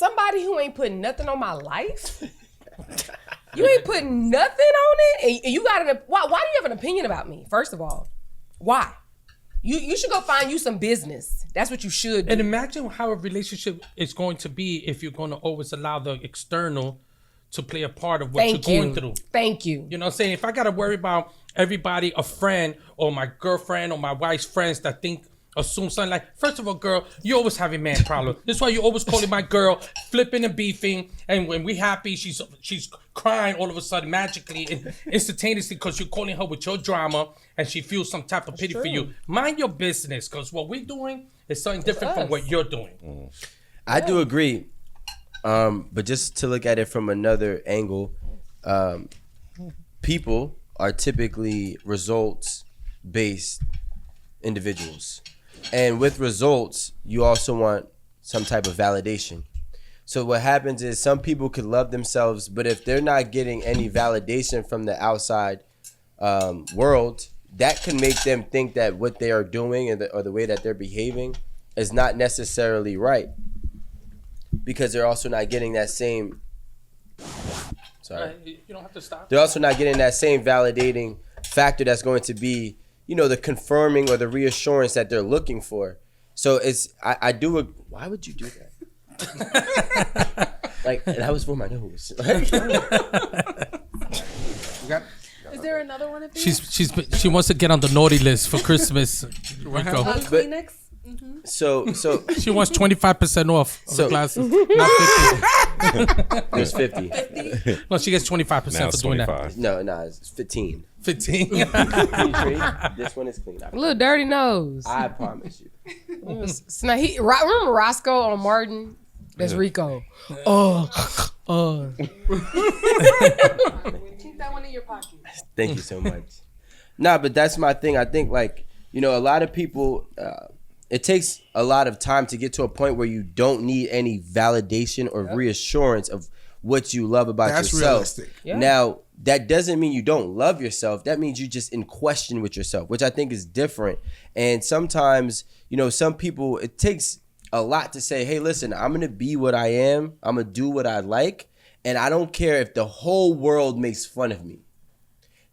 somebody who ain't putting nothing on my life. You ain't putting nothing on it, and you got why do you have an opinion about me? First of all, why? You should go find you some business. That's what you should do. And imagine how a relationship is going to be if you're going to always allow the external to play a part of what you're going through. Thank you. You know what I'm saying? If I got to worry about everybody, a friend or my girlfriend or my wife's friends that assume something like, first of all, girl, you always having man problems. This is why you always calling my girl flipping and beefing, and when we happy, she's crying all of a sudden magically and instantaneously because you're calling her with your drama and she feels some type of pity for you. Mind your business, because what we're doing is something different from what you're doing. I do agree, but just to look at it from another angle, people are typically results-based individuals. And with results, you also want some type of validation. So what happens is some people could love themselves, but if they're not getting any validation from the outside world, that can make them think that what they are doing or the way that they're behaving is not necessarily right, because they're also not getting that same. Sorry. You don't have to stop. They're also not getting that same validating factor that's going to be, the confirming or the reassurance that they're looking for. So I do. Why would you do that? Like, that was for my nose. Is there another one of these? She wants to get on the naughty list for Christmas. Rico. Kleenex? So She wants 25% off of the glasses. Not 50. There's 50. 50? No, she gets 25% for doing 25. that. No, it's 15. 15. This one is clean. A little dirty nose. I promise you. Now remember Roscoe on Martin? That's Rico. Keep that one in your pocket. Thank you so much. Nah, but that's my thing. I think, like, a lot of people, it takes a lot of time to get to a point where you don't need any validation or reassurance of what you love about That's yourself. realistic. Yeah. Now, that doesn't mean you don't love yourself. That means you're just in question with yourself, which I think is different. And sometimes, some people, it takes a lot to say, hey, listen, I'm going to be what I am. I'm going to do what I like. And I don't care if the whole world makes fun of me.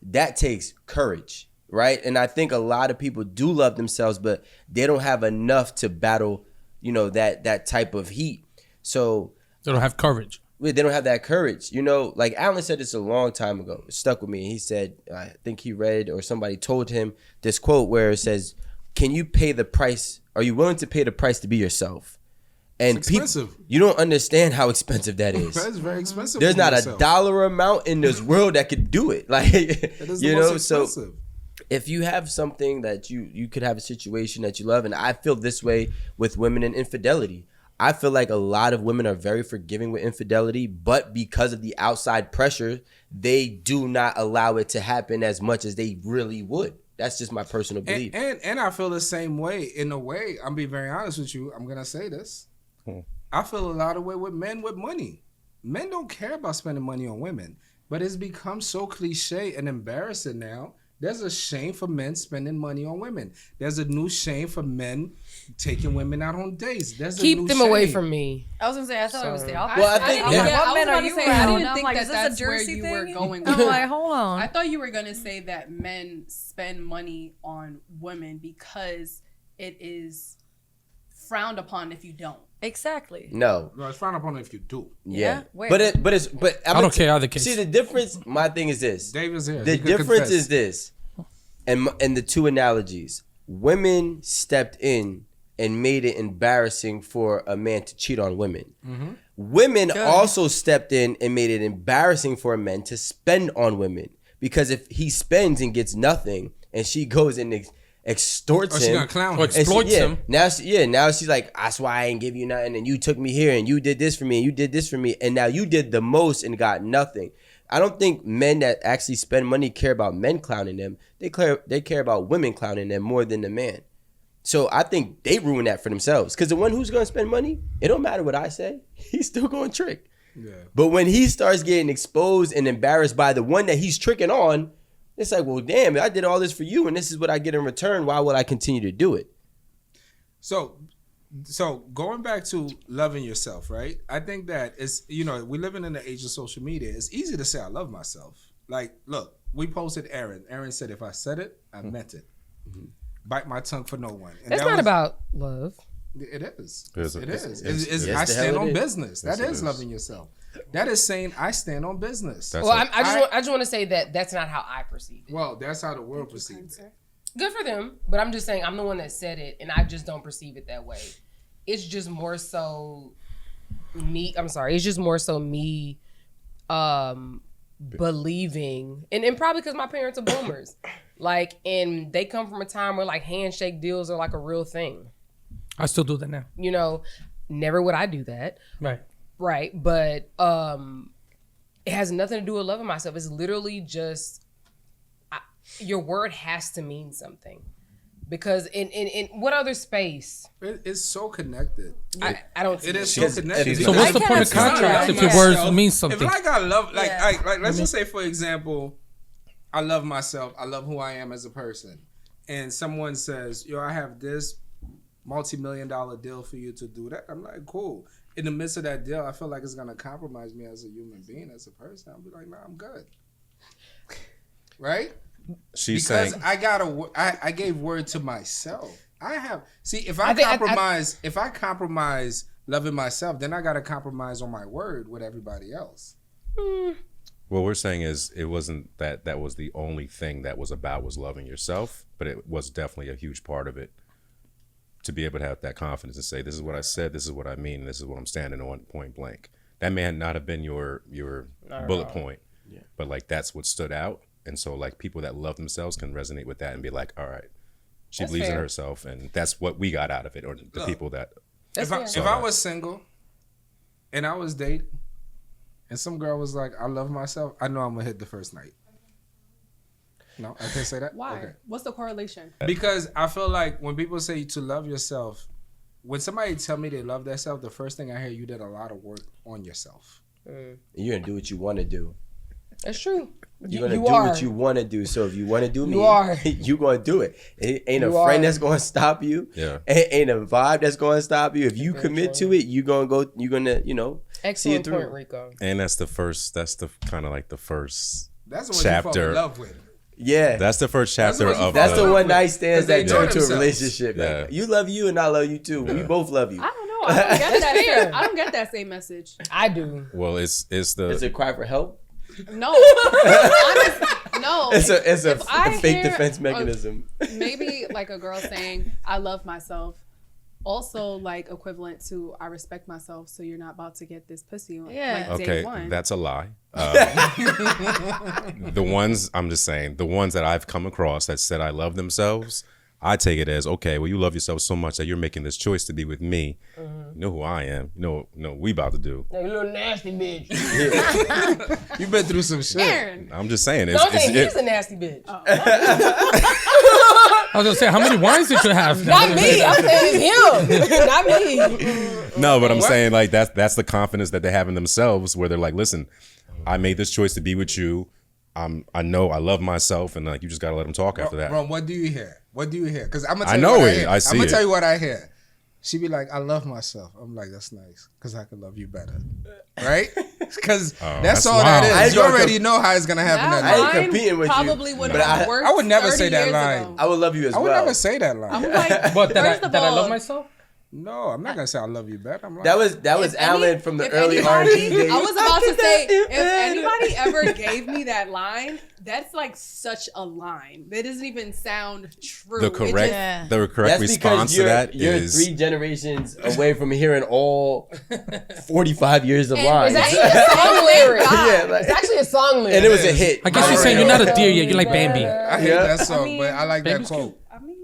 That takes courage, right? And I think a lot of people do love themselves, but they don't have enough to battle, that type of heat. So They don't have courage. they don't have that courage. Like Alan said this a long time ago. It stuck with me. He said, I think he read or somebody told him this quote where it says, can you pay the price? Are you willing to pay the price to be yourself? And It's expensive. you don't understand how expensive that is. That's very expensive. There's for not yourself. a dollar amount in this world that could do it. Like, That is the most so expensive. if you have something that you could have a situation that you love, and I feel this way with women and infidelity. I feel like a lot of women are very forgiving with infidelity, but because of the outside pressure, they do not allow it to happen as much as they really would. That's just my personal belief. And I feel the same way. In a way, I'm being very honest with you. I'm gonna say this. I feel a lot of way with men with money. Men don't care about spending money on women, but it's become so cliche and embarrassing now. There's a shame for men spending money on women. There's a new shame for men taking women out on dates. There's a Keep new them away shame. from me. I was gonna say I thought it was the opposite. Well, I think- I'm like, yeah. what men are you I around? didn't I'm think like, that is this a that's where Jersey you thing? were going. I'm like, hold on. I thought you were gonna say that men spend money on women because it is frowned upon if you don't. Exactly. No. No, it's frowned upon if you do. Yeah. Where? But I don't care either case. See, the difference, my thing is this. Dave is here. The He could difference confess. is this. And the two analogies. Women stepped in and made it embarrassing for a man to cheat on women. Mm-hmm. Women also stepped in and made it embarrassing for a man to spend on women. Because if he spends and gets nothing, and she goes and extorts she him, gonna clown Or him. exploits him. now she's like, that's why I ain't give you nothing, and you took me here, and you did this for me, and you did this for me, and now you did the most and got nothing. I don't think men that actually spend money care about men clowning them. They care about women clowning them more than the man. So I think they ruin that for themselves. Because the one who's going to spend money, it don't matter what I say. He's still going to trick. Yeah. But when he starts getting exposed and embarrassed by the one that he's tricking on, it's like, well, damn, I did all this for you, and this is what I get in return. Why would I continue to do it? So So going back to loving yourself, right? I think that it's, we're living in the age of social media. It's easy to say I love myself. Like, look, we posted Erin. Erin said, if I said it, I meant it. Bite my tongue for no one. And That's not about love. It is. It is. It is. Yes, I the stand hell on it is. business. That is loving yourself. That is saying I stand on business. That's Well, it. I just want to say that that's not how I perceive it. Well, that's how the world perceives it. Good for them, but I'm just saying I'm the one that said it, and I just don't perceive it that way. It's just more so me. I'm sorry. It's just more so me believing, and probably because my parents are boomers, like, and they come from a time where like handshake deals are like a real thing. I still do that now. You know, never would I do that. Right. But it has nothing to do with loving myself. It's literally just your word has to mean something, because in what other space? It's so connected. I don't see It is Because so connected. So what's the point of cannot contract see if your myself. words mean If something? I got love, like let's just say, for example, I love myself. I love who I am as a person. And someone says, yo, I have this multi-million-dollar deal for you to do that. I'm like, cool. In the midst of that deal, I feel like it's going to compromise me as a human being, as a person. I'll be like, nah, I'm good. Right? She's Because saying I gave word to myself. If I compromise loving myself, then I got to compromise on my word with everybody else. what we're saying is it wasn't that was the only thing that was loving yourself, but it was definitely a huge part of it. To be able to have that confidence and say, this is what I said, this is what I mean, this is what I'm standing on, point blank. That may not have been your bullet point, but like that's what stood out. And so like people that love themselves can resonate with that and be like, all right, she That's believes in fair. herself, and that's what we got out of it, or the people that. That's If I was single and I was dating and some girl was like, I love myself, I know I'm going to hit the first night. No, I can't say that? Why? Okay. What's the correlation? Because I feel like when people say to love yourself, when somebody tell me they love themselves, the first thing I hear, you did a lot of work on yourself. You're gonna do what you want to do. That's true. You're gonna You do are. what you want to do. So if you want to do me, You are. you gonna do it. It ain't a You friend are. that's gonna stop you. Yeah. It ain't a vibe that's gonna stop you. If you Very commit true. to it, you're gonna see it Excellent through. point, Rico. And that's the kind of like the first That's what you fall chapter. in love with. Yeah. That's the first chapter what you of That's the love one with. night stands 'Cause they that know turn to a themselves. relationship. Yeah. Like, you love you and I love you too. We both love you. I don't know. I don't get that. fair. I don't get that same message. I do. Well, it's It's the a cry for help. No, honest, no. It's a If I fake hear defense mechanism. Maybe like a girl saying, "I love myself." Also, like equivalent to "I respect myself," so you're not about to get this pussy on. Yeah. Like, day okay. one. That's a lie. The ones I'm just saying, the ones that I've come across that said I love themselves, I take it as okay. Well, you love yourself so much that you're making this choice to be with me. You know who I am. You know what we about to do. You little nasty bitch. You've been through some shit. Aaron. I'm just saying. No, I'm saying he's a nasty bitch. I was gonna say, how many wines did you have? Not me. I'm saying it's him. Not me. No, but I'm saying like that's the confidence that they have in themselves, where they're like, listen, I made this choice to be with you. I know I love myself, and like you just gotta let them talk after that. Ron, what do you hear? What do you hear? Because I'm gonna I tell know you what it. I hear. I see I'm gonna it. tell you what I hear. She be like, I love myself. I'm like, that's nice, because I can love you better, right? Because that's that's all wild. that I is. ain't You gonna already know how it's gonna happen. That That I ain't night. line competing with you, probably would but have I- worked. I would never 30 say that years line. ago. I would love you as I would well. never say that line. I'm like, What, that first of I all, love myself? No, I'm not gonna say I love you better. I'm like, That was if Alan any- from the if early anybody- R&B days. I was about to say, if anybody anybody ever gave me that line, that's like such a line. That doesn't even sound true. The It correct just- the correct That's response because to that you're is 3 generations away from hearing all 45 years of And lines. It's actually a song lyric. Yeah, like- It's actually a song lyric. and it was a hit. I guess you're saying you're not a deer yet. You're like Bambi. I hate Yeah. that song, I mean, but I like that Baby's quote. I mean,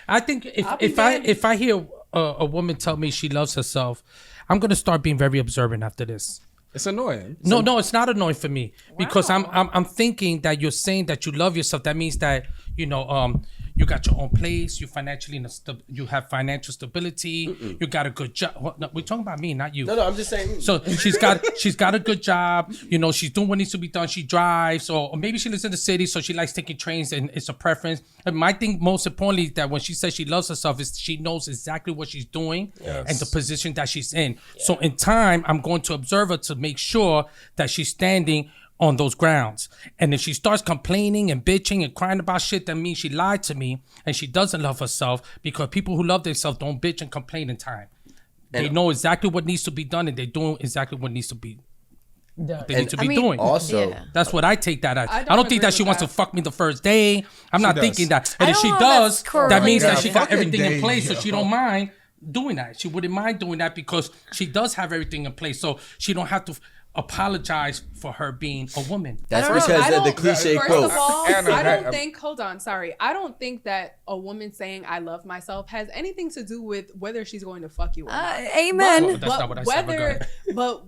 I think I'll be if I hear a woman tell me she loves herself, I'm gonna start being very observant after this. It's annoying. No, it's not annoying for me because I'm thinking that you're saying that you love yourself. That means that you're you got your own place, you financially, you have financial stability, you got a good job. Well, no, we're talking about me, not you. No, I'm just saying. So she's got a good job. You know, she's doing what needs to be done. She drives, or maybe she lives in the city, so she likes taking trains, and it's a preference. And my thing, most importantly, is that when she says she loves herself, is she knows exactly what she's doing and the position that she's in. Yeah. So in time, I'm going to observe her to make sure that she's standing on those grounds. And if she starts complaining and bitching and crying about shit, that means she lied to me and she doesn't love herself, because people who love themselves don't bitch and complain in time. They know exactly what needs to be done, and they're doing exactly what needs to be done. They need to be doing. Also, that's what I take that as. I don't think that she wants to fuck me the first day. I'm not thinking that. And if she does, that means that she got everything in place, so she don't mind doing that. She wouldn't mind doing that because she does have everything in place, so she don't have to apologize for her being a woman. That's because of the cliche quote. First of all, I don't think, hold on, sorry. I don't think that a woman saying I love myself has anything to do with whether she's going to fuck you or not. Amen. That's not what I said. But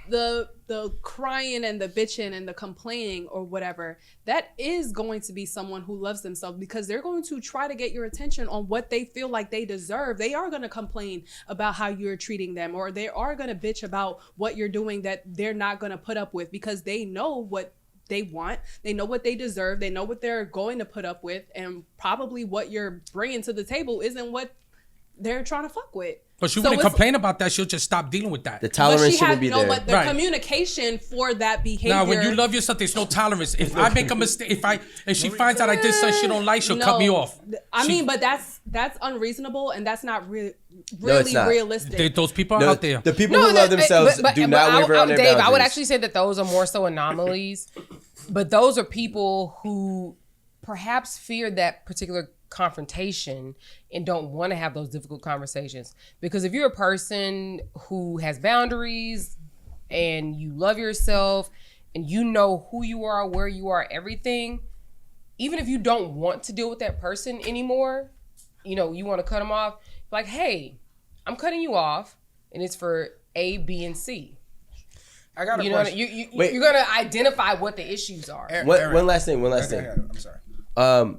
the crying and the bitching and the complaining or whatever, that is going to be someone who loves themselves, because they're going to try to get your attention on what they feel like they deserve. They are going to complain about how you're treating them, or they are going to bitch about what you're doing that they're not going to put up with, because they know what they want, they know what they deserve, they know what they're going to put up with, and probably what you're bringing to the table isn't what they're trying to fuck with. But she wouldn't complain about that. She'll just stop dealing with that. The tolerance shouldn't be there. But the communication for that behavior. Now, when you love yourself, there's no tolerance. If I make a mistake, if she finds out I did something she don't like, she'll cut me off. I mean, but that's unreasonable, and that's not really realistic. Those people are out there. The people who love themselves do not waver on their boundaries. I would actually say that those are more so anomalies, but those are people who perhaps fear that particular confrontation and don't want to have those difficult conversations. Because if you're a person who has boundaries and you love yourself and you know who you are, where you are, everything, even if you don't want to deal with that person anymore, you know, you want to cut them off, like, hey, I'm cutting you off, and it's for A, B, and C. I got a question. You're going to identify what the issues are. One last thing. I'm sorry.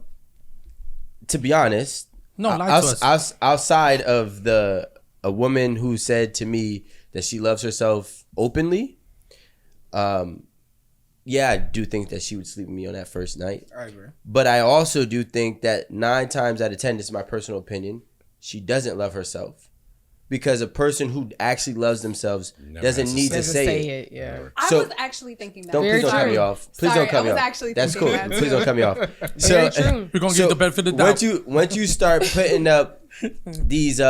To be honest, outside of a woman who said to me that she loves herself openly, yeah, I do think that she would sleep with me on that first night. I agree. But I also do think that 9 times out of 10, this is my personal opinion, she doesn't love herself. Because a person who actually loves themselves doesn't need to say it. Yeah. I was actually thinking that. Please don't cut me off. Please don't cut me off. That's cool. Please don't cut me off. Very true. We're gonna give the benefit of the doubt. Once you start putting up these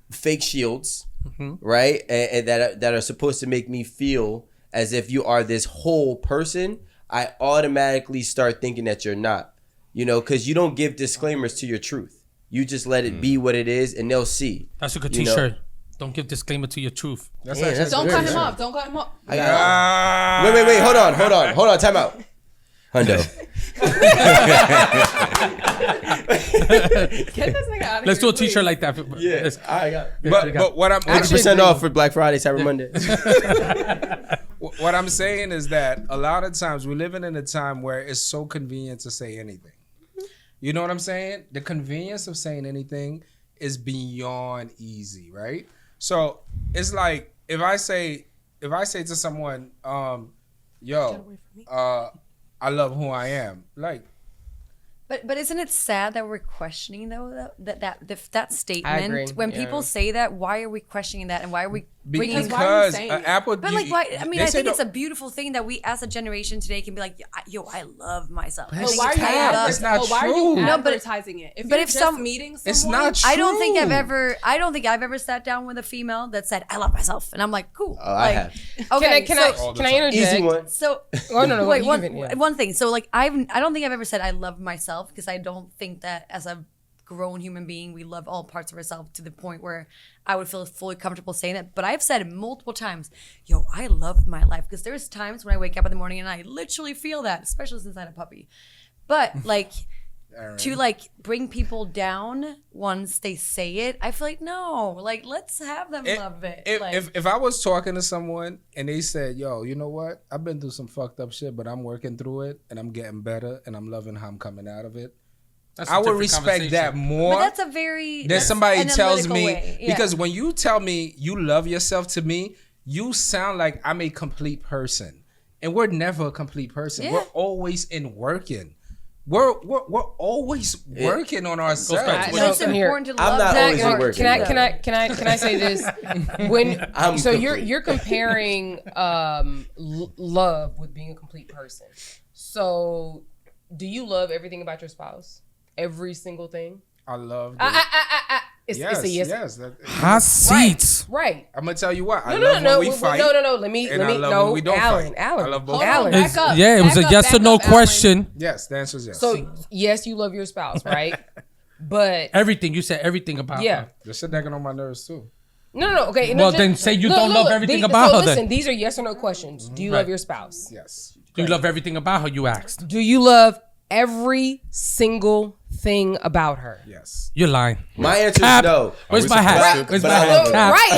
fake shields, right, and that are supposed to make me feel as if you are this whole person, I automatically start thinking that you're not. You know, because you don't give disclaimers to your truth. You just let it be what it is, and they'll see. That's a good T-shirt. Don't give disclaimer to your truth. Don't cut him off. Don't cut him off. Wait. Hold on. Time out. Hundo. Get this nigga out of Let's here, do a T-shirt like that. Yeah, I got. But what I'm 50% off for Black Friday, Cyber Monday. What I'm saying is that a lot of times we're living in a time where it's so convenient to say anything. You know what I'm saying? The convenience of saying anything is beyond easy, right? So it's like if I say to someone, I love who I am, like. But isn't it sad that we're questioning though that statement? When people say that, why are we questioning that, and why are we bringing? Because Apple. But like, why? I mean, I think it's a beautiful thing that we, as a generation today, can be like, yo, I love myself. But why are you advertising it? If some meeting someone, it's not true. I don't think I've ever sat down with a female that said I love myself, and I'm like, cool. Oh, I have. Okay, can I interject? Easy one. So no. Wait, one thing. So like, I don't think I've ever said I love myself, because I don't think that as a grown human being we love all parts of ourselves to the point where I would feel fully comfortable saying it. But I've said it multiple times, yo, I love my life, because there's times when I wake up in the morning and I literally feel that, especially since I had a puppy. But like to like bring people down once they say it, I feel like no, like let's have them love it. If I was talking to someone and they said, yo, you know what? I've been through some fucked up shit, but I'm working through it and I'm getting better and I'm loving how I'm coming out of it. That's a I would different respect that conversation. more. But that's a very Then somebody tells analytical me way. Yeah. because when you tell me you love yourself to me, you sound like I'm a complete person, and we're never a complete person. Yeah. We're always in working. We're always working on ourselves. back to But it's Here, important to I'm love not that always part. working. Can I say this? When I'm so complete. you're comparing love with being a complete person. So do you love everything about your spouse? Every single thing? I love. It's Yes, a yes. yes. That, Hot seats. Right. I'm gonna tell you what. I No, love no, when we no, fight. no. Let me and I love no. when we don't Alan, fight. Alan. I love both. Hold on, Alan. back up. Yeah, it was a Back yes up, or no back up, Alan. question. Yes, the answer is yes. So yes, you love your spouse, right? But Everything. You said everything about yeah. her. the shit that get on my nerves too. No. Okay. Well, then say you don't love everything about so her then. Listen, these are yes or no questions. Do you love your spouse? Yes. Do you love everything about her? You asked. Do you love every single thing about her? Yes. You're lying. My answer Cap. is no. Where's we my supposed hat? to? Where's But my I hat? love it. Cap. Right.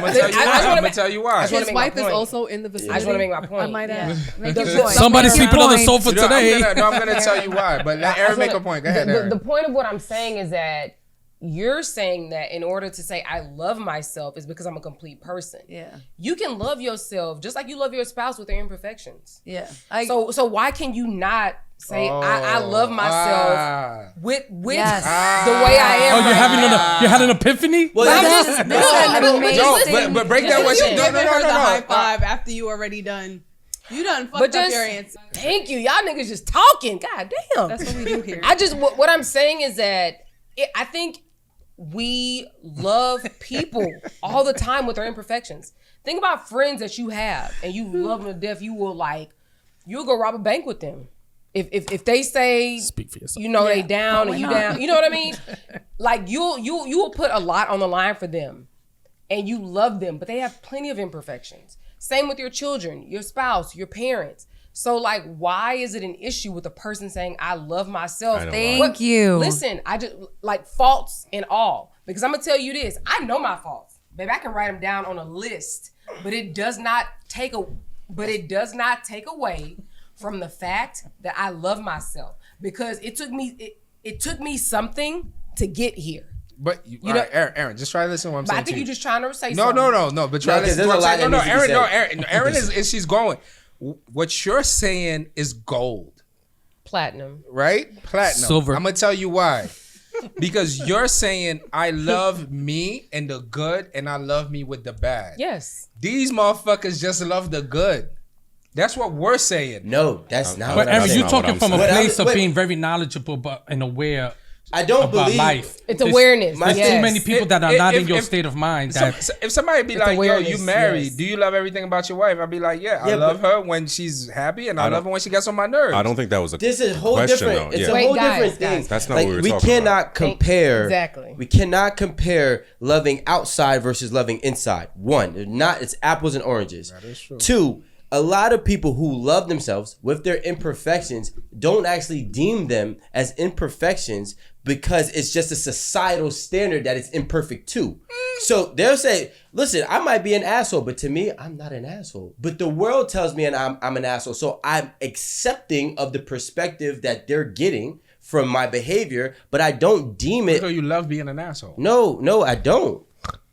I'm gonna tell you why. I just I'm wanna gonna tell you why. just wanna His make my wife is point. also in the vicinity. I just want to make my point. I might add. Make your point. Somebody Make your sleeping on the point. sofa No, today. I'm gonna tell you why. But let Erin make a point. Go ahead, Erin. The point of what I'm saying is that you're saying that in order to say I love myself is because I'm a complete person. Yeah. You can love yourself just like you love your spouse with their imperfections. Yeah. So why can you not say I love myself with Yes. the way I am? Oh, you're right having an epiphany? Well, I'm that's- just- This is an no, amazing. No, but break that Listen, one shit. you No, Giving her the high no. five after you already done. You done But fucked up just your answer. thank you. Y'all niggas just talking. God damn. That's what we do here. I just what I'm saying is that I think we love people all the time with their imperfections. Think about friends that you have and you love them to death. You'll go rob a bank with them. If they say, Speak for yourself. you know, they down and you not? down, you know what I mean? Like you'll put a lot on the line for them and you love them, but they have plenty of imperfections. Same with your children, your spouse, your parents. So like, why is it an issue with a person saying, I love myself? I know Thank you. Listen, I just like faults and all, because I'm gonna tell you this. I know my faults, babe. I can write them down on a list, but it does not take away from the fact that I love myself, because it took me something to get here. But you know- know, Aaron, just try to listen to what I'm But saying. I think to you're you. just trying to say No, something. But try No, to 'cause listen to there's what a I'm lot saying. that needs to be said. Aaron is she's going. What you're saying is gold, Platinum. right? Platinum. Silver. I'm gonna tell you why. Because you're saying I love me and the good, and I love me with the bad. Yes. These motherfuckers just love the good. That's what we're saying. No, that's not But what I'm Erin, saying. you're talking from a saying. place of Wait. being very knowledgeable and aware I don't about believe. life. It's There's- awareness. my- There's Yes. too many people that are If- not in if- your if- state of mind. So, That so if somebody be It's like, awareness, yo, you married, yes. do you love everything about your wife? I'd be like, yeah, I Yeah, love but- her when she's happy, and I I love don't- her when she gets on my nerves. I don't think that was a This is a whole question, different. though. It's Yeah. a Wait, whole guys, different thing. guys. That's not like, what we were we talking cannot about. compare. Exactly. We cannot compare loving outside versus loving inside. One, they're not. It's apples and oranges. That is true. Two, a lot of people who love themselves with their imperfections don't actually deem them as imperfections because it's just a societal standard that it's imperfect too. So they'll say, listen, I might be an asshole, but to me, I'm not an asshole. But the world tells me I'm an asshole. So I'm accepting of the perspective that they're getting from my behavior, but I don't deem it. So you love being an asshole. No, I don't.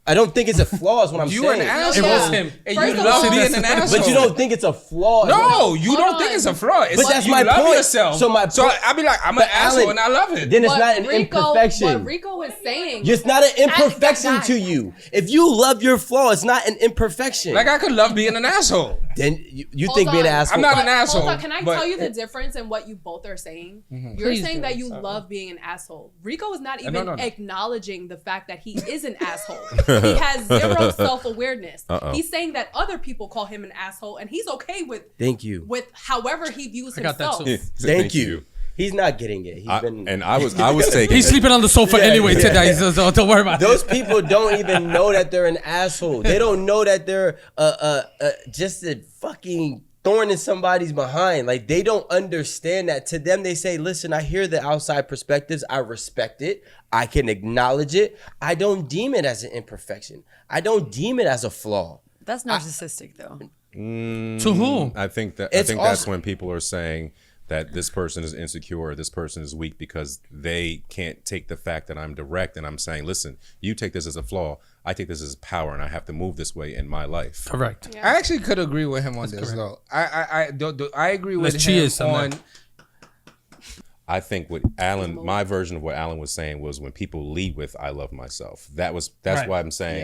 I don't think it's a flaw is what I'm You saying. an asshole. It was him. And First you of love all- being an asshole. But you don't think it's a flaw. No, you Hold don't on. think it's a flaw. It's But that's you my love point. yourself. So my So point- I'd be like, I'm an But asshole Alan, and I love it. Then it's What not an imperfection. What Rico is saying. It's not an imperfection guys. to you. If you love your flaw, it's not an imperfection. Like I could love being an asshole. Then you Hold think being an on. asshole. I'm not an But asshole. Hold on, can I but- tell you the difference in what you both are saying? You're Please saying do. that you love being an asshole. Rico is not even no. acknowledging the fact that he is an asshole. He has zero self-awareness. He's saying that other people call him an asshole, and he's okay with Thank you. however he views I got that himself. too. Thank you. He's not getting it. He's been. I was taking. He's sleeping on the sofa Yeah, anyway yeah. today, so don't worry about Those it. people don't even know that they're an asshole. They don't know that they're just a fucking thorn in somebody's behind. Like, they don't understand that. To them, they say, listen, I hear the outside perspectives. I respect it. I can acknowledge it. I don't deem it as an imperfection. I don't deem it as a flaw. That's narcissistic, though. To whom? I think It's that's also- when people are saying that this person is insecure, this person is weak because they can't take the fact that I'm direct and I'm saying, listen, you take this as a flaw, I take this as power, and I have to move this way in my life. Correct. I actually could agree with him on this though. I agree with Let's him cheers on on. that. I think what Alan, my version of what Alan was saying was when people lead with "I love myself." That's Right. why I'm saying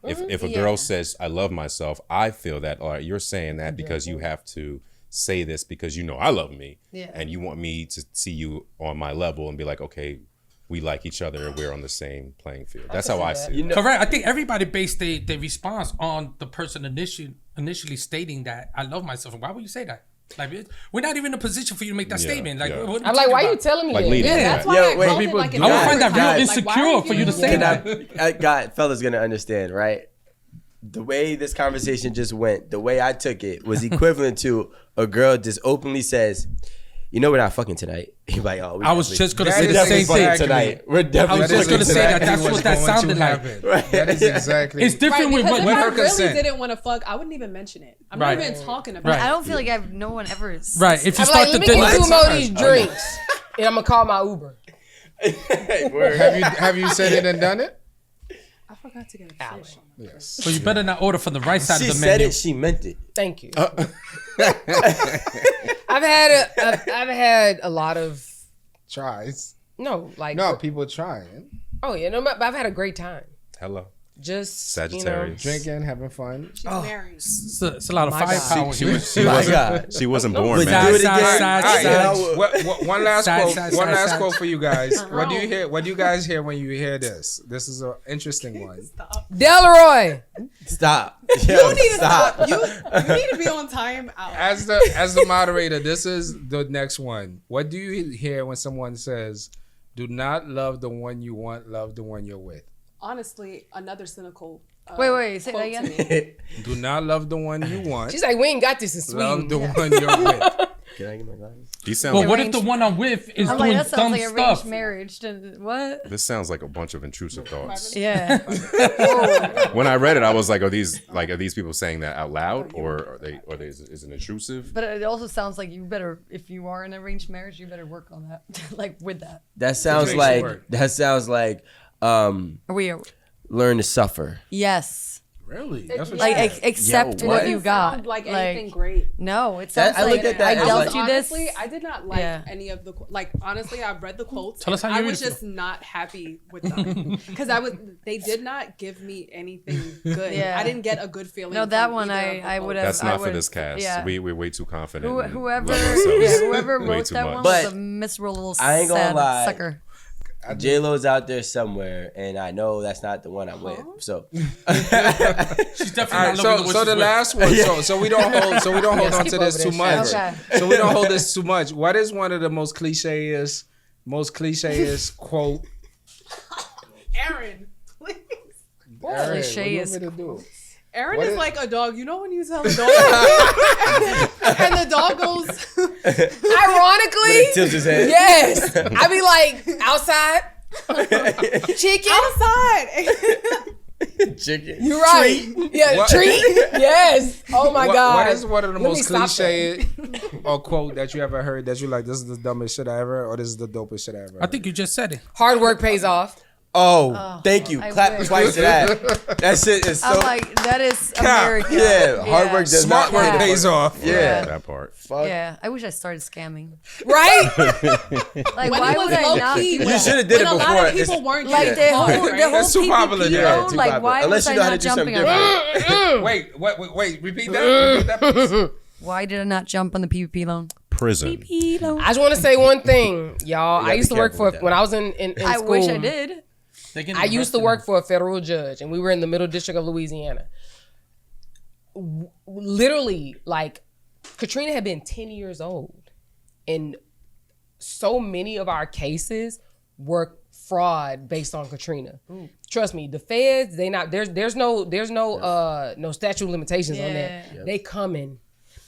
Yes. if a girl says "I love myself," I feel that all right, you're saying that because you have to say this because you know I love me, and you want me to see you on my level and be like, okay, we like each other and we're on the same playing field. That's how I see it. Correct. I think everybody based their response on the person initially stating that I love myself. Why would you say that? Like, we're not even in a position for you to make that statement. Like, yeah. what I'm like, why talking you about? telling me Like that? leading. Yeah, that's why Yo, I wait, called it people like do an I would find that Guys, real guys, insecure for you to say Can that. God, fellas gonna understand, right? The way this conversation just went, the way I took it was equivalent to a girl just openly says, "You know we're not fucking tonight." You're like, "Oh, I was just gonna That say is the same exactly thing. what tonight. We're I definitely was just fucking gonna say that. tonight." That's what that sounded like. Right. That is exactly. It's different with because what. if I her really consent. didn't want to fuck, I wouldn't even mention it. I'm Right. not even talking about Right. it. I don't feel like I've no one ever. Right. If you I'm start like, to let me get deny, 2 more of these drinks, and I'm gonna call my Uber. Have you said it and done it? I forgot to get a fish. Yes. so you better not order from the right side She of the said menu. it. She meant it. Thank you. I've had a lot of Tries. no, like No, people trying, oh yeah, no, but I've had a great time. Hello. Just Sagittarius. drinking, having fun. She's married. It's a lot of My God. firepower. She My wasn't. God. She wasn't born, Would you man. do it again? Side, All right, side. one last Side, quote. side, One side, last side. quote for you guys. What do you hear? What do you guys hear when you hear this? This is an interesting one. Delroy. Stop. You Yo, need to stop. You need to be on time out. As the moderator, this is the next one. What do you hear when someone says, "Do not love the one you want, love the one you're with"? Honestly, another cynical. Wait, say that quote to again. me. Do not love the one you want, She's like, we ain't got this in love Sweden. the one you're with. Can I get my glasses? These sound Well, like, what if the one I'm with is I'm like, doing that sounds dumb like arranged stuff? marriage. What? this sounds like a bunch of intrusive thoughts. Yeah. When I read it, I was like, are these people saying that out loud, or is it intrusive? But it also sounds like you better, if you are in an arranged marriage, you better work on that. Like with that. That sounds makes it work. like Are we? learn to suffer. Yes. Really? That's what Like you said. accept Yo, what what? you got. Like anything great. No, it That- sounds I like look at that I as dealt like- you this. Honestly, I did not like Yeah. any of the like. Honestly, I've read the quotes. Tell us how I you was really just not happy with them because they did not give me anything good. Yeah. I didn't get a good feeling. No, that from one either of the I would quotes. have. That's I not for would- this cast. Yeah. We're way too confident. and Whoever, love ourselves whoever way wrote too that much. one But was a miserable little I ain't gonna sad lie. sucker. J Lo's out there somewhere, and I know that's not the one I'm with. So She's definitely All right, not loving the so the with. last one. So we don't hold on skip to this over too that much. shit. Okay. So we don't hold this too much. What is one of the most cliché quote? Aaron, please. Aaron, what do you Cliché want me to do? Aaron What is is- like a dog. You know when you tell a dog, and the dog goes. Ironically, tilts his head. yes. I be like, outside, chicken. Outside. Chicken. You're right. Yeah, What- treat. Yes. Oh my God. What is one of the Let me most stop cliche or quote that you ever heard that you like? This is the dumbest shit I ever, or this is the dopest shit I ever. I think you just said it. Hard work pays off. Oh, thank you. I Clap wish. twice to that. That shit is so. I'm like, that is America. yeah, hard work does Smart not work pay. pays off. Yeah. that part. Fuck. Yeah, I wish I started scamming. Right? Like, When why it was would I low not? key, You when- should have did when it a before. lot of It's- people weren't Like getting the whole, caught, the right? whole It's too PPP popular, though. yeah, too Like, popular. why Unless was you I know how to not do something jumping on it? Wait. Repeat that. Please. Why did I not jump on the PPP loan? Prison. PPP loan. I just want to say one thing, y'all. gotta I used be to work careful for, with that. when I was in I school. wish I did. I used to work for a federal judge, and we were in the Middle District of Louisiana. Literally, like, Katrina had been 10 years old, and so many of our cases were fraud based on Katrina. Trust me, the feds, there's no statute of limitations on that. Yeah. They coming.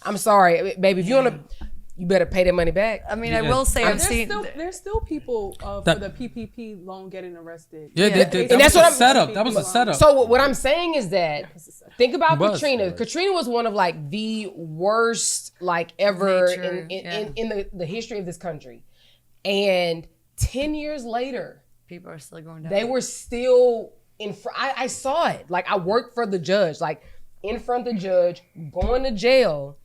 I'm sorry, baby, if you want to, you better pay that money back. I mean, I will say I've There's seen. there's still people for That- the PPP loan getting arrested. Yeah, Yeah. that And was that's what a I'm- setup. That was a setup. So what I'm saying is that think about Was. Katrina. Katrina was one of like the worst like ever Nature, in the history of this country. And 10 years later, People are still going down. they were still in front. I saw it. Like I worked for the judge, like in front of the judge, going to jail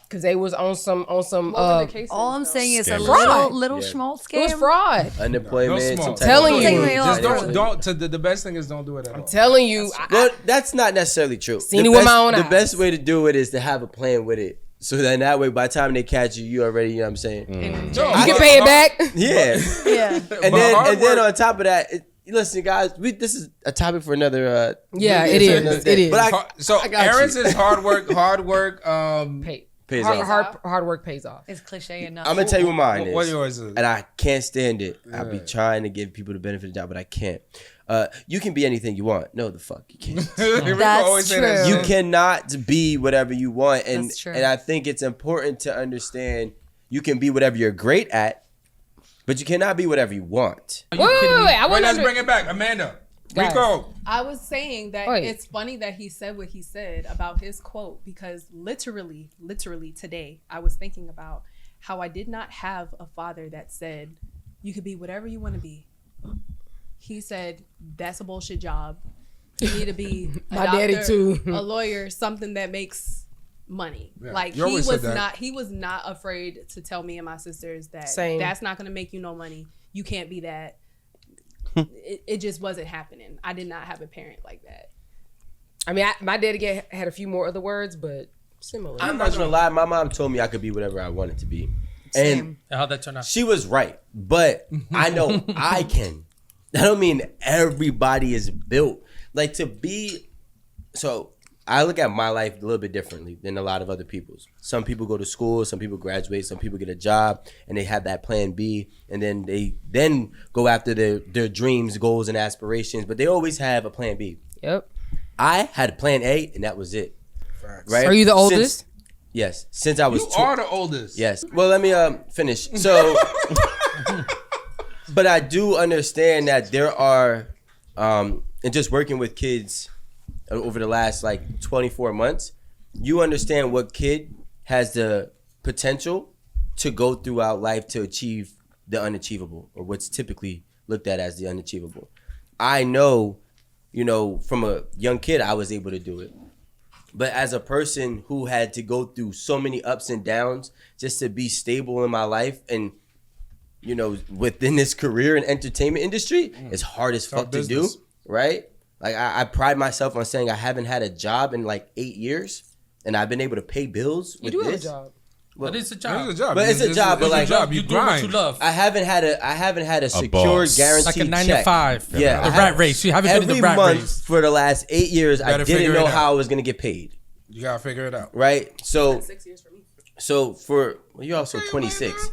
because they was on some Most of the cases, All I'm though. saying is a Fraud. little Yeah. small it was scam. fraud. Unemployment. No small. some type Telling of- you. Taking it off. The best thing is don't do it at all. Telling you, Well, that's not necessarily true. Seen it with my own The eyes. best way to do it is to have a plan with it. So then that way, by the time they catch you, you already, you know what I'm saying? No, you but- can pay it back. Yeah. Yeah. and But then hard and then work- on top of that, listen, guys, this is a topic for another. Yeah, for it is. another It day. is. But So I got Aaron you. says hard work. Pays hard, off. hard work pays off. It's cliche enough. I'm gonna tell you what mine is. What yours is? And I can't stand it. I be trying to give people the benefit of the doubt, but I can't. You can be anything you want. No, the fuck you can't. Rico That's always say that true. You shit. cannot be whatever you want, and That's true. and I think it's important to understand you can be whatever you're great at, but you cannot be whatever you want. Wait. I Wait, want let's to bring it back, Amanda. Guys. Rico. I was saying that Wait. it's funny that he said what he said about his quote because literally today I was thinking about how I did not have a father that said you could be whatever you want to be. He said that's a bullshit job. You need to be a My doctor, daddy too. a lawyer, something that makes money. Yeah, Like you always said that. he was not afraid to tell me and my sisters that Same. that's not going to make you no money. You can't be that. It just wasn't happening. I did not have a parent like that. I mean, my daddy had a few more other words, but similar. I'm not gonna lie. My mom told me I could be whatever I wanted to be, Same. and And how'd that turn out? she was right. But I know I can. I don't mean everybody is built like to be. So I look at my life a little bit differently than a lot of other people's. Some people go to school, some people graduate, some people get a job, and they have that plan B, and then they go after their dreams, goals, and aspirations. But they always have a plan B. Yep. I had a plan A, and that was it. Right? Are you the oldest? Yes. Since I was You are the oldest. Yes. Well, let me finish. So, but I do understand that there are, and just working with kids over the last like 24 months, you understand what kid has the potential to go throughout life to achieve the unachievable, or what's typically looked at as the unachievable. I know, from a young kid, I was able to do it. But as a person who had to go through so many ups and downs just to be stable in my life and, within this career and entertainment industry, it's hard as fuck to do, business. right? Like I pride myself on saying I haven't had a job in like 8 years and I've been able to pay bills You with do have a this. job. But it's a job. It's a job. But it's a job, but like- job. You You do what you grind. love. I haven't had a secure boss. guaranteed Like a 9 check. to 5. Yeah, The I rat have- race. You haven't been in Every the rat month race. for the last 8 years, I Gotta didn't figure know it how out. I was gonna get paid. You gotta figure it out. Right? So 6 years for me. you're also 26,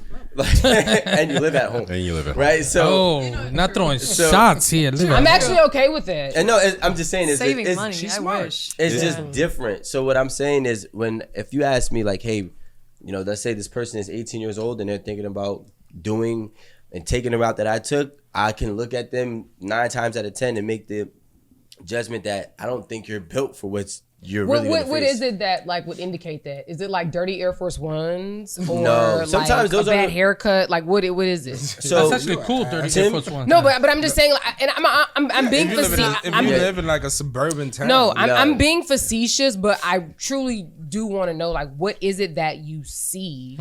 and you live at home, And you live at right? So, Oh, not throwing shots here. Live I'm it. actually okay with that. and no, I'm just saying, Saving it's, money. she's I smart. wish. It's just different. So what I'm saying is, if you ask me, like, hey, let's say this person is 18 years old and they're thinking about doing and taking the route that I took, I can look at them 9 times out of 10 and make the judgment that I don't think you're built for you're really What gonna face. is it that like would indicate that? Is it like dirty Air Force Ones or No, sometimes like those a are bad the- haircut? Like what is it? So That's actually cool. 30 Tim- Air Force One. No, but I'm just saying, like, and I'm being If you live in facetious. if you live in like a suburban town. No, I'm No. being facetious, but I truly do want to know, like, what is it that you see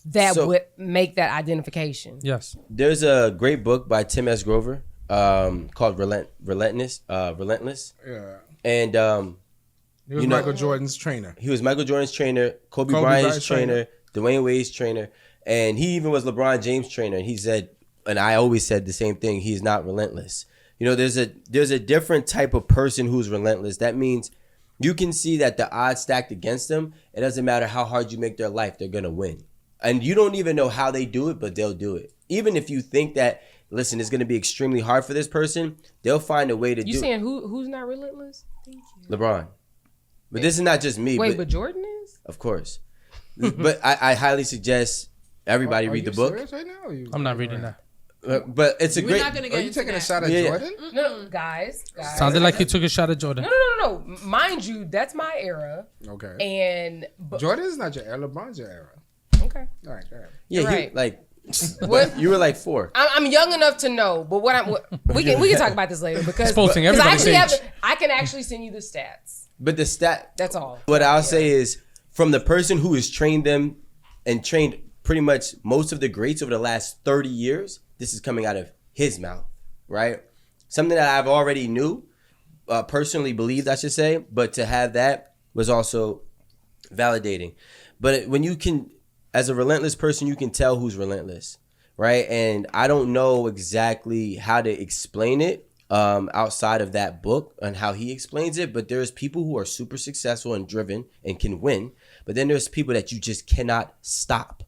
that So- would make that identification? Yes. there's a great book by Tim S. Grover called Relentless, Yeah. and He was Michael Jordan's trainer. he was Michael Jordan's trainer, Kobe Kobe Bryant's Bryant's trainer, Dwayne Wade's trainer, and he even was LeBron James' trainer. And he said, and I always said the same thing: he's not relentless. There's a different type of person who's relentless. That means you can see that the odds stacked against them. It doesn't matter how hard you make their life; they're gonna win. And you don't even know how they do it, but they'll do it. Even if you think that, listen, it's gonna be extremely hard for this person, they'll find a way to You do it. saying who's not relentless? LeBron. But this is not just me. Wait, but Jordan is? Of course. But I highly suggest Everybody Are read the you book. serious right now? Or you I'm not reading that. But it's a We're great. not gonna Are get you into taking a that. shot at Yeah. Jordan? No, guys. Sounded like you took a shot at Jordan. No. Mind you, that's my era. Okay. And Jordan is not your era. LeBron's your era. okay, All right, go ahead. Yeah, You're you, right. like What? you were like 4. I'm young enough to know, but we can talk about this later because Exposing I everybody's actually age. I can actually send you the stats. But the stat. That's all. What I'll say is, from the person who has trained them and trained pretty much most of the greats over the last 30 years, this is coming out of his mouth, right? Something that I've already knew, personally believed, I should say, but to have that was also validating. But when you can, as a relentless person, you can tell who's relentless, right? And I don't know exactly how to explain it outside of that book and how he explains it, but there's people who are super successful and driven and can win, but then there's people that you just cannot stop.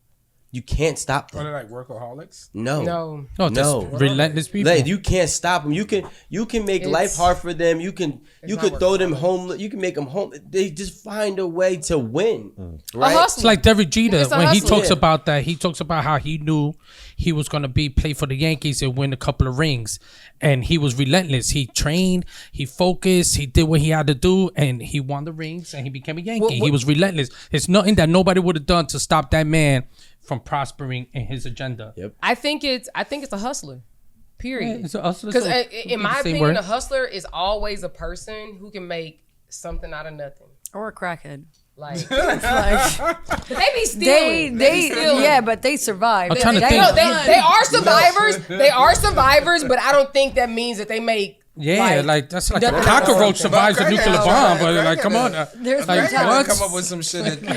You can't stop Are them. they like workaholics? No. No, No. just relentless people. Like, you can't stop them. You can make life It's- hard for them. You can not throw them home. You can make them home. They just find a way to win. Right? A hustler. It's like Derek Jeter It's a when he hustle. talks Yeah. about that. He talks about how he knew he was gonna play for the Yankees and win a couple of rings, and he was relentless. He trained, he focused, he did what he had to do, and he won the rings, and he became a Yankee. He was relentless. It's nothing that nobody would have done to stop that man from prospering in his agenda. Yep. I think it's a hustler. Period. It's a hustler, Because so in my same opinion, word. a hustler is always a person who can make something out of nothing. Or a crackhead. Like Like, they be stealing. they stealing. yeah, but they survive. I'm trying to They- think. No, they are survivors. They are survivors, but I don't think that means that they make. Yeah, like that's like nothing a out of cockroach something. survives a But nuclear crackheads, bomb, but right? like, come on. There's like, no time. what? Come up with some shit that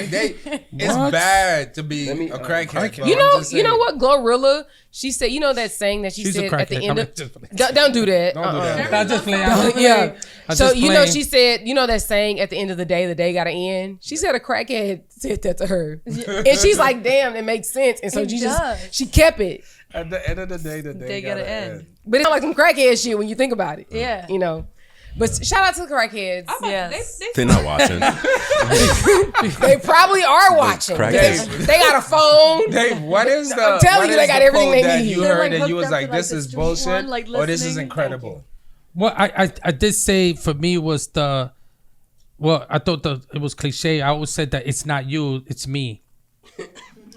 it's What? bad to be me- a crackhead. bro. You I'm know, just you know saying. what, Glorilla? She said, you know that saying that she She's a said at the crackhead. end I'm of. just playing. Don't do that. Don't do that. I just play. I just Yeah. I So just you know, play. she said, you know that saying at the end of the day gotta end. She said a crackhead said that to her, and she's like, "Damn, it makes sense." And so It she does. she kept it. At the end of the day, They gotta end. But it's not like some crackhead shit when you think about it. Yeah. You know. But shout out to the crackheads. Yes. They're not watching. They probably are watching. crackheads. They got a phone. Dave, what is the? I'm telling what you, they is got the everything quote they that need. You They're, heard like, and you hooked was up like, to, like, "This the is street bullshit," one, like, or "This is listening. incredible." Well, I did say for me was the. Well, I thought it was cliche. I always said that it's not you, it's me.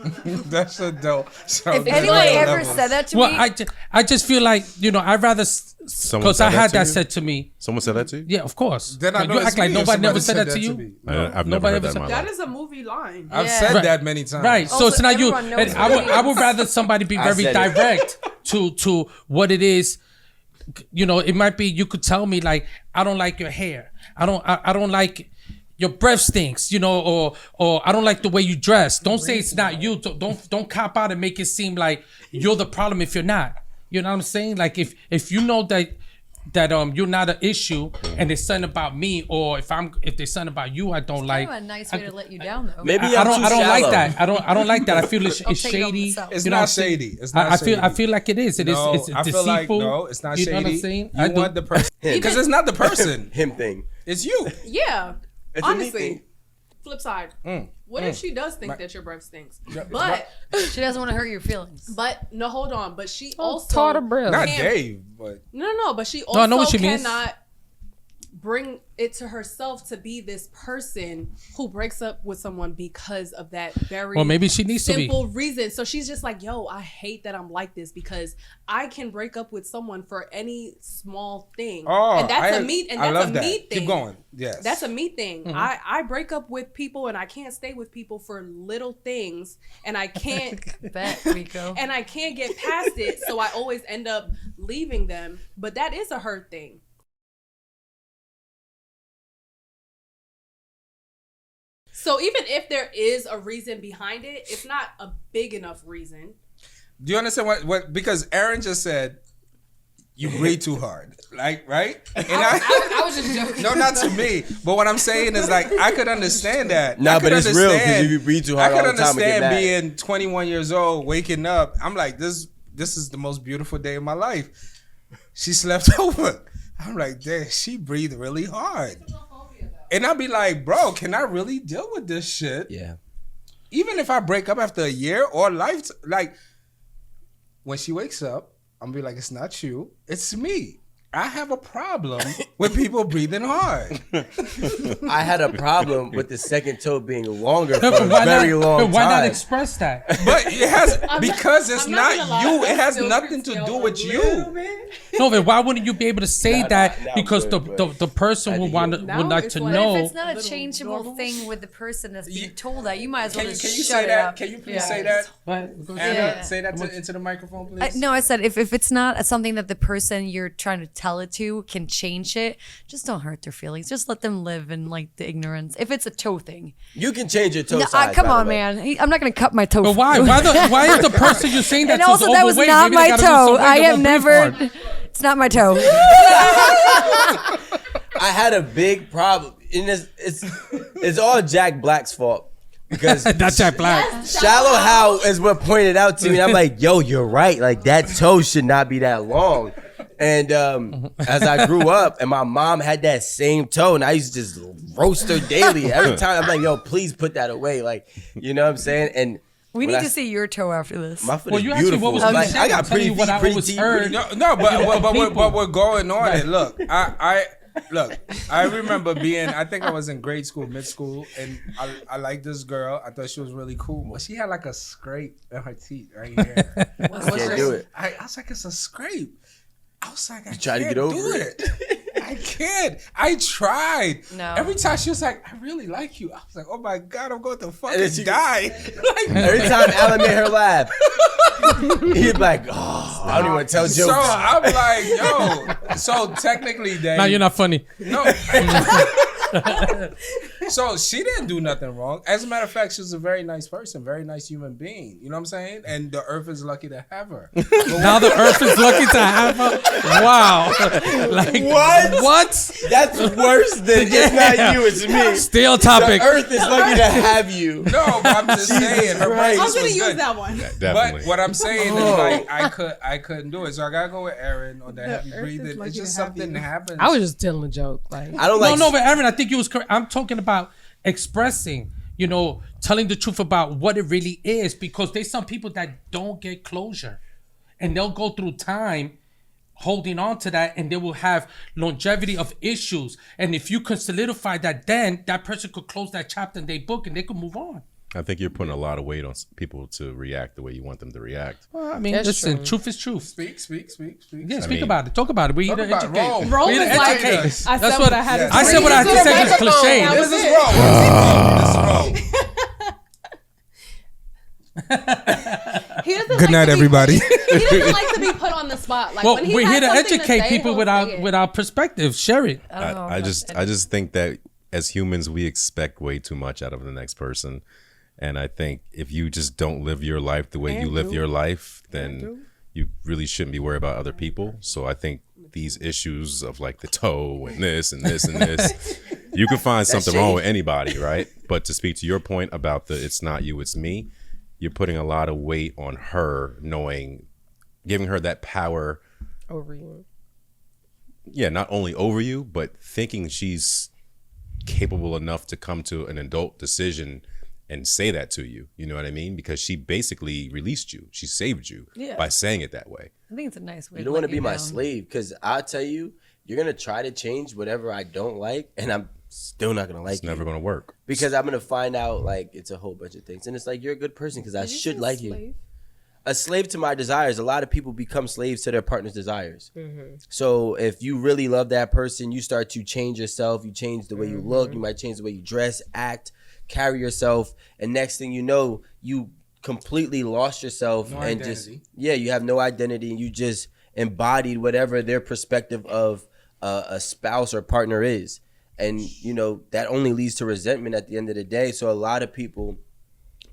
That's a dope. So If there's anyone other ever levels. said that to Well, me, I just feel like, you know, I'd rather Someone because said I had to that you? said to me. Someone said that to you? Yeah, of course. Then I But know you it's act like me if nobody never somebody said that to you. me. I've never Nobody heard ever that in my said- That life. is a movie line. I've Yeah. said Right. that many times. Right, so Also, it's not you. everyone knows And what it I would is. rather somebody be very said it. direct to what it is. You know, it might be you could tell me like, I don't like your hair. I don't like your breath stinks. You know, or I don't like the way you dress. Don't say it's not you. Don't cop out and make it seem like you're the problem if you're not. You know what I'm saying? Like if you know that you're not an issue and it's something about me, or if there's something about you I don't like. kind of a nice way to let you down, though. Maybe I I'm don't too like shallow. that. I don't like that. I feel it's I'll take it on shady. myself. It's You know not what I'm saying? shady. It's not I shady. feel like it is. It is. No, It's I feel deceitful. like no, it's not You shady. know what I'm saying? You want the person because it's not the person. Him thing. It's you. Yeah. It's a me Honestly. thing. Flip side. What if she does think that your breath stinks? but- But She doesn't want to hurt your feelings. no, hold on. But she also Taught a breath. Not Can't- Dave, but No, but she I also know what she means. cannot bring it to herself to be this person who breaks up with someone because of that very Well, maybe she needs to be. simple reason. So she's just like, yo, I hate that I'm like this because I can break up with someone for any small thing. And that's a me I love that. thing. Keep going. Yes. That's a me thing. Mm-hmm. I break up with people and I can't stay with people for little things and I can't Bet, Rico. and I can't get past it, so I always end up leaving them. But that is a hurt thing. So even if there is a reason behind it, it's not a big enough reason. Do you understand what? Because Erin just said you breathe too hard, like right? And I was just joking. no, not to me. But what I'm saying is like I could understand that. Nah, I could but it's real, 'cause understand- if you breathe too hard I could all the time, we get understand mad. being 21 years old, waking up. I'm like, this is the most beautiful day of my life. She slept over. I'm like, damn, she breathed really hard. And I'd be like, bro, can I really deal with this shit? Yeah. even if I break up after a year or life, like when she wakes up, I'm gonna be like, it's not you, it's me. I have a problem with people breathing hard. I had a problem with the second toe being longer for a very long time. Why not express that? But it has because it's I'm not not gonna lie, you. It that's has still nothing to still do a with little you. No, but why wouldn't you be able to say that? no, Because good, the person I would did want hear would Now like it's to like- know. If it's not a Little changeable normal. thing with the person that's being told that, you might as well Can just you shut say it that? up. Can you please Yeah. say that? But- Anna, Yeah. say that into the microphone, please. No, I said if it's not something that the person you're trying to tell it to can change it, just don't hurt their feelings. Just let them live in like the ignorance. If it's a toe thing, You can change your toe no, size. come by the on, way. man. I'm not gonna cut my toe. But why? Why is the person you're saying that And to also, is that was overweight? not Maybe they my gotta lose toe. some weight, I they have won't never. breathe hard. It's not my toe. I had a big problem. And it's all Jack Black's fault. Because That's Jack Black. Shallow How is what pointed out to me. And I'm like, yo, you're right. Like, that toe should not be that long. And as I grew up, and my mom had that same toe, and I used to just roast her daily. Every time I'm like, yo, please put that away. Like, you know what I'm saying? And We when need I- to see your toe after this. my foot Well, is you actually, beautiful. what was Like, mistake? I I'm got telling pretty you what feet, I pretty always teeth. heard. No, people. but we're going on it. Look, look. I remember I think I was in grade school, mid school, and I liked this girl. I thought she was really cool, but she had like a scrape in her teeth right here. I can't do it. I was like, it's a scrape. I was like, I try to can't get over do it. I can't. I tried. No. Every time she was like, I really like you. I was like, oh my God, I'm going to then fucking she- die. Like, Every time Alan made her laugh, he'd be like, oh, I don't even want to tell jokes. so I'm like, yo. So technically, Dave. Now you're not funny. No. So she didn't do nothing wrong. As a matter of fact, she was a very nice person, very nice human being. You know what I'm saying? And the earth is lucky to have her. Now the earth is lucky to have her. Wow. Like What? What? That's worse than it's not you, it's me. Still The topic. earth is lucky to have you. No, but I'm just saying her Christ. brain I'm was gonna use good. that one. Definitely. But what I'm saying is like I couldn't do it. So I gotta go with Erin on the heavy earth is breathing. lucky It's just to have something you. happens. I was just telling a joke. Like, I don't like. No, but Erin, I think you was correct. I'm talking about expressing, telling the truth about what it really is, because there's some people that don't get closure, and they'll go through time holding on to that, and they will have longevity of issues. And if you could solidify that, then that person could close that chapter in their book and they could move on. I think you're putting a lot of weight on people to react the way you want them to react. Well, I mean, That's listen, true. truth is truth. Speak. Yeah, speak mean- about it. Talk about it. We here to about it. educate. Rome. Rome We here is to like, educate. I said That's what I had to I say. said what I had to say. It's cliche. That was This is it. wrong. This is wrong. He doesn't Good like night, to be- everybody. He doesn't like to be put on the spot. Like Well, when he we're has here to something educate say, people he'll say it. with our perspective. Share it. I don't know I about just think that as humans we expect way too much out of the next person, and I think if you just don't live your life the way you live your life, then you really shouldn't be worried about other people. So I think these issues of like the toe and this and this and this, you can find something wrong with anybody, right? But to speak to your point about the it's not you, it's me, you're putting a lot of weight on her, giving her that power. over you. Yeah, not only over you, but thinking she's capable enough to come to an adult decision and say that to you. You know what I mean? Because she basically released you. She saved you by saying it that way. I think it's a nice way. You don't want to be my slave, because I'll tell you, you're gonna try to change whatever I don't like, and I'm still not gonna like It's never you. going to work. Because I'm gonna find out like it's a whole bunch of things, and it's like you're a good person because I should like you. A slave to my desires. A lot of people become slaves to their partner's desires. So if you really love that person, you start to change yourself. You change the way you look. You might change the way you dress, act, carry yourself, and next thing you know, you completely lost yourself and identity. you have no identity, and you just embodied whatever their perspective of a spouse or partner is. And that only leads to resentment at the end of the day. So a lot of people,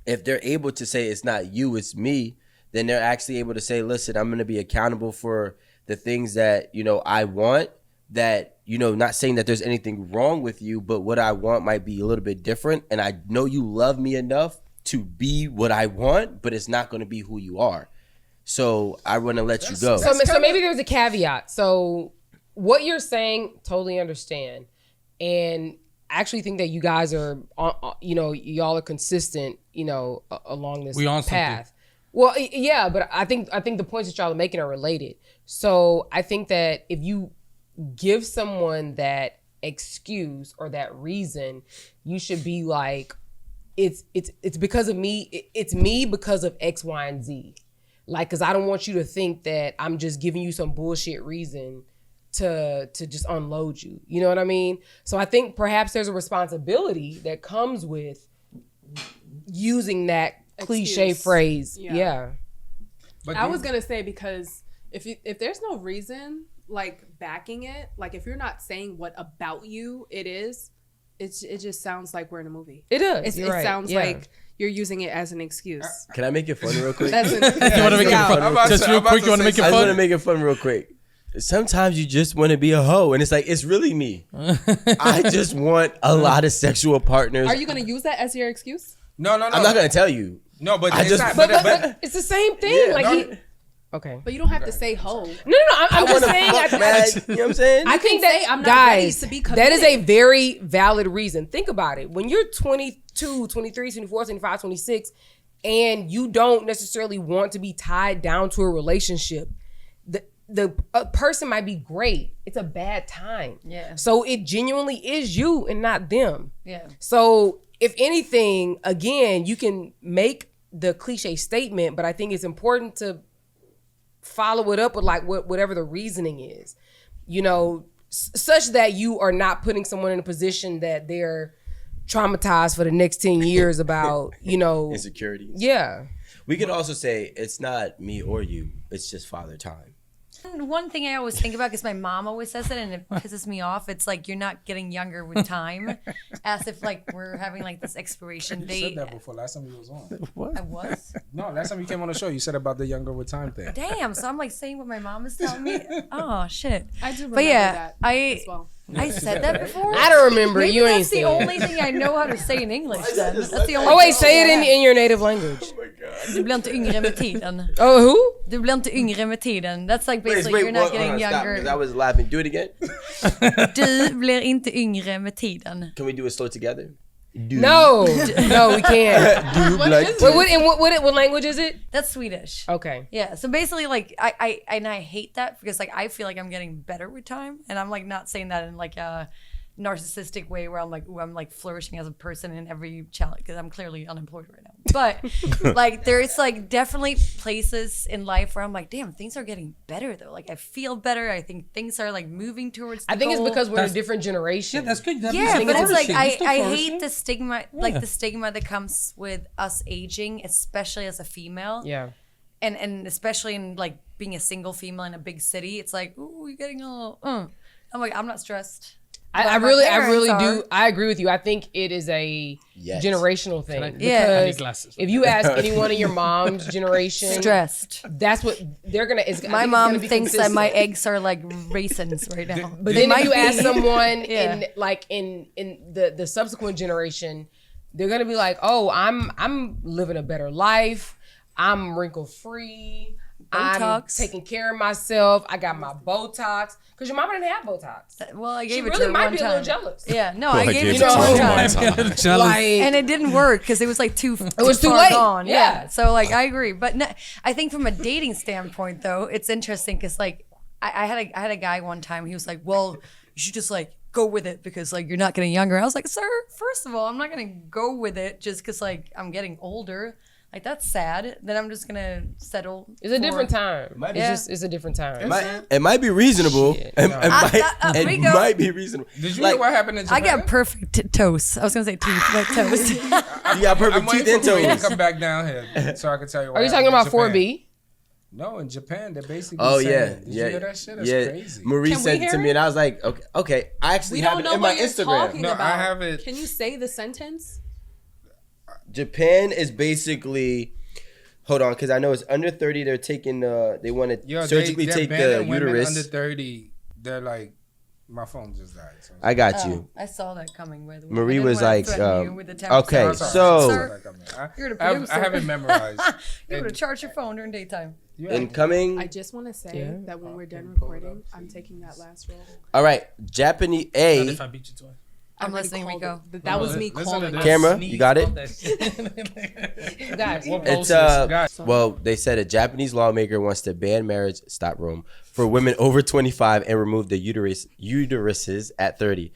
if they're able to say it's not you, it's me, then they're actually able to say, listen, I'm going to be accountable for the things that, I want, that, not saying that there's anything wrong with you, but what I want might be a little bit different. And I know you love me enough to be what I want, but it's not going to be who you are. So I want to let you go. So maybe there's a caveat. So what you're saying, totally understand. And actually think that you guys are, y'all are consistent, along this We on path. Well, yeah, but I think the points that y'all are making are related. So I think that if you give someone that excuse or that reason, you should be like, it's because of me. It's me because of X, Y, and Z. Like, because I don't want you to think that I'm just giving you some bullshit reason to just unload you. You know what I mean? So I think perhaps there's a responsibility that comes with using that cliche phrase. Yeah. But I was gonna say, because if there's no reason like backing it, like if you're not saying what about you it is, it just sounds like we're in a movie. It does. It sounds like you're using it as an excuse. Can I make it fun real quick? You want to make it fun? Just real quick, you want to make it I fun? want to make it fun real quick. Sometimes you just want to be a hoe, and it's really me. I just want a lot of sexual partners. Are you gonna use that as your excuse? No. I'm not gonna tell you. No, but I it's just- not, But it's the same thing. Yeah, okay. But you don't have to say hoe. No. I'm just saying. Fuck, man. You know what I'm saying? I think say, that, I'm not ready guys, to be that is a committed. very valid reason. Think about it. When you're 22, 23, 24, 25, 26, and you don't necessarily want to be tied down to a relationship, the person might be great. It's a bad time. Yeah. So it genuinely is you and not them. Yeah. So if anything, again, you can make the cliche statement, but I think it's important to follow it up with like whatever the reasoning is, such that you are not putting someone in a position that they're traumatized for the next 10 years about, Insecurities. Yeah. We could also say it's not me or you. It's just father time. One thing I always think about, because my mom always says it and it pisses me off, it's like you're not getting younger with time, as if like we're having like this expiration You date. said that before. Last time you was on. I was? No, last time you came on the show, you said about the younger with time thing. Damn, so I'm like saying what my mom is telling me. Oh shit. I do remember But yeah, that I as well. I said that before. I don't remember. Maybe You ain't that's the said only thing I know how to say in English then. That's the only Oh wait, say it in your native language. Du blir inte yngre med tiden. Oh, who? Du blir inte yngre med tiden. That's like basically Wait, you're not hold getting on, stop, younger. 'cause I was laughing. Do it again. Du blir inte yngre med tiden. Can we do it slow together? No, we can't. Do like What language is it? That's Swedish. Okay. Yeah, so basically, like, I hate that because, like, I feel like I'm getting better with time, and I'm, like, not saying that in, like, a narcissistic way where I'm, like, ooh, I'm, like, flourishing as a person in every challenge because I'm clearly unemployed right now. But, like, there's, like, definitely places in life where I'm like, damn, things are getting better, though. Like, I feel better. I think things are, like, moving towards the I think goal. it's because we're in a different generation. Yeah, that's good. That Yeah, means but it's like flourishing. I You're still hate flourishing. the stigma, like Yeah. the stigma that comes with us aging, especially as a female. Yeah. And especially in like being a single female in a big city, it's like, ooh, you're getting all. I'm like, I'm not stressed. I But really my parents do. are. I agree with you. I think it is a Yes. generational thing. I Yeah. need glasses. If you ask anyone in your mom's generation, Stressed. that's what they're gonna. My mom thinks that my eggs are like raisins right now. But They then if might you ask be. someone Yeah. in the subsequent generation, they're gonna be like, "Oh, I'm living a better life. I'm wrinkle free. I'm Botox. taking care of myself. I got my Botox." Because your mama didn't have Botox. Well, I She gave it really to her might one be a time. little jealous. Yeah, no, Well, I gave it to her her one one time. time. Jealous. Like, And it didn't work because it was like too was too far late. gone. Yeah. So like I agree, but no, I think from a dating standpoint though, it's interesting because like I had a guy one time. He was like, "Well, you should just like go with it because like you're not getting younger." I was like, "Sir, first of all, I'm not gonna go with it just because like I'm getting older. Like that's sad. Then I'm just gonna settle." it's a different time. Might be. It's a different time. It might be reasonable. Shit, It Rico. might be reasonable. Did you Like, hear what happened in I Japan? got perfect toes. I was gonna say teeth, but toes. You got I'm perfect teeth waiting and for Marie to toes. come back down here so I can tell you. What Are you happened talking in about Japan. 4B? No, in Japan they're basically. Oh saying, yeah, Did yeah, you hear that shit? That's yeah. crazy. Marie Can we sent it hear to me, it? and I was like, okay. I actually We have don't it know in my what you're Instagram. talking No, I about. have it. Can you say the sentence? Japan is basically. Hold on, because I know it's under 30. They're taking. They want to surgically they're take the banning women uterus. under 30. They're like, my phone just died. So I got you. I saw that coming. By the way, Marie I didn't was wanna like, threaten you with the 10%. okay, That's all right. so- Sir, you're the I producer. have it memorized. You're gonna charge your phone during daytime. Incoming. I just want to say Yeah. that when we're done recording, I'm taking that last roll. All right, Japanese Not A. if I beat you to it. I'm listening, called Rico. it. That was me listen to calling this. it. Camera, you got it? Guys, It's Guys. well, they said a Japanese lawmaker wants to ban marriage, stop Rome, for women over 25 and remove the uteruses at 30.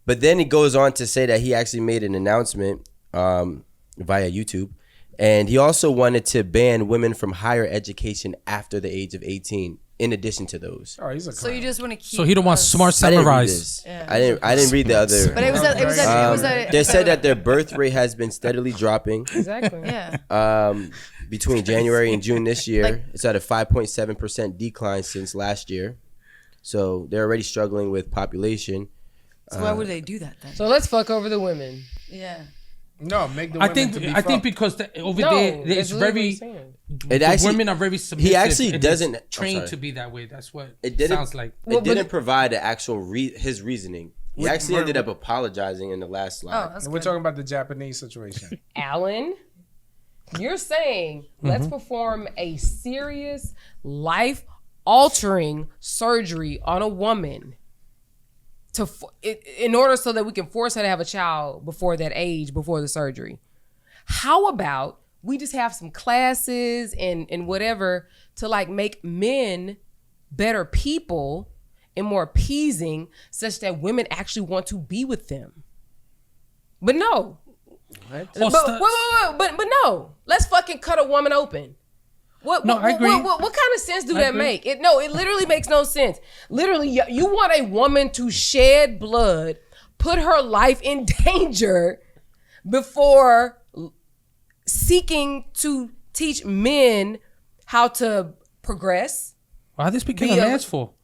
But then he goes on to say that he actually made an announcement via YouTube, and he also wanted to ban women from higher education after the age of 18. In addition to those, Oh, he's a So you just want to keep. So he don't want us- smart I didn't read samurais. this. I didn't read the other. But it was a. They said that their birth rate has been steadily dropping. exactly. Yeah. Between January and June this year. It's at a 5.7% decline since last year. So they're already struggling with population. So why would they do that then? So let's fuck over the women. Yeah. No, make the I women to be think fucked. because over No, there that's it's literally very. what It The actually- women are very submissive. he actually and doesn't- it's I'm trained sorry. to be that way. That's what It didn't sounds like. It didn't provide the actual his reasoning. He We're- actually ended up apologizing in the last Oh, slide. that's We're good. talking about the Japanese situation. Alan, you're saying let's perform a serious, life-altering surgery on a woman in order so that we can force her to have a child before that age, before the surgery. How about we just have some classes and whatever to like make men better people and more appeasing such that women actually want to be with them? But no. But no. Let's fucking cut a woman open. I agree. What kind of sense do that agree. make? It literally makes no sense. Literally, you want a woman to shed blood, put her life in danger before seeking to teach men how to progress. Why this became Be a a- man's fault?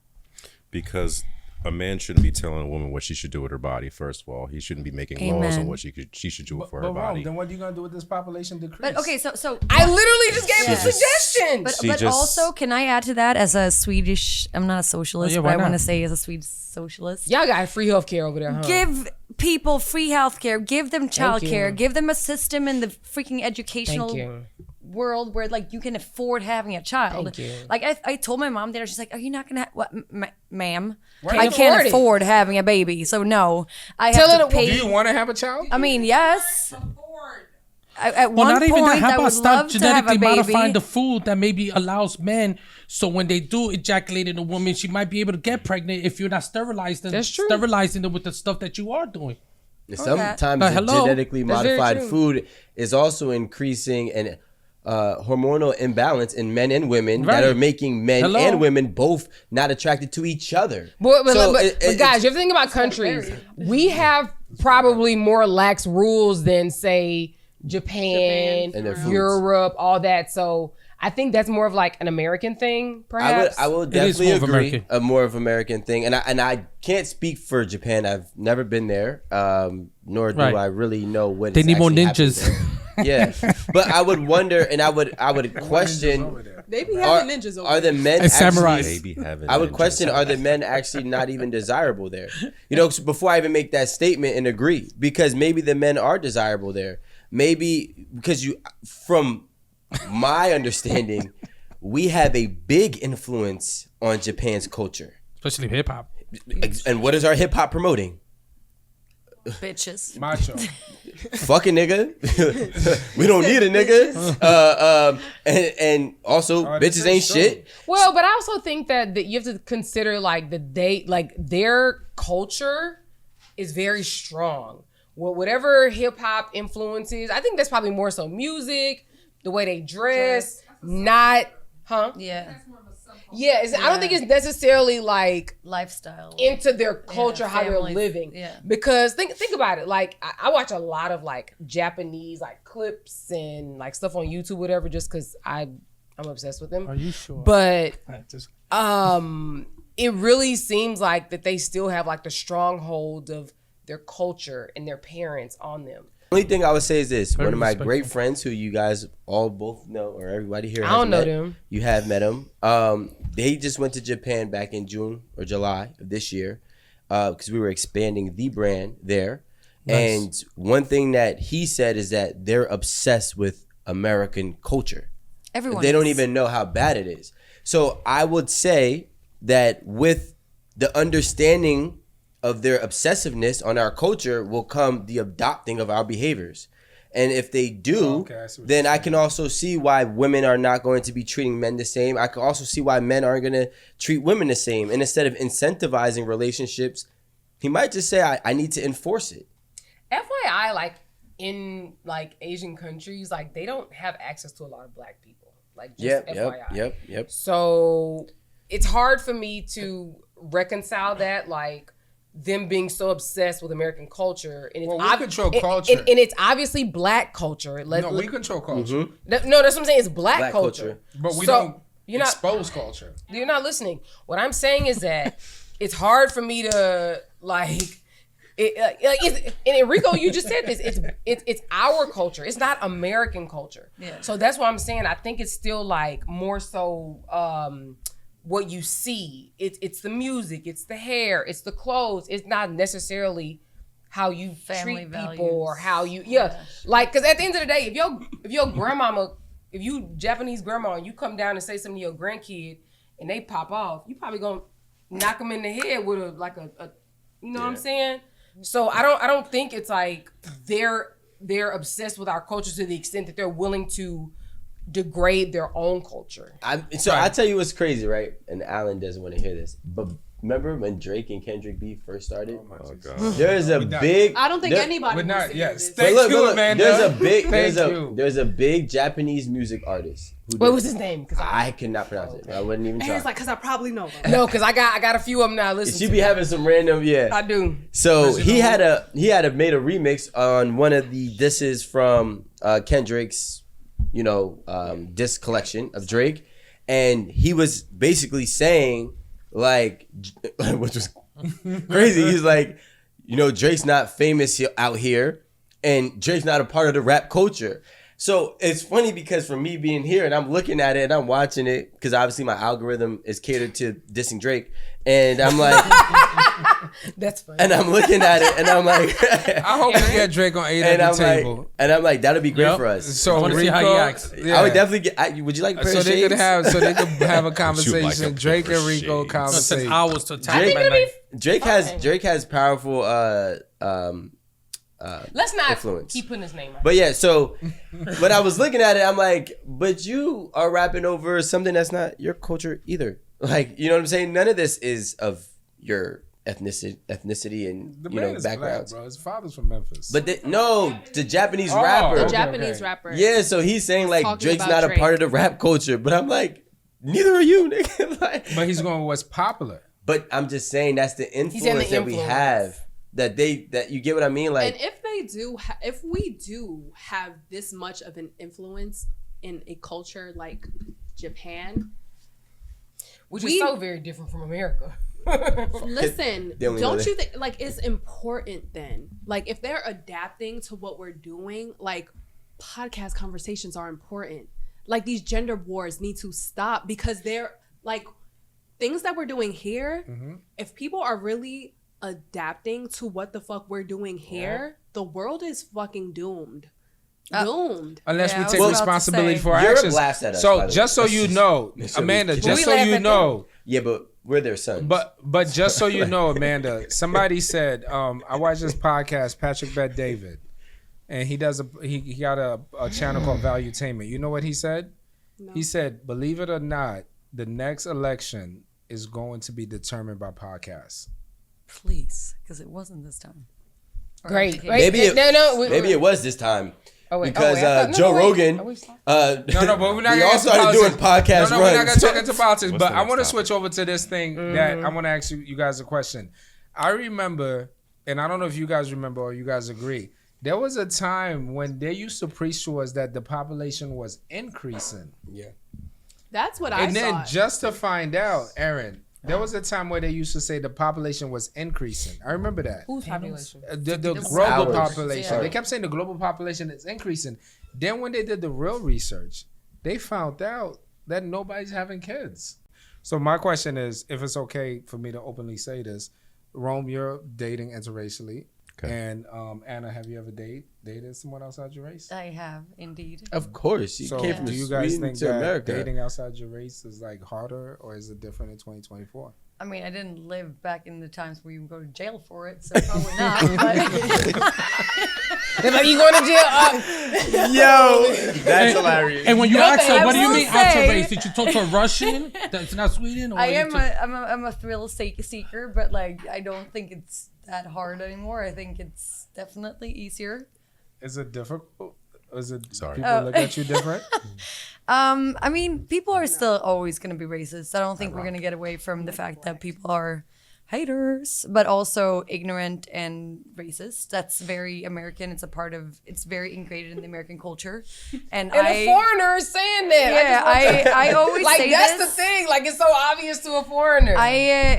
Because a man shouldn't be telling a woman what she should do with her body. First of all, he shouldn't be making laws on Amen. what she should do for But her body. Rome, then what are you gonna do with this population decrease? But okay, so I literally just gave you just- suggestions. But, She but just- also, can I add to that as a Swedish? I'm not a socialist, Oh, yeah, but why I want to not? say as a Swedish socialist. Y'all got free healthcare over there, huh? Give people free healthcare. Give them you. childcare. Give them a system in the freaking Thank educational you. world where like you can afford having a child. Thank you. Like I told my mom there, she's like, "Are you not gonna? What, ma'am? Can't I can't afford it. afford having a baby, so no. I Tell have her to to- pay. do you want to have a child? I mean, yes. At Well, one not even that. point, How I about would stop love to have genetically a baby. modifying the food that maybe allows men, so when they do ejaculate in a woman, she might be able to get pregnant if you're not sterilizing That's true. sterilizing them with the stuff that you are doing. Sometimes But the hello? genetically That's very modified true. food is also increasing an hormonal imbalance in men and women Right. that are making men Hello? and women both not attracted to each other. But So guys, you have to think about countries. We have probably more lax rules than say Japan, And their foods. Europe, all that. So I think that's more of like an American thing, perhaps. I will is definitely more of agree. American. A more of American thing, and I can't speak for Japan. I've never been there, nor do Right. I really know what They is need more actually happening ninjas. there. Yeah, but I would wonder, and I would question: They be are, having ninjas over are the men And samurais. actually? Maybe having I would ninjas. question: are the men actually not even desirable there? You know, so before I even make that statement and agree, because maybe the men are desirable there. Maybe because from my understanding, we have a big influence on Japan's culture. Especially hip hop. And what is our hip hop promoting? Bitches. Macho. Fucking nigga. We don't need a nigga. And also, Oh, this bitches is ain't true. shit. Well, but I also think that you have to consider like their culture is very strong. Well, whatever hip hop influences, I think that's probably more so music, the way they dress, not, huh? Yeah. Yeah, I don't think it's necessarily like Lifestyle. into their culture, how they're families, living. yeah. Because think about it. Like I watch a lot of like Japanese like clips and like stuff on YouTube, whatever, just because I'm obsessed with them. Are you sure? But Just- it really seems like that they still have like the stronghold of their culture and their parents on them. Only thing I would say is this: Very one of my respectful. great friends, who you guys all both know, or everybody here, I has don't know met, them. You have met him. They just went to Japan back in June or July of this year, because we were expanding the brand there. Nice. And one thing that he said is that they're obsessed with American culture. Everyone. They don't is. even know how bad it is. So I would say that with the understanding of their obsessiveness on our culture will come the adopting of our behaviors. And if they do, then I can also see why women are not going to be treating men the same. I can also see why men aren't going to treat women the same. And instead of incentivizing relationships, he might just say, I need to enforce it. FYI, like in like Asian countries, like they don't have access to a lot of black people. Like just FYI. Yep. So it's hard for me to reconcile that, like them being so obsessed with American culture, and it's we control culture, and it's obviously black culture. We control culture. No, that's what I'm saying. It's black culture, but we don't expose culture. You're not listening. What I'm saying is that it's hard for me to like. And Rico, you just said this. It's our culture. It's not American culture. Yeah. So that's why I'm saying I think it's still like more so. What you see, it's the music, it's the hair, it's the clothes. It's not necessarily how you Family treat values. people or how you like. Because at the end of the day, if your grandmama, if you Japanese grandma, and you come down and say something to your grandkid and they pop off, you probably gonna knock them in the head with a you know what I'm saying? So I don't think it's like they're obsessed with our culture to the extent that they're willing to degrade their own culture. I tell you what's crazy, right? And Alan doesn't want to hear this, but remember when Drake and Kendrick beef first started? Oh God. There's a big. I don't think anybody. We're not. wants to Yes. hear this. Thank you, Amanda. There's a big Japanese music artist. What was his name? I cannot pronounce it. I wouldn't even And try. it's like, because I probably know them. No, because I got a few of them now. I listen. She be having some random, I do. So he had made a remix on one of the disses from Kendrick's, disc collection of Drake, and he was basically saying like, which was crazy. He's like, Drake's not famous out here, and Drake's not a part of the rap culture. So it's funny because for me being here and I'm looking at it and I'm watching it because obviously my algorithm is catered to dissing Drake, and I'm like, that's funny. And I'm looking at it and I'm like, I hope we get Drake on 8 at the table. And I'm like, that'll be great for us. So I want to see how he acts. Yeah. I would definitely get. Would you like a pair So of they shades? could have a conversation. like a Drake pair and of Rico shades. conversation. Hours to attack. Drake has powerful let's not influence. keep putting his name out. But yeah, so when I was looking at it, I'm like, but you are rapping over something that's not your culture either. Like, you know what I'm saying? None of this is of your ethnicity and The man is backgrounds. black, bro. His father's from Memphis. But the Japanese rapper. The Japanese rapper. Yeah, so he's saying like Talking Drake's about not Drake. a part of the rap culture, but I'm like, neither are you, nigga. Like, But he's going with what's popular. but I'm just saying that's the influence that we have. That you get what I mean? Like, And if we do have this much of an influence in a culture like Japan, which is so very different from America. listen, They only know don't that. you think like it's important then? Like if they're adapting to what we're doing, like podcast conversations are important. Like these gender wars need to stop because they're like things that we're doing here. Mm-hmm. If people are really adapting to what the fuck we're doing here, the world is fucking doomed. Doomed. Unless we I was take about to responsibility say. for our Europe actions. laughs at us, by So the way. just so you know, Amanda, just We so laugh you at know, yeah, but we're their sons. but just so you know, Amanda, somebody said, I watched this podcast, Patrick Bet David, and he got a channel called Valuetainment. You know what he said? No. He said, believe it or not, the next election is going to be determined by podcasts. Please, because it wasn't this time. Great. maybe Wait, it was this time. Oh, wait. Because I thought- Joe Rogan, No, but we're not we gonna all get started into doing politics. podcast No, we're not runs. gonna talk into politics. What's But the I next want to topic? switch over to this thing that I want to ask you guys a question. I remember, and I don't know if you guys remember or you guys agree. There was a time when they used to preach to us that the population was increasing, That's what I and then thought. just to find out, Erin, there was a time where they used to say the population was increasing. I remember that. Whose population? The global Ours. population. Yeah. They kept saying the global population is increasing. Then when they did the real research, they found out that nobody's having kids. So my question is, if it's okay for me to openly say this, Rome, you're dating interracially. Okay. And Anna, have you ever dated someone outside your race? I have indeed. Of course, you So came from do you guys Sweden think to that America. dating outside your race is like harder or is it different in 2024? I mean, I didn't live back in the times where you would go to jail for it, so probably not. But They're like, you going to jail? Yo, that's hilarious. And when you ask her, I what do you will mean out say- your race? Did you talk to a Russian that's not Sweden? Or I'm a thrill seeker, but like I don't think it's that hard anymore. I think it's definitely easier. Is it difficult? Is it Sorry. people look at you different? I mean, people are still always going to be racist. I don't think we're going to get away from the fact that people are haters, but also ignorant and racist. That's very American. It's very ingrained in the American culture. And a foreigner is saying that. Yeah, I always like say that's this. the thing. Like it's so obvious to a foreigner.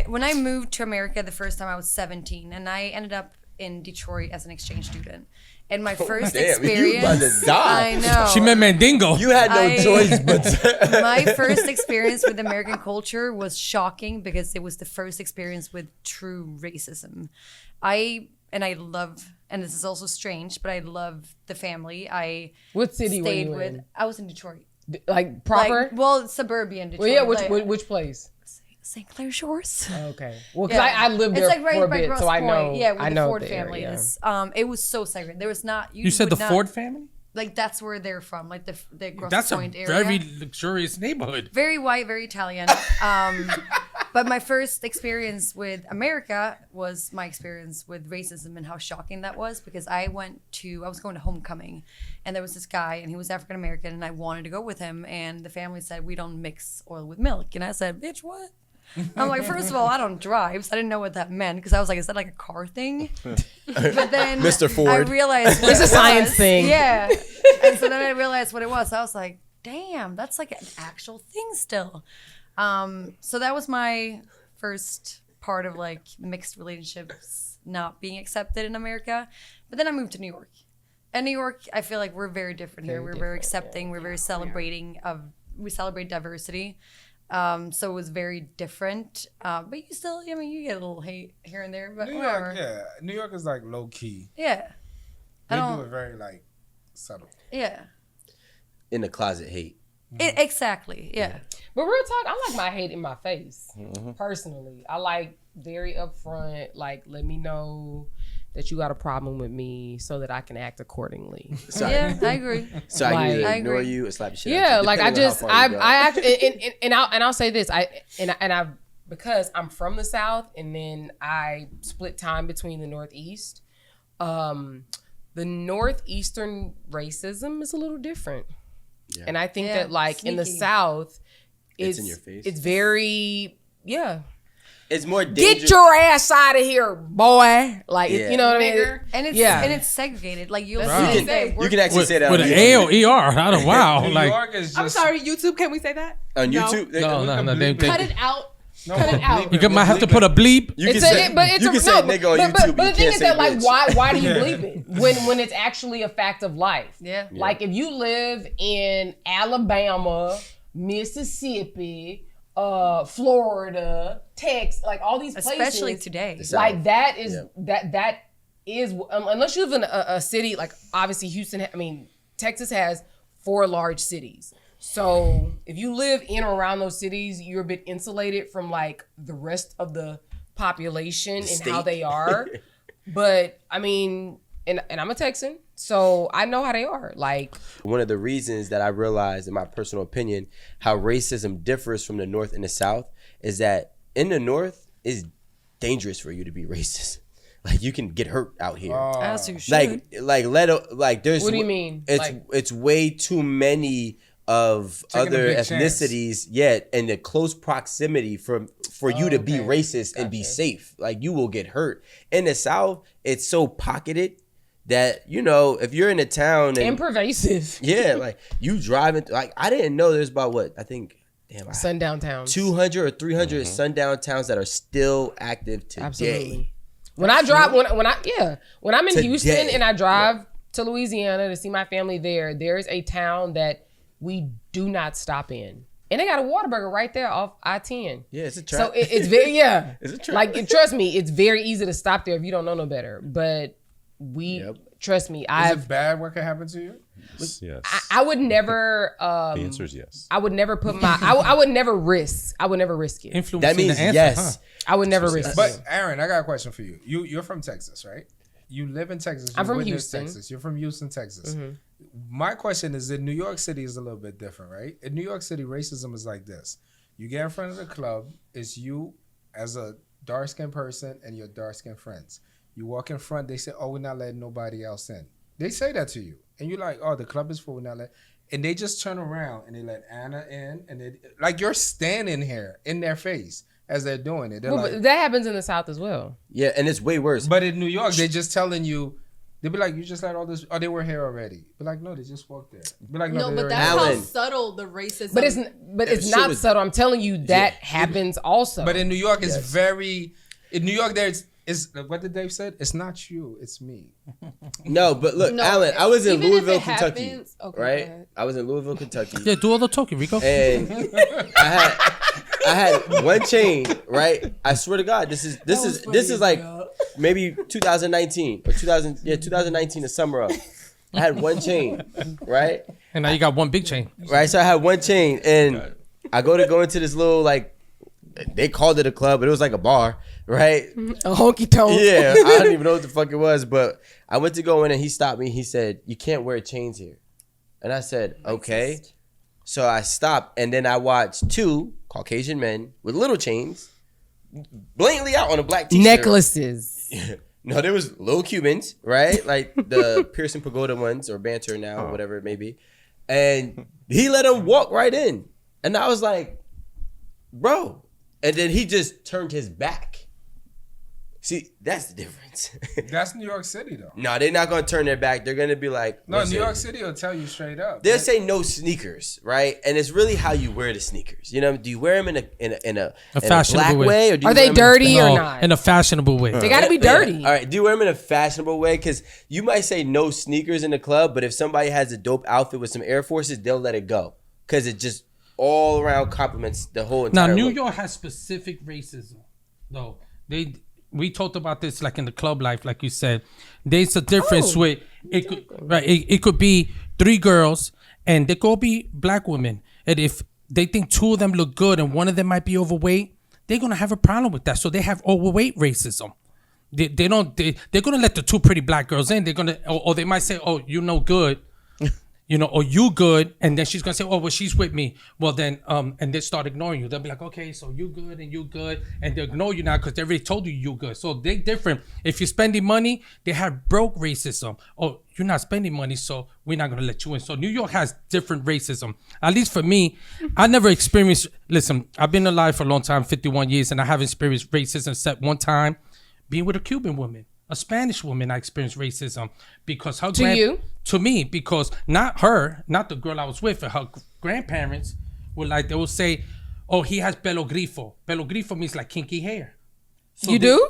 When I moved to America the first time, I was 17, and I ended up in Detroit as an exchange student. And my first Damn, experience, you about to die. I know. She met Mandingo. You had no choice but to. My first experience with American culture was shocking because it was the first experience with true racism. I love, and this is also strange, but I love the family. I What city were stayed you with. in? I was in Detroit. Like proper? Like, well, suburban Detroit. Well, yeah. like, Which place? St. Clair Shores. Okay. Well, because I lived there It's like right for a by bit, Grosse so I know. Pointe. Yeah, with I the know Ford the family. area. It was so segregated. There was not. You said the would not- Ford family? Like that's where they're from, like the Grosse That's a Pointe area. very luxurious neighborhood. Very white, very Italian. But my first experience with America was my experience with racism and how shocking that was because I was going to homecoming and there was this guy and he was African American and I wanted to go with him and the family said, we don't mix oil with milk. And I said, bitch, what? I'm like, first of all, I don't drive, so I didn't know what that meant because I was like, is that like a car thing? But then Mr. Ford. I realized what It's a it science was. thing. Yeah. And so then I realized what it was. I was like, damn, that's like an actual thing still. So that was my first part of like mixed relationships not being accepted in America. But then I moved to New York. And New York, I feel like we're very different here. We're very accepting. We're very celebrating we celebrate diversity. So it was very different. But you still, I mean, you get a little hate here and there, but New whatever. York, yeah. New York is like low key. Yeah. They do it very like subtle. Yeah. In the closet hate. Exactly. Yeah. But real talk, I like my hate in my face. Personally, I like very upfront. Like, let me know that you got a problem with me so that I can act accordingly. Sorry. Yeah, I agree. So I can either I ignore agree. you or slap the shit out Yeah, you, like I depending on just, how far you go. I actually, and I'll say this, I because I'm from the South, and then I split time between the Northeast. The Northeastern racism is a little different, and I think that like in the sneaky. South, It's in your face. It's very It's more dangerous. Get your ass out of here, boy! Like Yeah. you know what I mean? Nigger. And it's Yeah. and it's segregated. Like you'll Right. see You that can actually say that With on an YouTube. A or ER. I don't wow. New Like York is just. I'm sorry, YouTube. Can we say that? On No. YouTube. no. They Cut it out. No, Cut it bleep out. You might have to put a bleep. You can It's say, but it's you a, can say no, nigga on but, YouTube. But you the thing can't is say that like bitch. why do you bleep it when it's actually a fact of life? Yeah. Like if you live in Alabama, Mississippi, Florida, Texas, like all these places, Especially today. like that is that is unless you live in a city like obviously Houston. I mean Texas has 4 large cities. So if you live in or around those cities, you're a bit insulated from like the rest of the population and how state. they are. But I mean, and I'm a Texan, so I know how they are. Like One of the reasons that I realized, in my personal opinion, how racism differs from the North and the South is that in the North, it's dangerous for you to be racist. Like you can get hurt out here. As you should. Like there's. What do you mean? It's way too many of Taking a other big ethnicities yet, and the close proximity for you to be racist and be safe. Like you will get hurt. In the South, it's so pocketed that if you're in a town and pervasive. yeah, like you driving, like I didn't know there's about what I think, Sundown towns. 200 or 300 sundown towns that are still active today. Absolutely. When I drive, when I'm in Houston Today. and I drive to Louisiana to see my family there's a town that we do not stop in. And they got a Whataburger right there off I-10. Yeah, it's a So trap. it's very, It's a trap. like, trust me, it's very easy to stop there if you don't know no better. But trust me, Is it bad what can happen to you? Yes. I would never. The answer is yes. I would never put my. I would never risk. I would never risk it. Influence That means the answer, yes. I would never risk But it. Aaron, I got a question for you. You're from Texas, right? You live in Texas. I'm from witnessed Houston. Texas. You're from Houston, Texas. Mm-hmm. My question is, in New York City is a little bit different, right? In New York City, racism is like this. You get in front of the club, it's you as a dark-skinned person and your dark-skinned friends. You walk in front, they say, oh, we're not letting nobody else in. They say that to you. And you're like, oh, the club is full, we're not letting. And they just turn around and they let Anna in. And they, like, you're standing here in their face as they're doing it. They're Well, like, but that happens in the South as well. Yeah, and it's way worse. but in New York, they're just telling you, they'll be like, you just let all this, oh, they were here already. Be like, no, they just walked there. Be like, No, they but were that's here. how Alan. subtle the racism. But it's shit not was- subtle. I'm telling you that happens also. But in New York, it's very, in New York, it's what did Dave said? It's not you, it's me. No, but look, No, Alan, I was in even if Louisville, it Kentucky, happens- okay, go right? ahead. I was in Louisville, Kentucky, Yeah, do all the talking, Rico. and I had one chain, right? I swear to God, this is like maybe 2019 or 2019, the summer of. I had one chain, right? And now you got one big chain. Right, so I had one chain, and I go into this little, like, they called it a club, but it was like a bar, right? a honky tonk. Yeah, I don't even know what the fuck it was, but I went to go in and he stopped me. He said, "You can't wear chains here," and I said, "Okay." So I stopped, and then I watched two Caucasian men with little chains, blatantly out on a black t-shirt. Necklaces. No, there was little Cubans, right? Like the Pearson Pagoda ones or Banter now, whatever it may be. And he let them walk right in. And I was like, bro. And then he just turned his back. See, that's the difference. That's New York City, though. No, they're not going to turn their back. They're going to be like, No, New listen, York City will tell you straight up. they'll say no sneakers, right? And it's really how you wear the sneakers. You know, do you wear them in a fashionable black way. way, or do you Are wear they them dirty or No, not? in a fashionable way. They got to be dirty. All right, do you wear them in a fashionable way? Because you might say no sneakers in the club, but if somebody has a dope outfit with some Air Forces, they'll let it go because it just all around compliments the whole entire Now, New look. York has specific racism, though. We talked about this like in the club life, like you said. There's a difference with it. It could be three girls, and they could be black women. And if they think two of them look good and one of them might be overweight, they're gonna have a problem with that. So they have overweight racism. They're gonna let the two pretty black girls in. They're gonna, or they might say, "Oh, you no good." You know, or you good, and then she's gonna say, "Oh, well, she's with me." Well, then, and they start ignoring you. They'll be like, "Okay, so you good and you good," and they ignore you now because they already told you you good. So they different. If you're spending money, they have broke racism. Oh, you're not spending money, so we're not gonna let you in. So New York has different racism. At least for me, I never experienced. Listen, I've been alive for a long time, 51 years, and I haven't experienced racism except one time, being with a Cuban woman. A Spanish woman, I experienced racism because her to me, because not her, not the girl I was with, her grandparents were like, they will say, "Oh, he has pelo grifo." Pelo grifo means like kinky hair. So You do?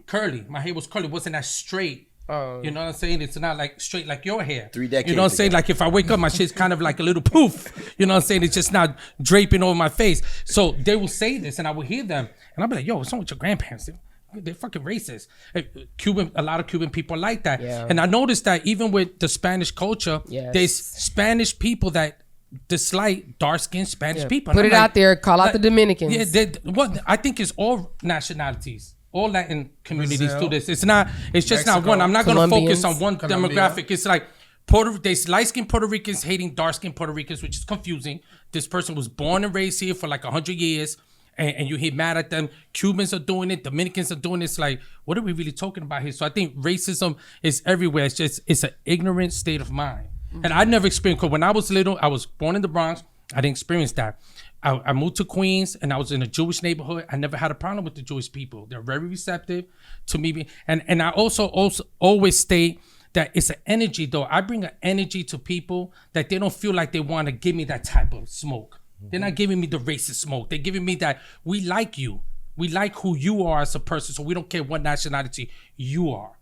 Curly. My hair was curly. It wasn't that straight. You know what I'm saying? It's not like straight like your hair. 3 decades You know what I'm saying? ago. Like if I wake up, my shit's kind of like a little poof. You know what I'm saying? It's just not draping over my face. So they will say this, and I will hear them, and I'll be like, "Yo, what's wrong with your grandparents? They're fucking racist." A lot of Cuban people like that. Yeah. And I noticed that even with the Spanish culture, Yes. there's Spanish people that dislike dark-skinned Spanish people. And Put I'm it like, out there. Call out the Dominicans. Yeah, what I think is all nationalities, all Latin communities Brazil, do this. It's just not Mexico, one. I'm not going to focus on Colombians, one Colombia. demographic. It's like there's light-skinned Puerto Ricans hating dark-skinned Puerto Ricans, which is confusing. This person was born and raised here for like 100 years. And you get mad at them. Cubans are doing it. Dominicans are doing it. It's like, what are we really talking about here? So I think racism is everywhere. It's an ignorant state of mind. And I never experienced, because when I was little, I was born in the Bronx. I didn't experience that. I moved to Queens and I was in a Jewish neighborhood. I never had a problem with the Jewish people. They're very receptive to me. And I also always state that it's an energy, though. I bring an energy to people that they don't feel like they want to give me that type of smoke. They're not giving me the racist smoke. They're giving me that we like you. We like who you are as a person, so we don't care what nationality you are.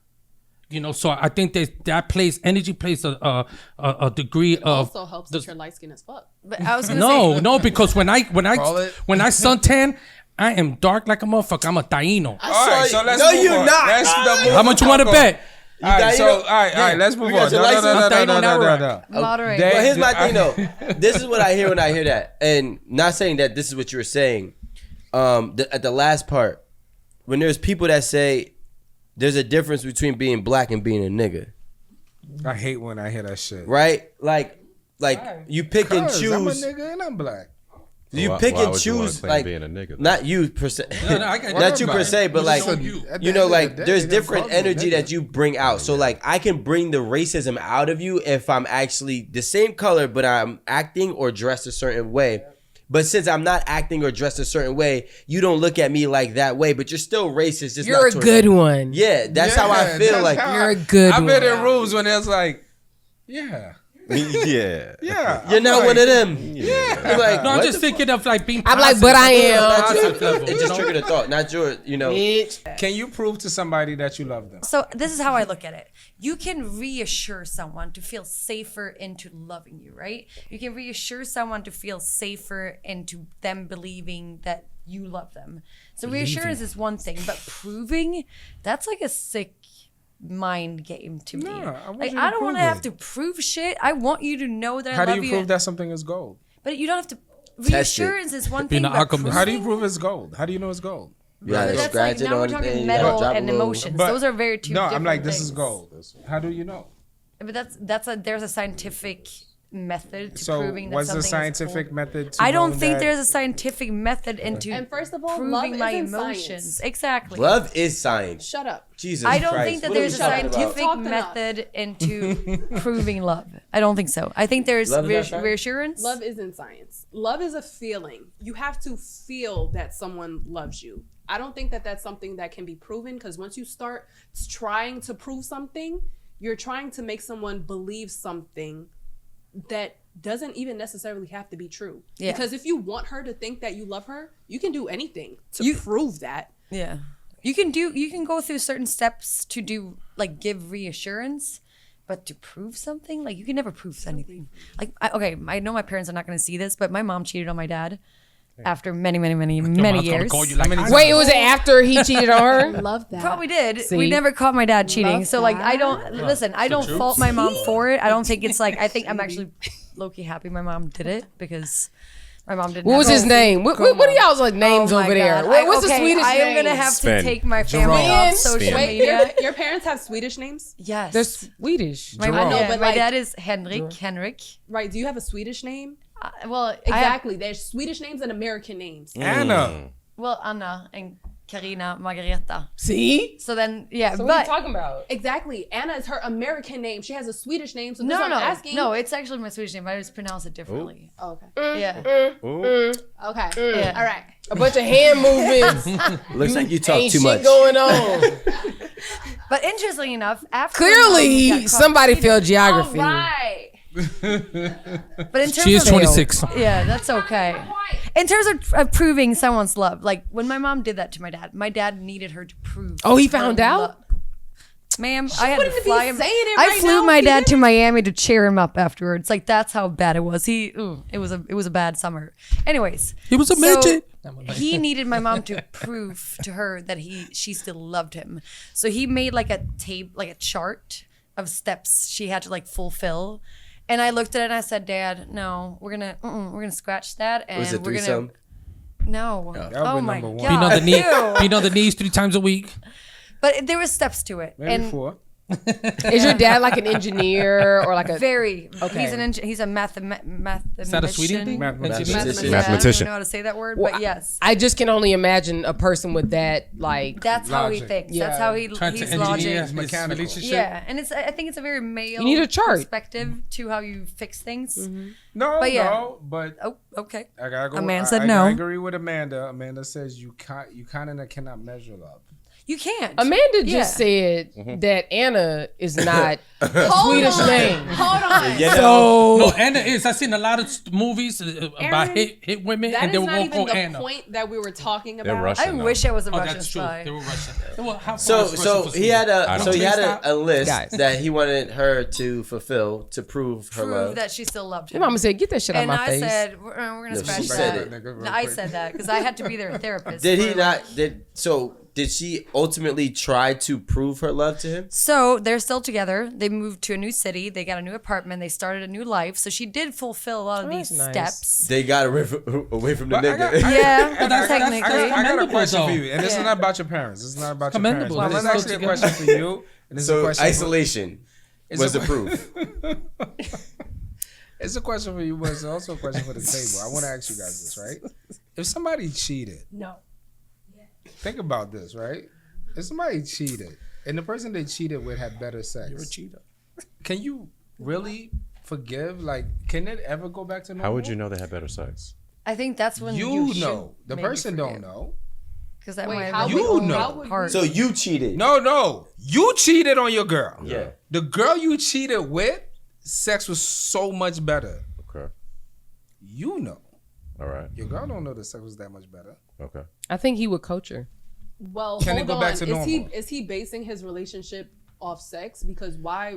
You know, so I think that energy plays a degree of. also helps that you're light skinned as fuck. But I was gonna say, No, because when I it. suntan, I am dark like a motherfucker. I'm a Taino. All right, so let's No, move you're on. not. Let's move How much you want to on. bet? All right, got- so you know- all right, let's move You got on. your license? No. Moderate. Well, here's my thing though. This is what I hear when I hear that, and not saying that this is what you were saying. At the last part, when there's people that say there's a difference between being black and being a nigga, I hate when I hear that shit. right? Like you pick and 'Cause choose. I'm a nigga and I'm black. You Why- pick why and would you wanna choose claim like being a nigga, though? not you per se, No, I got not you you. per se, but like At the you end know, of like the day, there's they gonna different call you a energy nigga. that you bring out. So like I can bring the racism out of you if I'm actually the same color, but I'm acting or dressed a certain way. But since I'm not acting or dressed a certain way, you don't look at me like that way. But you're still racist. Just You're not a towards good me. one. Yeah, that's how I Yeah, feel. that's Like how You're a good I've been one. in rooms when it's like, yeah. Yeah. Yeah. you're not like, one of them. Yeah, you're like No, I'm what just the thinking of like being. I'm like, positive. but I am. Not you. Positive level, It you just know? triggered a thought, not your. You know, Bitch. Can you prove to somebody that you love them? So this is how I look at it. You can reassure someone to feel safer into loving you, right? You can reassure someone to feel safer into them believing that you love them. So reassurance is one thing, but proving, that's like a sick mind game to me. I want Like you to I don't want to prove have it. to prove shit. I want you to know that How I do love you you. prove that something is gold? But you don't have to. Test it. Reassurance is one Being thing. an But alchemist. How do you proving- prove it's gold? How do you know it's gold? you gotta But that's scratch like it now we're on talking thing, you metal gotta drop and a little- emotions. Those are very two No, different I'm like, this things. is gold. How do you know? But there's a scientific method to So proving that what's the something scientific is method? To I don't know think that- there's a scientific method into And first of all, proving love my isn't emotions. science. Exactly. Love is science. Shut up. Jesus I don't Christ. think that What are there's a we talking about? scientific Talked enough. method into proving love. I don't think so. I think there's Love is not science? reassurance. Love isn't science. Love is a feeling. You have to feel that someone loves you. I don't think that that's something that can be proven, because once you start trying to prove something, you're trying to make someone believe something that doesn't even necessarily have to be true. Yeah. Because if you want her to think that you love her, you can do anything to You- prove that. Yeah. You can go through certain steps to do like give reassurance, but to prove something, like you can never prove anything. Like I know my parents are not going to see this, but my mom cheated on my dad after many years. Wait, was it after he cheated on her? Love that. Probably did. See? We never caught my dad cheating. Love So like I that. don't listen, I don't fault my mom for it. I don't think it's like I think I'm actually low-key happy my mom did it because my mom didn't What was have his a- name? What are y'all's like names Oh my over there? God. What's the Okay, Swedish I am name? gonna have Sven. to take my family Jerome. off social Sven. Wait, media. your parents have Swedish names? Yes. They're Swedish. my, Jerome. yeah, but my like- dad is Henrik. Right. Do you have a Swedish name? Well, Exactly. There's Swedish names and American names. Anna. Well, Anna and Karina Margareta. See? So then, yeah, So what are you but talking about? Exactly. Anna is her American name. She has a Swedish name. So that's what I'm asking. no, it's actually my Swedish name, but I just pronounce it differently. Oh, okay. Yeah, Ooh. Okay. Yeah. All right. A bunch of hand movements. Looks like you talk Ain't too shit much. going on. but interestingly enough, after my mom Clearly, got caught somebody cheating- failed geography. All right. But in terms She is of 26. Yeah, that's okay. In terms of proving someone's love, like when my mom did that to my dad needed her to prove. Oh, he her found out? love. Ma'am, I had to wouldn't be fly him. saying it I right flew now my if he dad to didn't. Miami to cheer him up afterwards. Like that's how bad it was. It was a bad summer. Anyways, He was a so midget. he needed my mom to prove to her that she still loved him. So he made like a chart of steps she had to like fulfill. And I looked at it and I said, "Dad, no, we're gonna scratch that and Was it we're threesome? gonna no. That would Oh be my number one. god, Being on the knee, ew. being on the knees 3 times a week. But there was steps to it, Maybe and 4. Is your dad like an engineer or like a? very. Okay. He's a mathematician. Is that a Sweden thing? Mathematician. Mathematician. Mathematician. I don't know how to say that word, Well, but yes. I just can only imagine a person with that like. That's how he Logic. thinks. Yeah. That's how he's Trying to engineer logic. his Mechanical. relationship. Yeah, and I think it's a very male You need a chart. perspective to how you fix things. No, But yeah. no, but Oh, okay. I gotta go. A man I- said I, no. I agree with Amanda. Amanda says you kind of cannot measure love. You can't. Amanda Yeah. just said that Anna is not a Hold Swedish on. name. Hold on. Yeah, So No, Anna is. I've seen a lot of movies about Aaron, hit women, That and they is will not go even call the Anna. point that we were talking They're about. Russian. I though. wish I was a Oh, Russian that's true. spy. They were Russian. Well, how far So is Russia for he had I don't a list Guys. that he wanted her to fulfill to prove her Prove love. that she still loved him. your mama said, "Get that shit out and my I face." said, we're gonna No, scratch she said that. it. Nigga, real No, I quick. said that because I had to be their therapist. Did he for, not? like- Did did she ultimately try to prove her love to him? So they're still together. They moved to a new city. They got a new apartment. They started a new life. So she did fulfill a lot of these nice. steps. They got away from the nigga. Yeah, that's technically. I got a question though. for you, and this is Yeah. not about your parents. This is not about your parents. Commendable. But They're this is still actually a question for you. And this is a So question isolation It's was a- the proof. It's a question for you, but it's also a question for the table. I want to ask you guys this, right? If somebody cheated, No. think about this, right? If somebody cheated and the person they cheated with had better sex, You're a cheater. can you really forgive? Like, can it ever go back to normal? How would you know they had better sex? I think that's when You should know. The maybe person don't forgive. know. Because that Wait, might how have would- been the only how would part. So you cheated. No. You cheated on your girl. Yeah. The girl you cheated with, sex was so much better. Okay. You know. All right. Your girl don't know the sex was that much better. Okay. I think he would coach her. Well, Can it hold go on. back to Is he basing his relationship off sex? Because why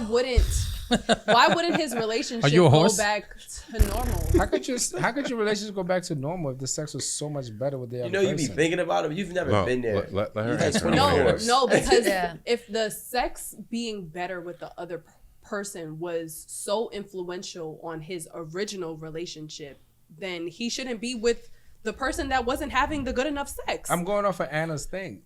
wouldn't his relationship Are you a go horse? back to normal? How could your relationship go back to normal if the sex was so much better with the You other know you be person? thinking about him. You've never No, been there. let her He's answer. like No, 24 years. no, because Yeah. if the sex being better with the other person was so influential on his original relationship, then he shouldn't be with the person that wasn't having the good enough sex. I'm going off of Anna's thing.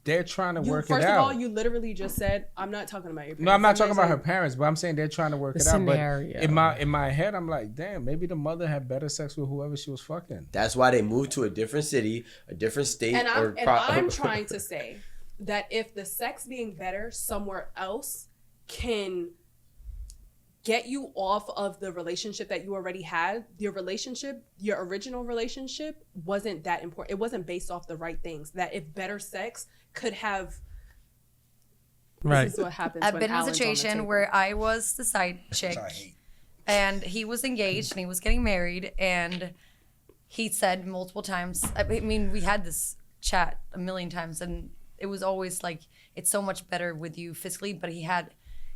They're trying to work it First of out. all, you literally just said, I'm not talking about your parents. No, I'm not talking about her parents, but I'm saying they're trying to work The it out. scenario. But in my head, I'm like, damn, maybe the mother had better sex with whoever she was fucking. That's why they moved to a different city, a different state. And or I'm trying to say that if the sex being better somewhere else can get you off of the relationship that you already had, your original relationship wasn't that important. It wasn't based off the right things. That if better sex could have, Right. this is what happens. I've when been in a Alan's on the situation table. where I was the side chick and he was engaged and he was getting married and he said multiple times, I mean, we had this chat a million times and it was always like, it's so much better with you physically, but he had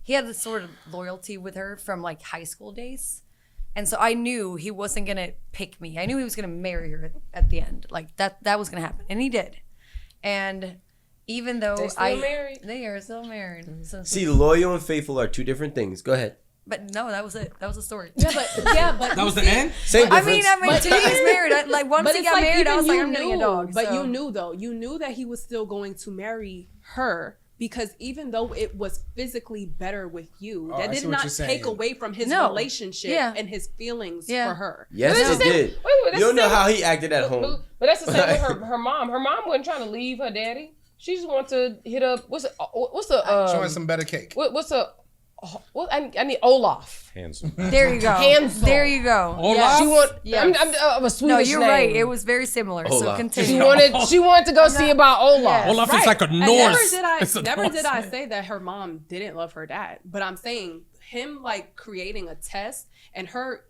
this sort of loyalty with her from like high school days. And so I knew he wasn't going to pick me. I knew he was going to marry her at the end. Like that was going to happen. And he did. And even though They still married? They are still married. So, See, loyal and faithful are two different things. Go ahead. but no, that was it. That was the story. but That was the end? Same I difference. mean, But- till he's married. Like once But he it's got like married, I even was like, you I'm getting a knew, dog. But so. you knew that he was still going to marry her because even though it was physically better with you, I that see did what not you're saying. take away from his No. relationship Yeah. and his feelings Yeah. for her. Yes, But it that's the same- did. wait, that's You don't the know same- how he acted at home. But that's the same with her mom. Her mom wasn't trying to leave her daddy. She just wanted to hit up. What's the She wants some better cake. what's a what I need Olaf. Handsome. There you go. Hansel. There you go. Olaf? She want. Yes. I'm a Swedish No, you're name. right. It was very similar. So Olaf. continue. She wanted to go see about Olaf. Yeah. Olaf is like a And Norse. never It's a did I Norse. say that her mom didn't love her dad. But I'm saying him like creating a test and her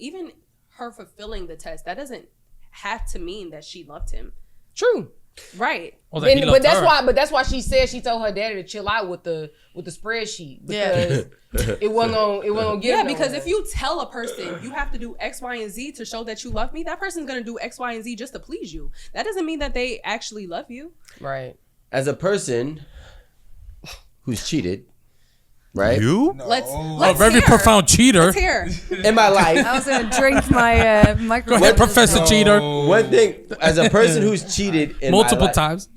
fulfilling the test, that doesn't have to mean that she loved him. True. Right. Oh, that he But loved that's her. why. But that's why she said she told her daddy to chill out with the spreadsheet because it wasn't gonna get. Yeah, him because nowhere. if you tell a person you have to do X, Y, and Z to show that you love me, that person's gonna do X, Y, and Z just to please you. That doesn't mean that they actually love you. right. As a person who's cheated, right? You? Let's A very hear. profound cheater. Let's hear. In my life, I was gonna drink my Go microphone. ahead, Professor Cheater. one thing, as a person who's cheated in Multiple my life, times.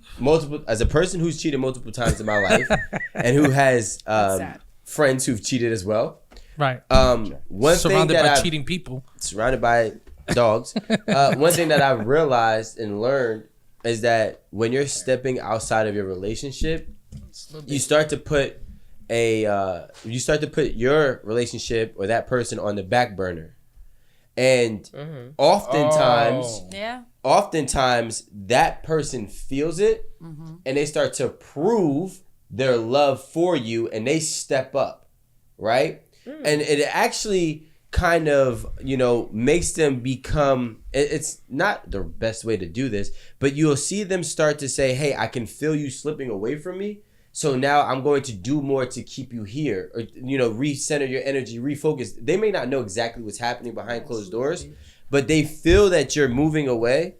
as a person who's cheated multiple times in my life, and who has sad. friends who've cheated as well. Right. One Surrounded thing by that I've cheating people. surrounded by dogs. One thing that I've realized and learned is that when you're stepping outside of your relationship, you start to put your relationship or that person on the back burner, and oftentimes. Yeah. Oftentimes that person feels it and they start to prove their love for you and they step up, right? And it actually kind of, makes them become, it's not the best way to do this, but you'll see them start to say, hey, I can feel you slipping away from me. So now I'm going to do more to keep you here or, recenter your energy, refocus. They may not know exactly what's happening behind closed doors, but they feel that you're moving away.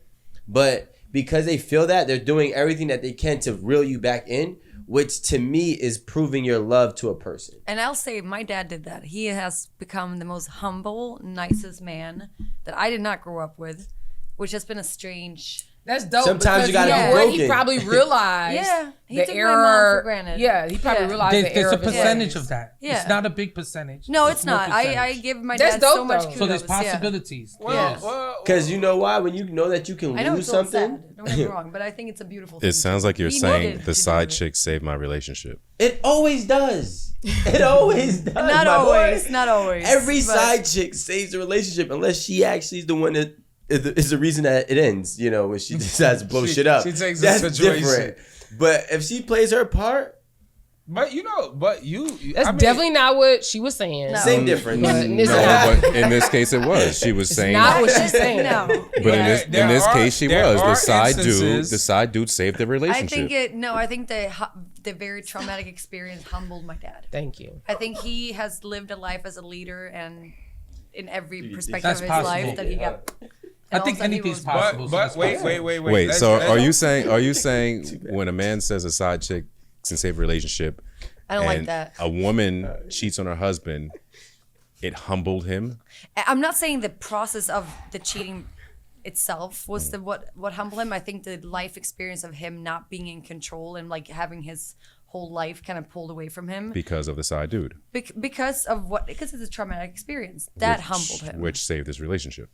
But because they feel that, they're doing everything that they can to reel you back in, which to me is proving your love to a person. And I'll say my dad did that. He has become the most humble, nicest man that I did not grow up with, which has been a strange... That's dope. Sometimes you gotta know be what? broken. He probably realized he the took error. my mom for granted. Yeah, he probably realized the There's error a of his percentage ways. of that. Yeah. It's not a big percentage. No, It's it's more not. percentage. I give my That's dad so dope, much though. kudos. So there's yeah. possibilities. Well, Because you know why? When you know that you can I know lose it's all something, sad. Don't get me wrong, but I think it's a beautiful thing. It sounds like you're He saying needed the to side do it. chick saved my relationship. it always does. It always does. Not my always. boy. Not always. Every but- side chick saves the relationship unless she actually is the one that is the reason that it ends. You know, when she decides to blow She- shit up. she takes the That's situation. different. But if she plays her part, but you know, That's I mean, definitely not what she was saying. No. same difference. But No, but in this case it was. She was saying. not what she's saying. No. But Yeah. in this case, she there was are the instances- side dude saved the I relationship. think the very traumatic experience humbled my dad. Thank you. I think he has lived a life as a leader and in every perspective That's of his possible. life that he got. I think anything's possible. But wait. Wait, Let's- so let's- are you saying when a man says a side chick can save a relationship, I don't like and that. a woman cheats on her husband, it humbled him? I'm not saying the process of the cheating itself was what humbled him. I think the life experience of him not being in control and like having his whole life kind of pulled away from him Because of the side dude, because it's a traumatic experience that humbled him. which saved his relationship.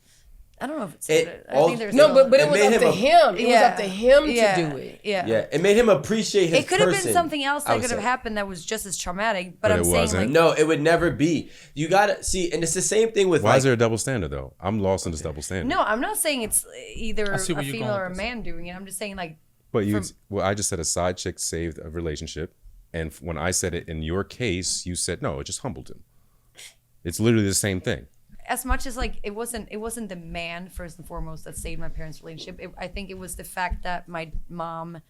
I don't know if it's It I think there's No, but it It was made up him to a- him. It was up to him to do it. Yeah. Yeah, it made him appreciate his It could have been person, something else I that would could have say. happened that was just as traumatic. But But I'm it saying wasn't. like No, it would never be. You gotta see, and it's the same thing with Why like, is there a double standard though? I'm lost in this double standard. no, I'm not saying it's either I see a where you're female going or a with this. man doing it. I'm just saying like But from- I just said a side chick saved a relationship, and when I said it in your case, you said no, it just humbled him. It's literally the same thing. as much as like it wasn't the man first and foremost that saved my parents' relationship. I think it was the fact that my mom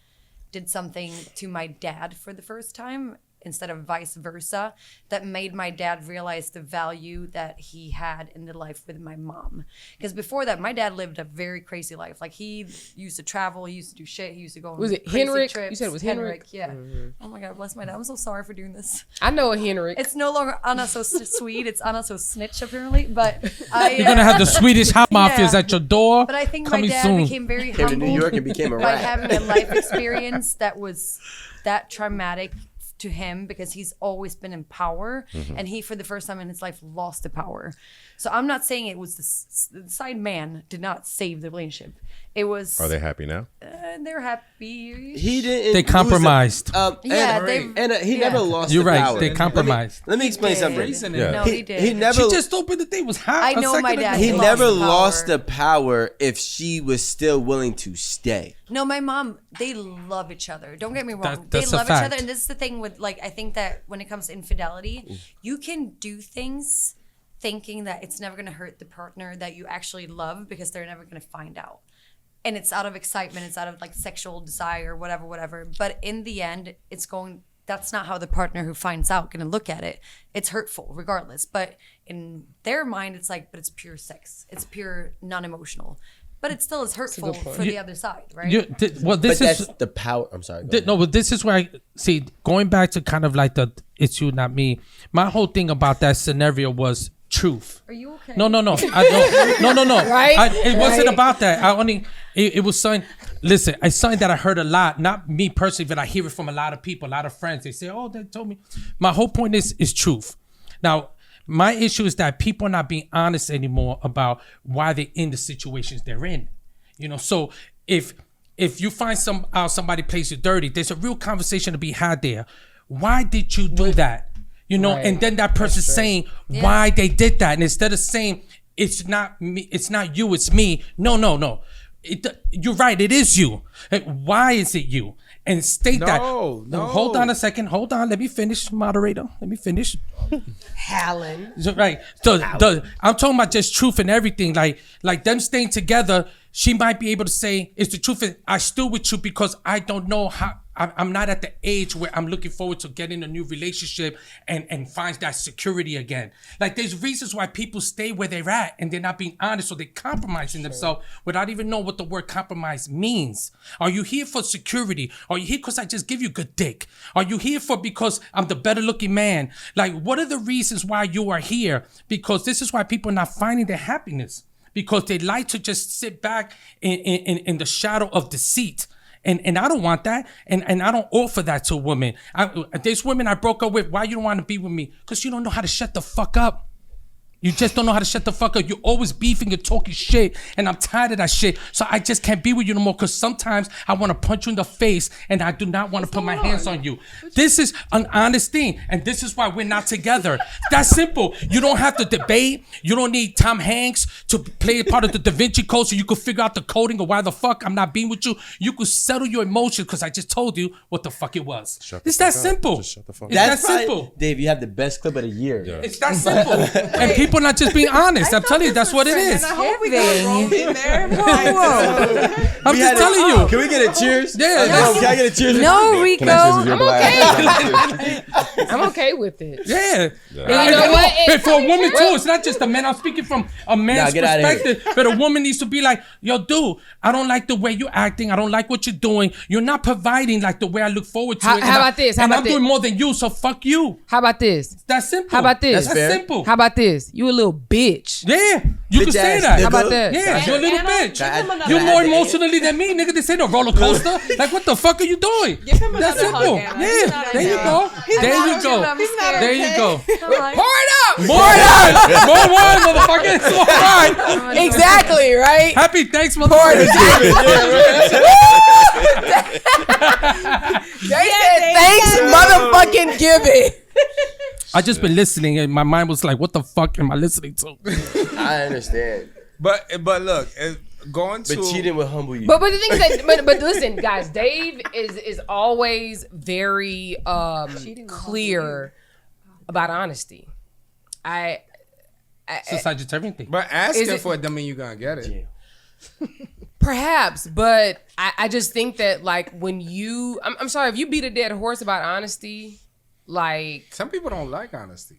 did something to my dad for the first time instead of vice versa that made my dad realize the value that he had in the life with my mom. Because before that, my dad lived a very crazy life. Like he used to travel, he used to do shit, he used to go on Was it crazy Henrik? trips. You said it was Henrik? Yeah. Oh my God, bless my dad. I'm so sorry for doing this. I know a Henrik. It's no longer Anna So Sweed. It's Anna So Snitch apparently. But You're gonna have the Swedish hot mafias Yeah. at your door. But I think my coming dad soon. became very came to humble New York and became a by rat. having a life experience that was that traumatic to him because he's always been in power and he for the first time in his life lost the power. So I'm not saying it was the side man did not save the relationship. It was Are they happy now? they're happy. he didn't. They lose compromised. Yeah, and he never lost. You're the right. power. They compromised. Let me explain did. something. Reasoning. Yeah. No, He, he did. he never. She just opened the thing. It was hot. I a know my second dad. ago. he lost never the power. lost the power if she was still willing to stay. No, my mom, they love each other. Don't get me wrong. That's they a love fact. each other. And this is the thing with, like, I think that when it comes to infidelity, you can do things thinking that it's never going to hurt the partner that you actually love because they're never going to find out. And it's out of excitement. It's out of, like, sexual desire, whatever. But in the end, that's not how the partner who finds out going to look at it. It's hurtful regardless. But in their mind, it's like, but it's pure sex. It's pure non-emotional. But it still is hurtful for the other side, right? Well, But this that's is the power. I'm sorry. go ahead. no, but this is where I see going back to kind of like the it's you, not me. My whole thing about that scenario was truth. Are you okay? No. I don't. No. Right? It wasn't Right. about that. It was something. Listen, it's something that I heard a lot. Not me personally, but I hear it from a lot of people, a lot of friends. They say, "Oh, they told me." My whole point is truth. Now, my issue is that people are not being honest anymore about why they're in the situations they're in. You know, so if you find somebody plays you dirty, there's a real conversation to be had there. Why did you do that? You know, Right. and then that person's saying why they did that, and instead of saying it's not me, it's not you, it's me. No. You're right. It is you. Why is it you? And state that. No. Hold on a second. Hold on. Let me finish, moderator. Let me finish. Howling. So, right. So I'm talking about just truth and everything. Like them staying together. She might be able to say it's the truth. And I stood with you because I don't know I'm not at the age where I'm looking forward to getting a new relationship and find that security again. Like there's reasons why people stay where they're at and they're not being honest, or they're compromising themselves without even knowing what the word compromise means. Are you here for security? Are you here because I just give you good dick? Are you here for because I'm the better looking man? Like, what are the reasons why you are here? Because this is why people are not finding their happiness, because they like to just sit back in the shadow of deceit. And I don't want that. And I don't offer that to a woman. There's women I broke up with. Why you don't want to be with me? Because you don't know how to shut the fuck up. You just don't know how to shut the fuck up. You're always beefing and talking shit. And I'm tired of that shit. So I just can't be with you no more, because sometimes I want to punch you in the face and I do not want to put my hands on you. This is an honest thing. And this is why we're not together. That's simple. You don't have to debate. You don't need Tom Hanks to play part of the Da Vinci Code so you could figure out the coding or why the fuck I'm not being with you. You could settle your emotions because I just told you what the fuck it was. It's that simple. Just shut the fuck It's up. that simple. Dave, you have the best clip of the year. Yeah. It's that simple. And people not just being honest. I'm telling you, that's what it is. I hope we got wrong in there. I'm just telling you. Can we get a cheers? Yeah, Yo, can I get a cheers? No, Rico. I'm okay. I'm okay with it. Yeah. You know what? But for a woman too, it's not just a man. I'm speaking from a man's get outta here. perspective. But a woman needs to be like, yo, dude, I don't like the way you're acting. I don't like what you're doing. You're not providing like the way I look forward to it. How about this? How and about I'm this? doing more than you, so fuck you. How about this? That's simple. How about this? That's simple. How about this? You a little bitch. Yeah, you can Bitch say ass that. nigga. How about that? Yeah, you're a little bitch. I- You're I- more I- emotionally than me, nigga. This ain't a roller coaster. Like, what the fuck are you doing? Give him That's another hug, simple. Anna. He's Yeah, not there you okay. go. There you go. There you go. Pour it up. More wine, more wine, motherfucker. It's more wine. Exactly, right? Happy thanks, motherfucker. They said thanks, motherfucking giving. I just been listening and my mind was like, what the fuck am I listening to? I understand. But look, going to But cheating will humble you. But the thing is that, but listen, guys, Dave is always very clear about honesty. Society to everything. But asking Is it- for it doesn't mean you're gonna get it. Yeah. Perhaps, but I just think that like when you, I'm sorry, if you beat a dead horse about honesty, like, Some people don't like honesty.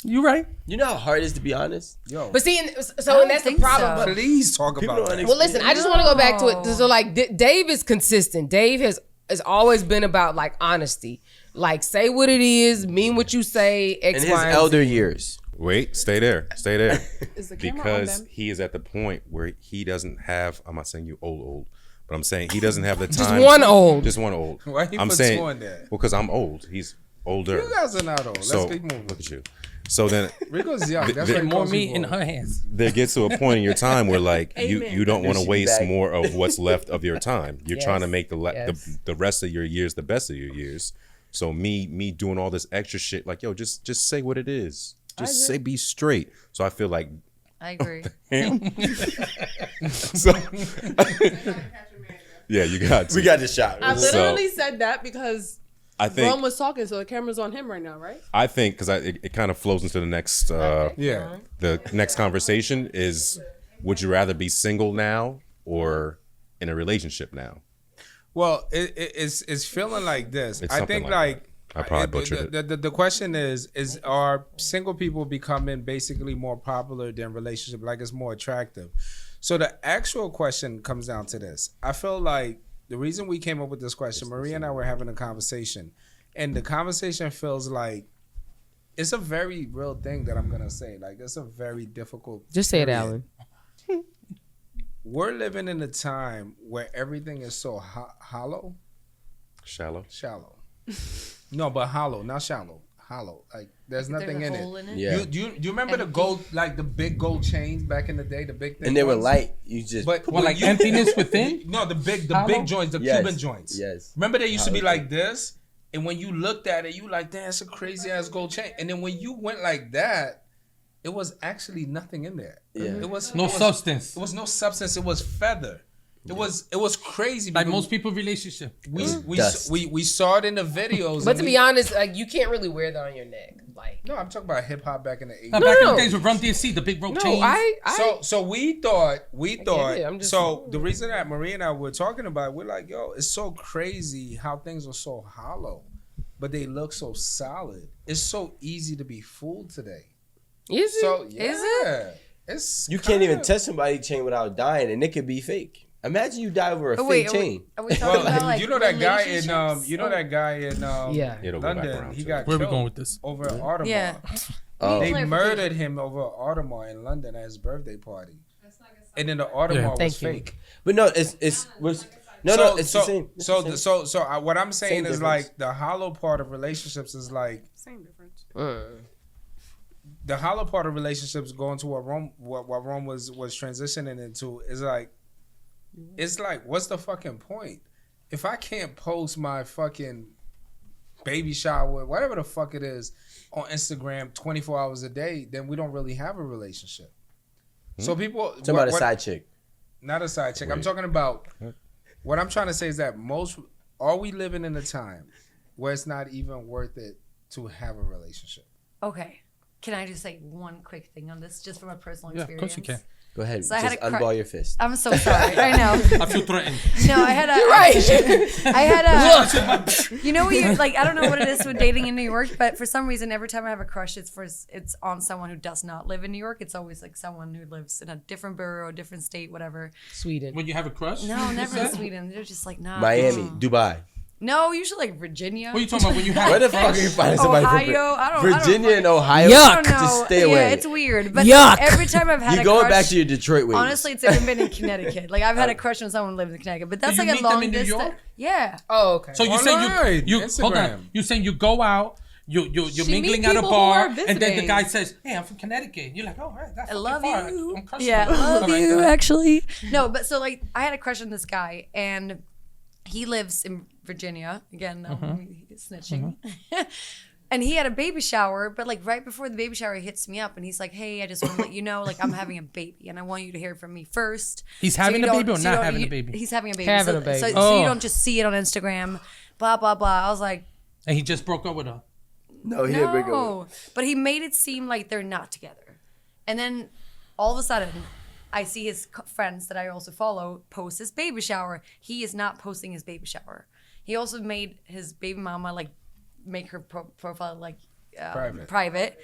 You right. You know how hard it is to be honest? Yo, but see, and don't that's the think problem. so. But, please talk People about don't that. well, listen, I just want to go back to it. So like, Dave is consistent. Dave has always been about like honesty, like say what it is, mean what you say. In X, his Y, and elder Z. years. Wait, stay there. Stay there. Is the camera on Because them? he is at the point where he doesn't have, I'm not saying you old, but I'm saying he doesn't have the Just time. one old. Just one old. Why you I'm put saying, two on there? well, because I'm old. He's older. You guys are not old. Let's So, keep moving. look at you. So then Rico's young. That's the- why he More calls meat you in old. her hands. there gets to a point in your time where like Amen. you don't want to She's waste back. more of what's left of your time. You're trying to make Yes. the rest of your years the best of your years. So me doing all this extra shit, like, yo, just say what it is. Just say, be straight. So I feel like I agree. so, yeah, you got to. We got the shot. I So- literally said that because I think Rome was talking, so the camera's on him right now, right? I think because it kind of flows into the next Yeah. the next conversation is, would you rather be single now or in a relationship now? Well, it's feeling like this. It's I something think like like I probably butchered it. The question is are single people becoming basically more popular than relationship? Like it's more attractive. So the actual question comes down to this. I feel like the reason we came up with this question, Maria and I were having a conversation, and the conversation feels like it's a very real thing that I'm gonna say. Like it's a very difficult. Just say it, period. Alan. We're living in a time where everything is so hollow. Shallow. No, but hollow, not shallow. Hollow. Like there's nothing in hole it. in it. Yeah. Do you remember the gold, like the big gold chains back in the day, the big thing? And they were light. You just But What, like emptiness within? No, the big Hollow? joints, the Yes. Cuban joints. Yes. Remember they used to be Hollow. like this, and when you looked at it, you like, damn, it's a crazy ass gold chain. And then when you went like that, it was actually nothing in there. Yeah. It was No it was- substance. It was no substance. It was feather. It was crazy. Like because most people relationship. we Dust. saw it in the videos. But and to be honest, like you can't really wear that on your neck. Like no, I'm talking about hip hop back in the 80s. Now, back in the days with Run DMC, the big rope no, chains. So we thought it. I'm just- so the reason that Marie and I were talking about it, we're like, yo, it's so crazy how things are so hollow, but they look so solid. It's so easy to be fooled today. is it? So yeah, Is it? It's You can't even touch somebody's chain without dying, and it could be fake. Imagine you die over a fake chain. Are we talking about like you know that guy in relationships? that guy in Yeah. It'll go back London. around He to got it. Where we killed going with this? over an Audemars. Yeah. Oh. They Clarification. murdered him over an Audemars in London at his birthday party. And then the Audemars was Thank you. fake. But no, it's it's the same. It's the same. So what I'm saying Same is difference. like the hollow part of relationships is like Same difference. the hollow part of relationships going to what Rome was transitioning into is like, it's like, what's the fucking point? If I can't post my fucking baby shower, whatever the fuck it is, on Instagram 24 hours a day, then we don't really have a relationship. So people, Talking about a side chick. not a side chick. I'm talking about, what I'm trying to say is that are we living in a time where it's not even worth it to have a relationship? Okay. Can I just say one quick thing on this, just from a personal Yeah, of experience? course you can. Go ahead. So I had Just a cru- unball your fist. I'm so sorry. I know. I feel threatened. No, I had a. You're right. I had a. You know, when you like, I don't know what it is with dating in New York, but for some reason, every time I have a crush, it's on someone who does not live in New York. It's always like someone who lives in a different borough, different state, whatever. Sweden. When you have a crush? No, never in Sweden. They're just like nah. Miami, Dubai. No, usually like Virginia. What are you talking about when you have Where the fuck are you finding somebody Ohio. I don't Virginia fucking- and Ohio? Yuck. Just stay Yeah, away. it's weird. But Yuck. every time I've had You're a going crush, back to your Detroit ways. honestly, it's even been in Connecticut. Like I've had a crush on someone who lives in Connecticut, but that's Did you like a meet them long in New distance. York? Yeah. Oh, okay. So you say Online, you hold Instagram. on. You saying you go out, you're She mingling meet at a people who bar, are and then the visiting. guy says, "Hey, I'm from Connecticut." You're like, "Oh, right, that's I fucking love far. you. I'm crushing Yeah, it." love Something you. like that. Actually, no. But so like, I had a crush on this guy, and he lives in Virginia. Again, he's snitching. And he had a baby shower, but like right before the baby shower, he hits me up and he's like, "Hey, I just want to let you know, like I'm having a baby, and I want you to hear from me first." He's So having you a baby don't- or so you not don't- having a you- baby? He's having a baby. Having so, a baby. So, Oh. you don't just see it on Instagram. Blah blah blah. I was like, And he just broke up with her. No, he didn't break up. no, but he made it seem like they're not together. And then all of a sudden, I see his friends that I also follow post his baby shower. He is not posting his baby shower. He also made his baby mama like make her profile like private.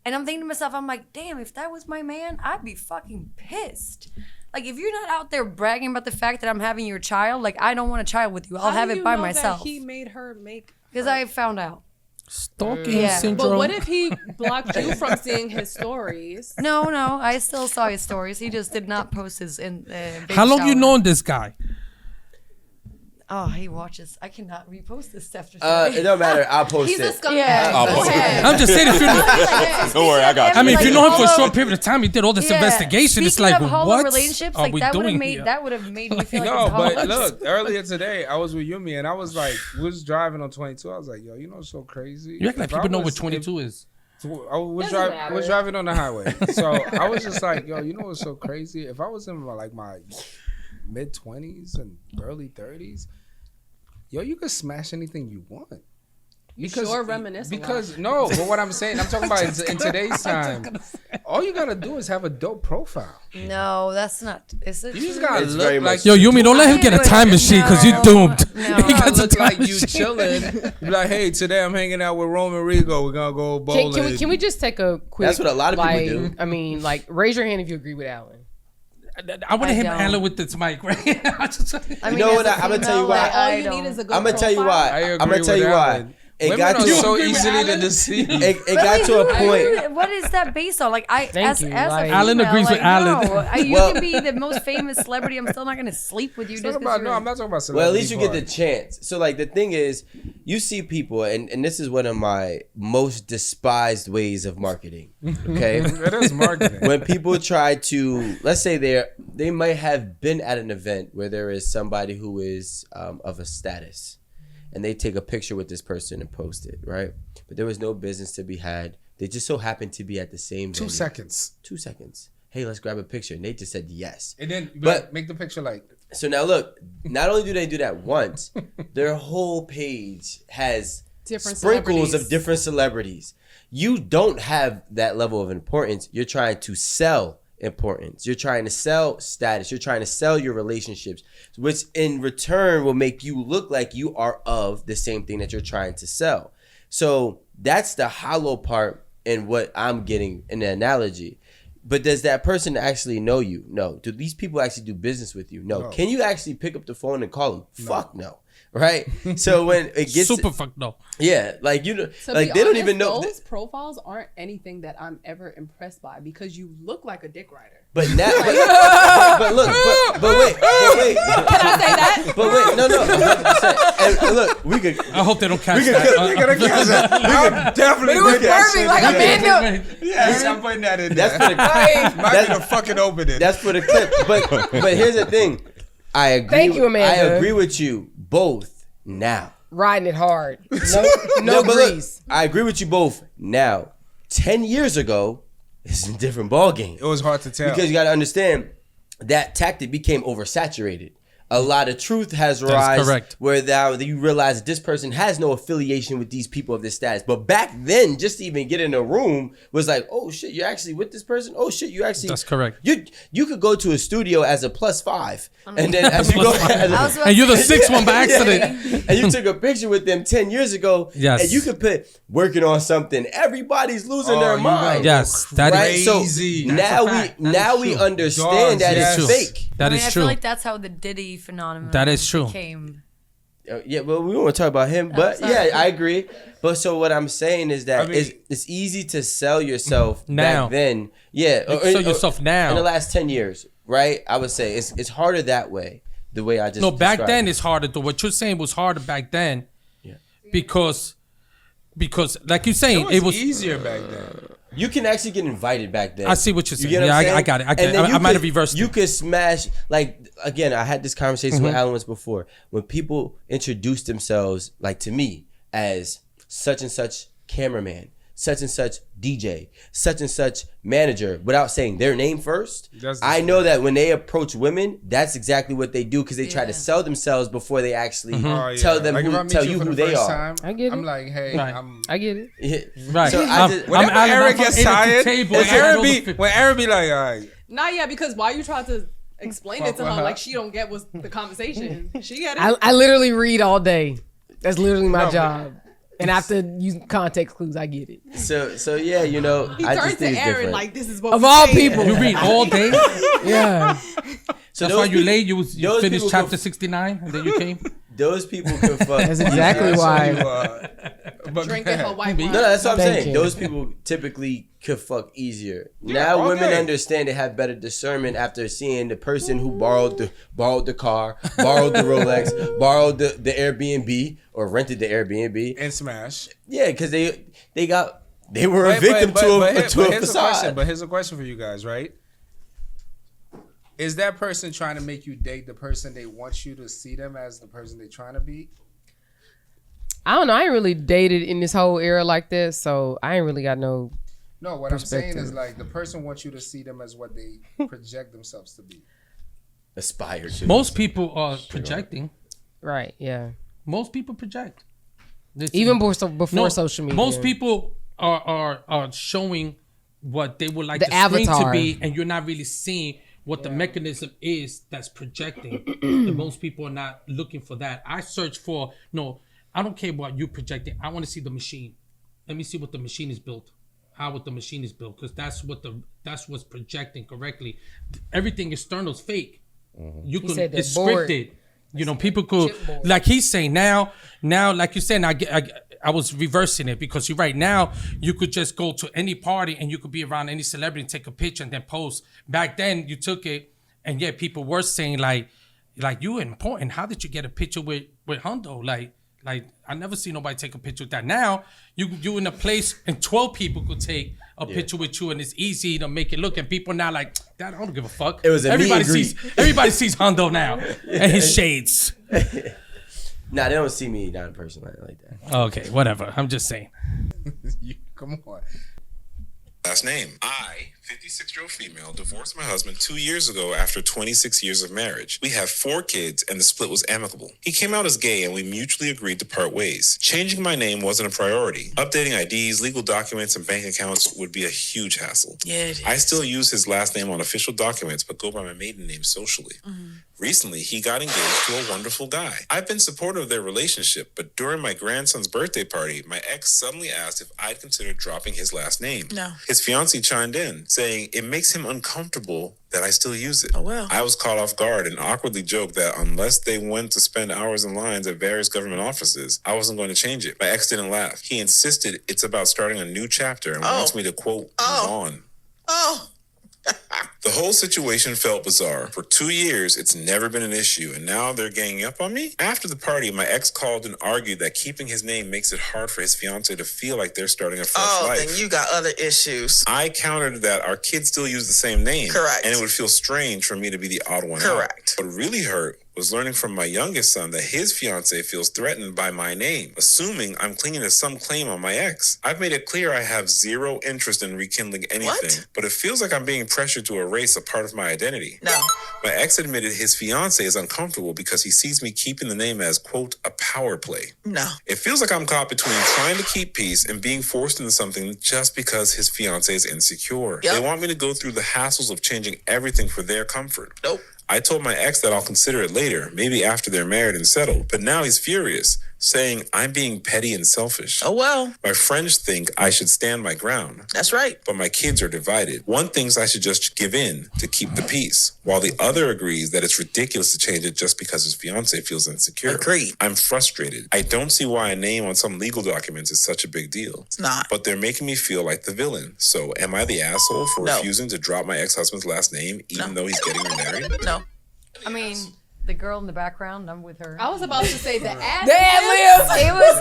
And I'm thinking to myself, I'm like, damn, if that was my man, I'd be fucking pissed. Like, if you're not out there bragging about the fact that I'm having your child, like, I don't want a child with you. I'll have it by myself. He made her make. Because I found out. Stalking Yeah. syndrome. But what if he blocked you from seeing his stories? No, I still saw his stories. He just did not post his baby How long you shower. known this guy? Oh, he watches. I cannot repost this after It today. don't matter. I'll post He's a it. scumbag. Yeah. I'll Go post it. ahead. I'm just saying, if you Don't worry, I got you. I mean, if you know him for a Although- short period of time, he did all this Yeah. investigation. It's Speaking like, of hollow what relationships, are like we that would have doing made here? that would have made me feel like No, it's hollow. but look, earlier today I was with Yumi and I was like, we was driving on 22. I was like, yo, you know what's so crazy? You act like If I people know what was- 22 is. I was, Doesn't matter. was driving on the highway, so I was just like, yo, you know what's so crazy? If I was in my mid 20s and early 30s, yo, you could smash anything you want. Sure reminisce a lot. Because no, but what I'm saying, I'm talking about in today's time. All you gotta do is have a dope profile. No, that's not. Is it? You just true? gotta It's very look like Yo, Yumi, don't let him get a time machine because you're doomed. No. He you got gotta the look time like you machine. chilling. Be like, hey, today I'm hanging out with Romeo-welcome. We're gonna go bowling. Can we just take a quick? That's what a lot of people like, do. I mean, like, raise your hand if you agree with Alan. I want to I hit don't. Alan with this mic, right? I just- I mean, know as what? a I'm gonna tell you female, why. like, All I you don't. need is a good I'm gonna tell you profile. why. I agree I'm gonna tell with you why. Alan. It Women got are to so agree with easily to Alan? deceive. it got to a point. What is that based on? Like I, Thank as you, a like- female, Alan agrees like, with Alan. No, you Well- can be the most famous celebrity. I'm still not gonna sleep with you It's just not because about, no, I'm not talking about Well, celebrity at least you get the part. chance. So, like, the thing is, you see people, and this is one of my most despised ways of marketing. Okay, It is marketing. when people try to, let's say they might have been at an event where there is somebody who is of a status, and they take a picture with this person and post it, right? But there was no business to be had. They just so happened to be at the same 2 venue. seconds. 2 seconds. Hey, let's grab a picture. And they just said yes. And then But- make the picture like So now look, not only do they do that once, their whole page has Different sprinkles celebrities. of different celebrities. You don't have that level of importance. You're trying to sell importance. You're trying to sell status. You're trying to sell your relationships, which in return will make you look like you are of the same thing that you're trying to sell. So that's the hollow part in what I'm getting in the analogy. But does that person actually know you? No. Do these people actually do business with you? No. Can you actually pick up the phone and call them? Fuck no. Right? So when it gets Super fuck no. yeah, like you know, To like be they don't honest, even know. those profiles aren't anything that I'm ever impressed by because you look like a dick rider. But now, but look, but wait. Can I say that? But wait, no. 100%. And look, we could. I hope they don't catch We could- that. You're gonna catch that. I'm definitely It was putting that perfect, shit like in there. Amanda. Yes, I'm putting that in That's there. for the. Might be the fucking opening. That's for the clip. But here's the thing. I agree. Thank you, Amanda. I agree with you both now. Riding it hard. No but look, grease. I agree with you both now. 10 years ago, it's a different ball game. It was hard to tell. Because you got to understand that tactic became oversaturated. A lot of truth has rise correct. where now you realize that this person has no affiliation with these people of this status. But back then, just to even get in a room was like, oh shit, you're actually with this person? Oh shit, you actually. That's correct. You could go to a studio as a +5. And then as you go. And you're the sixth one by accident. And you took a picture with them 10 years ago. Yes. And you could put working on something. Everybody's losing their you mind. Yes, that Right? is Crazy. So That's now a fact. we That is we true. understand that Dogs, it's yes. fake. that I is mean, I true. feel like that's how the Diddy phenomenon That is true. came. Yeah, well, we don't want to talk about him, but sorry. yeah, I agree. But so what I'm saying is that I mean- it's easy to sell yourself Now. back then. Yeah, You can sell yourself now. in the last 10 years, right? I would say it's harder that way. The way I just No, back described then it. it's harder. Though what you're saying was harder back then, Yeah. because like you're saying, it it was was. easier back then. You can actually get invited back then. I see what you're saying. get what Yeah, I'm I saying? got it. I And get it. then I you might have could- reversed You it. could smash, like, again, I had this conversation Mm-hmm. with Alan once before. When people introduce themselves, like to me, as such and such cameraman, such and such DJ, such and such manager, without saying their name first, That's I know that when they approach women, that's exactly what they do because they try to Yeah. sell themselves before they actually Mm-hmm. Oh, yeah. tell them Like if I who, meet tell you you for who the they first are. time, I get I'm it. like, hey, Right. I get it. Yeah. Right. So I just- Whenever I'm Aaron from gets A to tired, table, when I got Aaron all be the- when Aaron be like, all right, Not yet, because why you try to explain Fuck it to with her her. like she don't get what's the conversation. She get it. I literally read all day. That's literally my No, but- job. And after using context clues, I get it. So yeah, you know, he I turns just to think it's Aaron different. like this is what Of we all saying. people. You read all day. Yeah. So That's those why you people- late. You those finished people chapter go- 69 and then you came. Those people can fuck. That's exactly that's why. you, but Drinking her white wine. No, that's what I'm Thank saying. you. Those people typically could fuck easier. Now all women day. understand they have better discernment after seeing the person who borrowed the car, borrowed the Rolex, borrowed the Airbnb or rented the Airbnb. and smash. Yeah, because they were a victim to a here's facade. a question. But here's a question for you guys, right? Is that person trying to make you date the person they want you to see them as the person they're trying to be? I don't know. I ain't really dated in this whole era like this, so I ain't really got no. No, what I'm saying is Perspective. like the person wants you to see them as what they project themselves to be. Aspire to. Most people are projecting. Right. Yeah. Most people project. Even before No, social media. Most people are showing what they would like The the screen to avatar. be, and you're not really seeing what the mechanism is that's projecting. And most people are not looking for that. I search for I don't care what you projecting. I want to see the machine. Let me see what the machine is built. How what the machine is built, because that's what's projecting correctly. Everything external is fake. You could said that it's board. scripted. People could Chipboard. like he's saying now like you said. I was reversing it because you're right. Now you could just go to any party and you could be around any celebrity and take a picture and then post. Back then you took it and yet people were saying like you important. How did you get a picture with Hundo? Like I never see nobody take a picture with that. Now you in a place and 12 people could take a picture with you and it's easy to make it look, and people now like that. I don't give a fuck. It was a meet and everybody sees Hundo now and his shades. Nah, they don't see me not in person like that. Okay, whatever. I'm just saying. Come on. Last name. I 56-year-old female, divorced my husband 2 years ago after 26 years of marriage. We have 4 kids, and the split was amicable. He came out as gay, and we mutually agreed to part ways. Changing my name wasn't a priority. Updating IDs, legal documents, and bank accounts would be a huge hassle. Yeah, it is. I still use his last name on official documents, but go by my maiden name socially. Recently, he got engaged to a wonderful guy. I've been supportive of their relationship, but during my grandson's birthday party, my ex suddenly asked if I'd consider dropping his last name. No. His fiancée chimed in, saying it makes him uncomfortable that I still use it. Oh, well. I was caught off guard and awkwardly joked that unless they went to spend hours in lines at various government offices, I wasn't going to change it. My ex didn't laugh. He insisted it's about starting a new chapter and wants me to, quote, move on. Oh. The whole situation felt bizarre. For 2 years, it's never been an issue, and now they're ganging up on me? After the party, my ex called and argued that keeping his name makes it hard for his fiancée to feel like they're starting a fresh life. Then you got other issues. I countered that our kids still use the same name. Correct. And it would feel strange for me to be the odd one Correct. out. What really hurt was learning from my youngest son that his fiancée feels threatened by my name, assuming I'm clinging to some claim on my ex. I've made it clear I have zero interest in rekindling anything, but it feels like I'm being pressured to erase a part of my identity. No. My ex admitted his fiancée is uncomfortable because he sees me keeping the name as, quote, a power play. No. It feels like I'm caught between trying to keep peace and being forced into something just because his fiancée is insecure. Yep. They want me to go through the hassles of changing everything for their comfort. Nope. I told my ex that I'll consider it later, maybe after they're married and settled. But now he's furious, saying I'm being petty and selfish. Oh, well. My friends think I should stand my ground. That's right. But my kids are divided. One thinks I should just give in to keep the peace, while the other agrees that it's ridiculous to change it just because his fiancée feels insecure. Agreed. I'm frustrated. I don't see why a name on some legal documents is such a big deal. It's not. But they're making me feel like the villain. So am I the asshole for No. refusing to drop my ex-husband's last name even though he's getting remarried? No. I mean, the girl in the background, I'm with her. I was about to say the ad. There was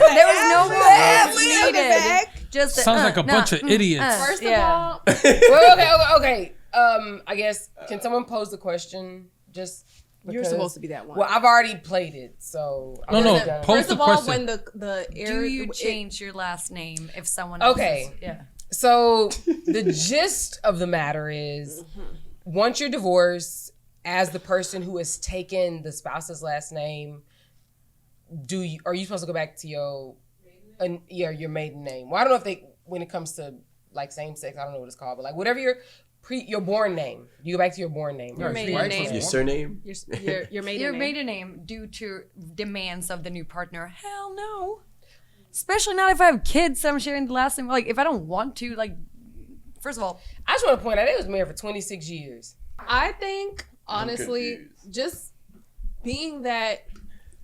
no more ad-lib needed. Just Sounds like a bunch of idiots. First of all, Well, okay. I guess can someone pose the question? Just you're because- supposed to be that one. Well, I've already played it, so No, I've no, already done it. pose First the of all, question. when the do you change your last name if someone Okay. else's? Yeah. So the gist of the matter is, once you're divorced, as the person who has taken the spouse's last name, are you supposed to go back to your maiden name? Well, I don't know if they, when it comes to like same sex, I don't know what it's called, but like whatever your born name, you go back to your born name. Your maiden name. Your surname? Your maiden Your name. maiden name due to demands of the new partner. Hell no. Especially not if I have kids that I'm sharing the last name. Like if I don't want to, like, first of all, I just want to point out they was married for 26 years. I think honestly, just being that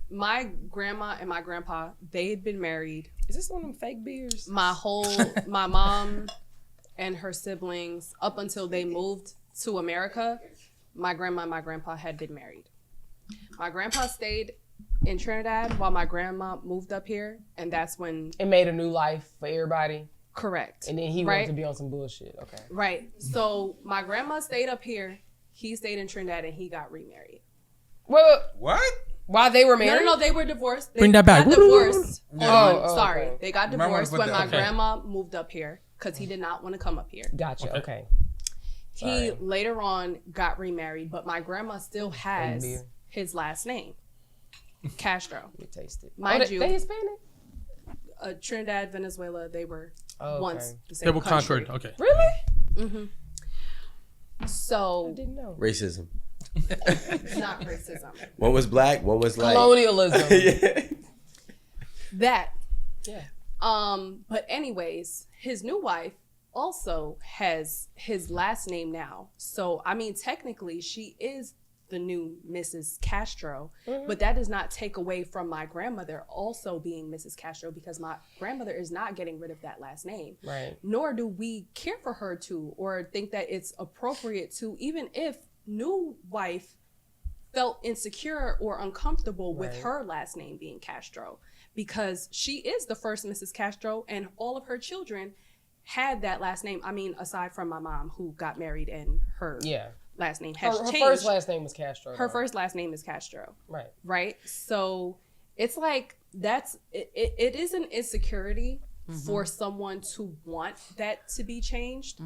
my grandma and my grandpa, they had been married. Is this one of them fake beers? My mom and her siblings, up until they moved to America, my grandma and my grandpa had been married. My grandpa stayed in Trinidad while my grandma moved up here, and that's when It made a new life for everybody. correct. And then he right? wanted to be on some bullshit. Okay. Right. So my grandma stayed up here. He stayed in Trinidad, and he got remarried. Well, What? while they were married? No, they were divorced. They Bring that back. got divorced. Oh, Sorry. okay. They got Remember divorced to put when that- my okay. grandma moved up here because he did not want to come up here. Gotcha. Okay. He Sorry. later on got remarried, but my grandma still has beer. his last name, Castro. Let me taste it. Mind they, you- they Hispanic? Trinidad, Venezuela, they were Oh, once okay. the same They were country. conquered. Okay. Really? So I didn't know. Racism. it's not racism. One was black, one was like. Colonialism. Yeah. That. Yeah. But anyways, his new wife also has his last name now. So I mean, technically, she is the new Mrs. Castro, but that does not take away from my grandmother also being Mrs. Castro, because my grandmother is not getting rid of that last name. Right. Nor do we care for her to, or think that it's appropriate to, even if new wife felt insecure or uncomfortable with Right. her last name being Castro, because she is the first Mrs. Castro, and all of her children had that last name. I mean, aside from my mom, who got married and her Yeah. last name has Her changed. first last name was Castro. Her though. first last name is Castro, Right. right? So it's like it is an insecurity for someone to want that to be changed.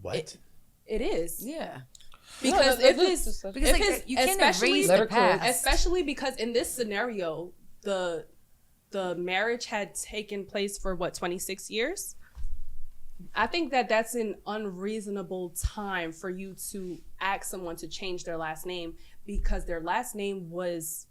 What? It is. Yeah. Because No, if let's- it's Because if like, it's you can't especially erase Let the her cook. past. especially because in this scenario the marriage had taken place for what 26 years. I think that that's an unreasonable time for you to ask someone to change their last name because their last name was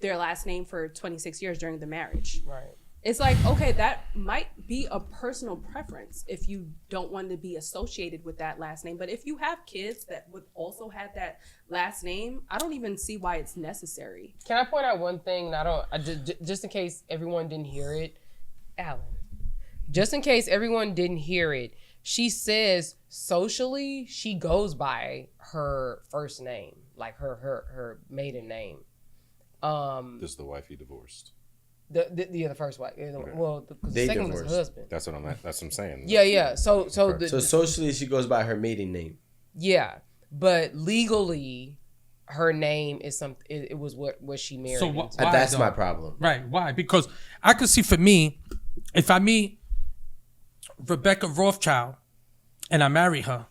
their last name for 26 years during the marriage. Right. It's like, okay, that might be a personal preference if you don't want to be associated with that last name. But if you have kids that would also have that last name, I don't even see why it's necessary. Can I point out one thing? Just in case everyone didn't hear it, Alan. Just in case everyone didn't hear it, she says socially she goes by her first name, like her maiden name. This is the wife he divorced. The first wife. Well, the They second one was her divorced. husband. That's what I'm saying. Yeah. So So socially, she goes by her maiden name. yeah, but legally, her name is it was what she married. So into. why, That's though? my problem. Right. Why? Because I could see for me, if I meet Rebecca Rothschild and I marry her,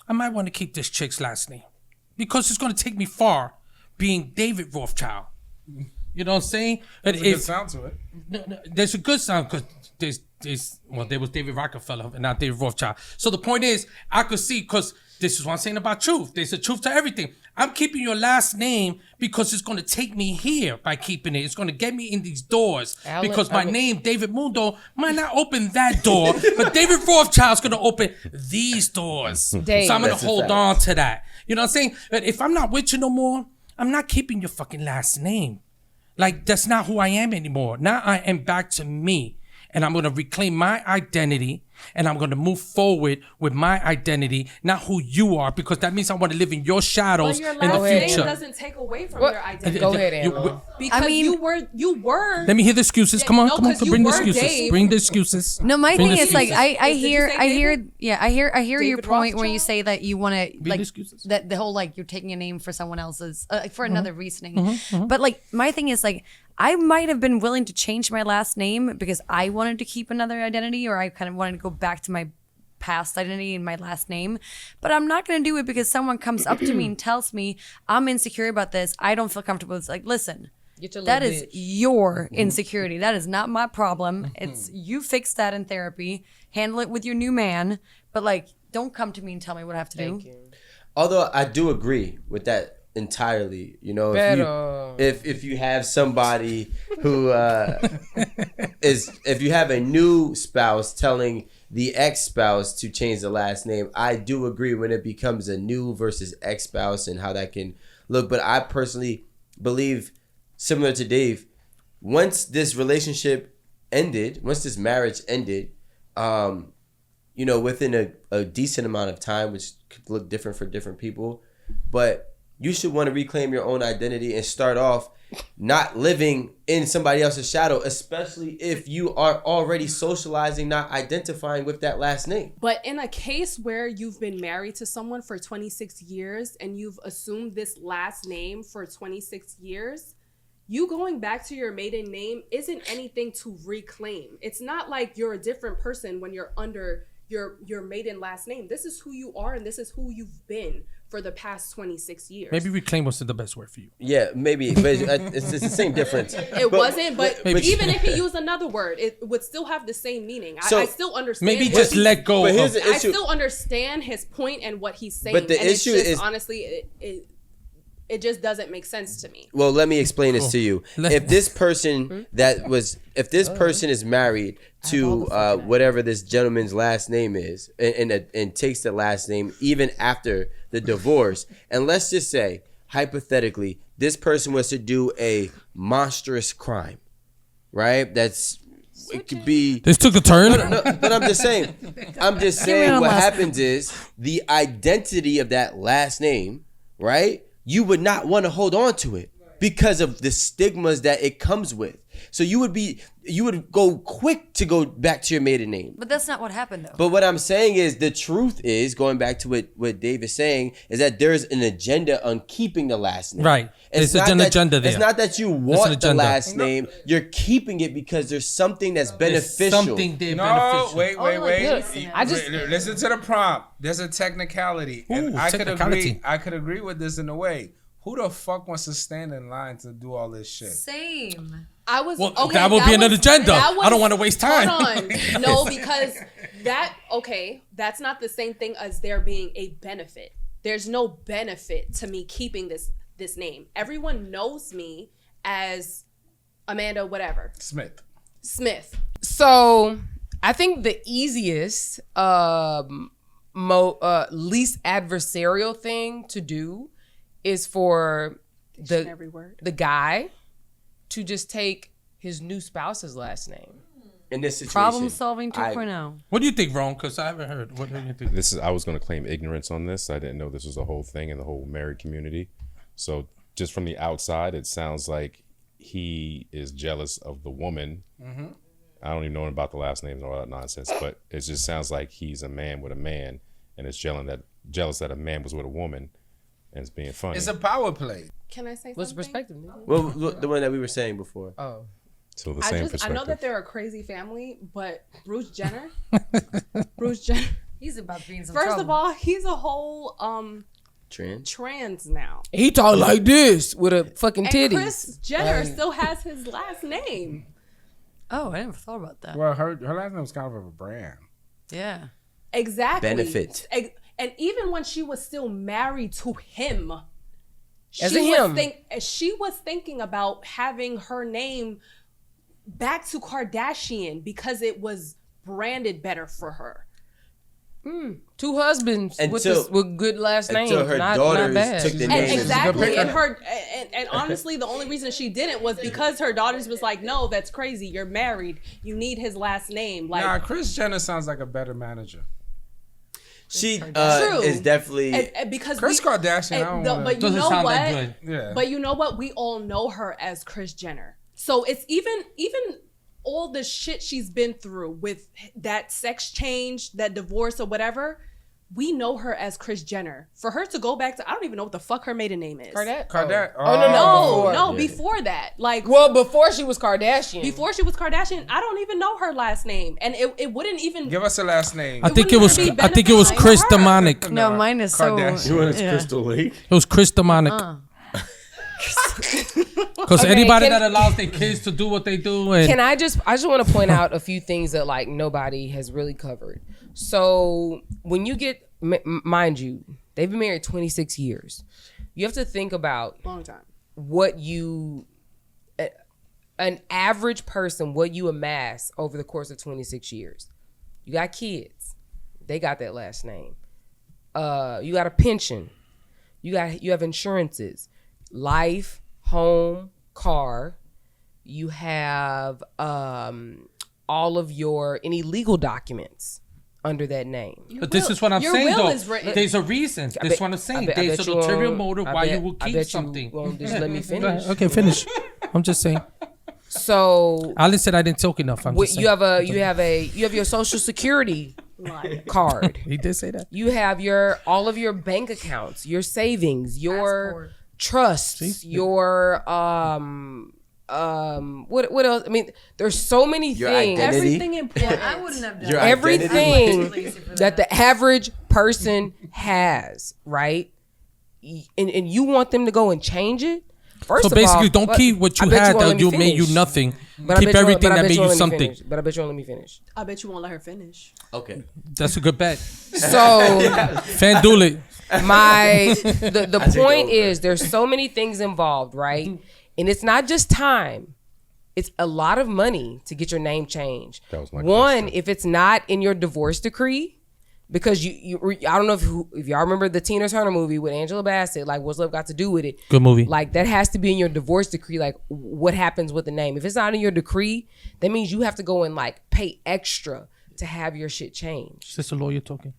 I might want to keep this chick's last name because it's going to take me far being David Rothschild. You know what I'm saying? There's a good sound to it. No, there's a good sound because there was David Rockefeller and not David Rothschild. So the point is, I could see, because this is what I'm saying about truth. There's a truth to everything. I'm keeping your last name because it's going to take me here by keeping it. It's going to get me in these doors Alan, because my name, David Mundo, might not open that door, but David Rothschild's going to open these doors. Dave. So I'm going That's to a hold fact. on to that. You know what I'm saying? But if I'm not with you no more, I'm not keeping your fucking last name. Like, that's not who I am anymore. Now I am back to me. And I'm going to reclaim my identity. And I'm going to move forward with my identity, not who you are. Because that means I want to live in your shadows But your in the last name future. doesn't take away from What? your identity. Go ahead, Anna. Because I mean- you were. Let me hear the excuses. Come on, No, come on. 'cause you Bring the were excuses. Dave. Bring the excuses. No, my Bring thing the is like excuses. I Did you hear say I hear David? yeah I hear your David point where you Rothschild? say that you want to the like excuses. that the whole like you're taking a name for someone else's for Mm-hmm. another reasoning. But like my thing is like I might have been willing to change my last name because I wanted to keep another identity or I kind of wanted to go back to my past identity and my last name, but I'm not going to do it because someone comes up to me and tells me I'm insecure about this. I don't feel comfortable. It's like, listen, Get your that little is bitch. your insecurity. That is not my problem. It's you fix that in therapy. Handle it with your new man. But like, don't come to me and tell me what I have to Thank do. you. Although I do agree with that entirely. You know, Better. if you have somebody who if you have a new spouse telling the ex-spouse to change the last name, I do agree when it becomes a new versus ex-spouse and how that can look. But I personally believe, similar to Dave, once this relationship ended, once this marriage ended, you know, within a decent amount of time, which could look different for different people, but you should want to reclaim your own identity and start off not living in somebody else's shadow, especially if you are already socializing, not identifying with that last name. But in a case where you've been married to someone for 26 years and you've assumed this last name for 26 years, you going back to your maiden name isn't anything to reclaim. It's not like you're a different person when you're under your maiden last name. This is who you are and this is who you've been for the past 26 years. Maybe reclaim wasn't the best word for you. Yeah, maybe, but it's the same difference. It wasn't, but Maybe- even if he used another word, it would still have the same meaning. So, I still understand. Maybe what just he's- let go. But here's Of, the I issue. still understand his point and what he's saying. But the and issue it's just, is- honestly, it just doesn't make sense to me. Well, let me explain this to you. If this person if this Uh-huh. person is married to whatever this gentleman's last name is, and takes the last name even after the divorce, and let's just say hypothetically, this person was to do a monstrous crime, right? It could be. this took a turn. No, but I'm just saying on what last happens is the identity of that last name, right? You would not want to hold on to it because of the stigmas that it comes with. So you would go quick to go back to your maiden name. But that's not what happened though. But what I'm saying is the truth is, going back to what Dave is saying, is that there's an agenda on keeping the last name. Right. It's an agenda there. It's not that you want the last name. You're keeping it because there's something that's beneficial. Something there No, beneficial. wait. I just Listen to the prompt. There's a technicality, and Ooh, I technicality. could agree with this in a way. Who the fuck wants to stand in line to do all this shit? Same. I was Well, okay, that would be another agenda. I don't want to waste time. Hold on. No, because that's not the same thing as there being a benefit. There's no benefit to me keeping this name. Everyone knows me as Amanda whatever. Smith. So I think the easiest, least adversarial thing to do is for Every word. the guy to just take his new spouse's last name. In this situation, Problem solving 2.0. What do you think, Ron? Because I haven't heard. What do you think? I was going to claim ignorance on this. I didn't know this was a whole thing in the whole married community. So just from the outside, it sounds like he is jealous of the woman. Mm-hmm. I don't even know about the last names and all that nonsense, but it just sounds like he's a man with a man and is jealous that a man was with a woman, and it's being funny. It's a power play. Can I say What's the something? perspective? Nigga? well, the one that we were saying before. Oh. So the same I perspective. know that they're a crazy family, but Bruce Jenner, He's about to be in some first trouble. of all, he's a whole Trans. now. He talk like this with a fucking And titties. Kris Jenner still has his last name. Oh, I never thought about that. Well, her last name was kind of a brand. Yeah. Exactly. Benefit. And even when she was still married to him, As she a was him. she was thinking about having her name back to Kardashian because it was branded better for her. Two husbands Until- with good last names. until her not daughters bad. took the And name. Exactly. And honestly, the only reason she didn't was because her daughters was like, no, that's crazy. You're married. You need his last name. Like, Nah, Kris Jenner sounds like a better manager. She True. is definitely. and because Kris Kardashian, I don't wanna- but you Doesn't know sound what? that good. Yeah. But you know what? We all know her as Kris Jenner. So it's even all the shit she's been through with that sex change, that divorce or whatever. We know her as Kris Jenner. For her to go back to, I don't even know what the fuck her maiden name is. Kardashian. No, Before that. Like, Well, before she was Kardashian. before she was Kardashian, I don't even know her last name. And it wouldn't even... Give us a last name. I think it was. wouldn't be I think it was beneficial Chris to her. Demonic. No, mine is so. Kardashian. You want his yeah. Crystal Lake? It was Chris Demonic. Because Okay, anybody can- that allows their kids to do what they do, and I just want to point out a few things that like nobody has really covered. So when you get, mind you, they've been married 26 years. You have to think about Long time. what an average person, what you amass over the course of 26 years. You got kids. They got that last name. You got a pension. You have insurances, life, home, car. You have all of any legal documents under that name. but this is what I'm Your saying will though. is written. There's a reason. This is what I'm saying. There's an ulterior motive why you will keep something. Won't just let me finish. Okay, finish. I'm just saying. So Alice said I didn't talk enough. I'm just saying. you have your social security card. He did say that. You have all of your bank accounts, your savings, your Passport. trusts, your what else? I mean, there's so many Your things. identity. Everything important. I wouldn't have done Your that. Everything Lazy for that the average person has, right? And you want them to go and change it? First So of basically, all, don't keep what I you bet had won't that let me you made you finish. nothing. But I Keep bet you won't- everything but I that bet made you you won't let me something. finish. But I bet you won't let me finish. I bet you won't let her finish. Okay. That's a good bet. So FanDuel it. the take point over. is there's so many things involved, right? And it's not just time. It's a lot of money to get your name changed. That was my One, question. if it's not in your divorce decree, because you I don't know if y'all remember the Tina Turner movie with Angela Bassett, like what's love got to do with it? Good movie. Like that has to be in your divorce decree. Like what happens with the name? If it's not in your decree, that means you have to go and like pay extra to have your shit changed. Is this a lawyer talking?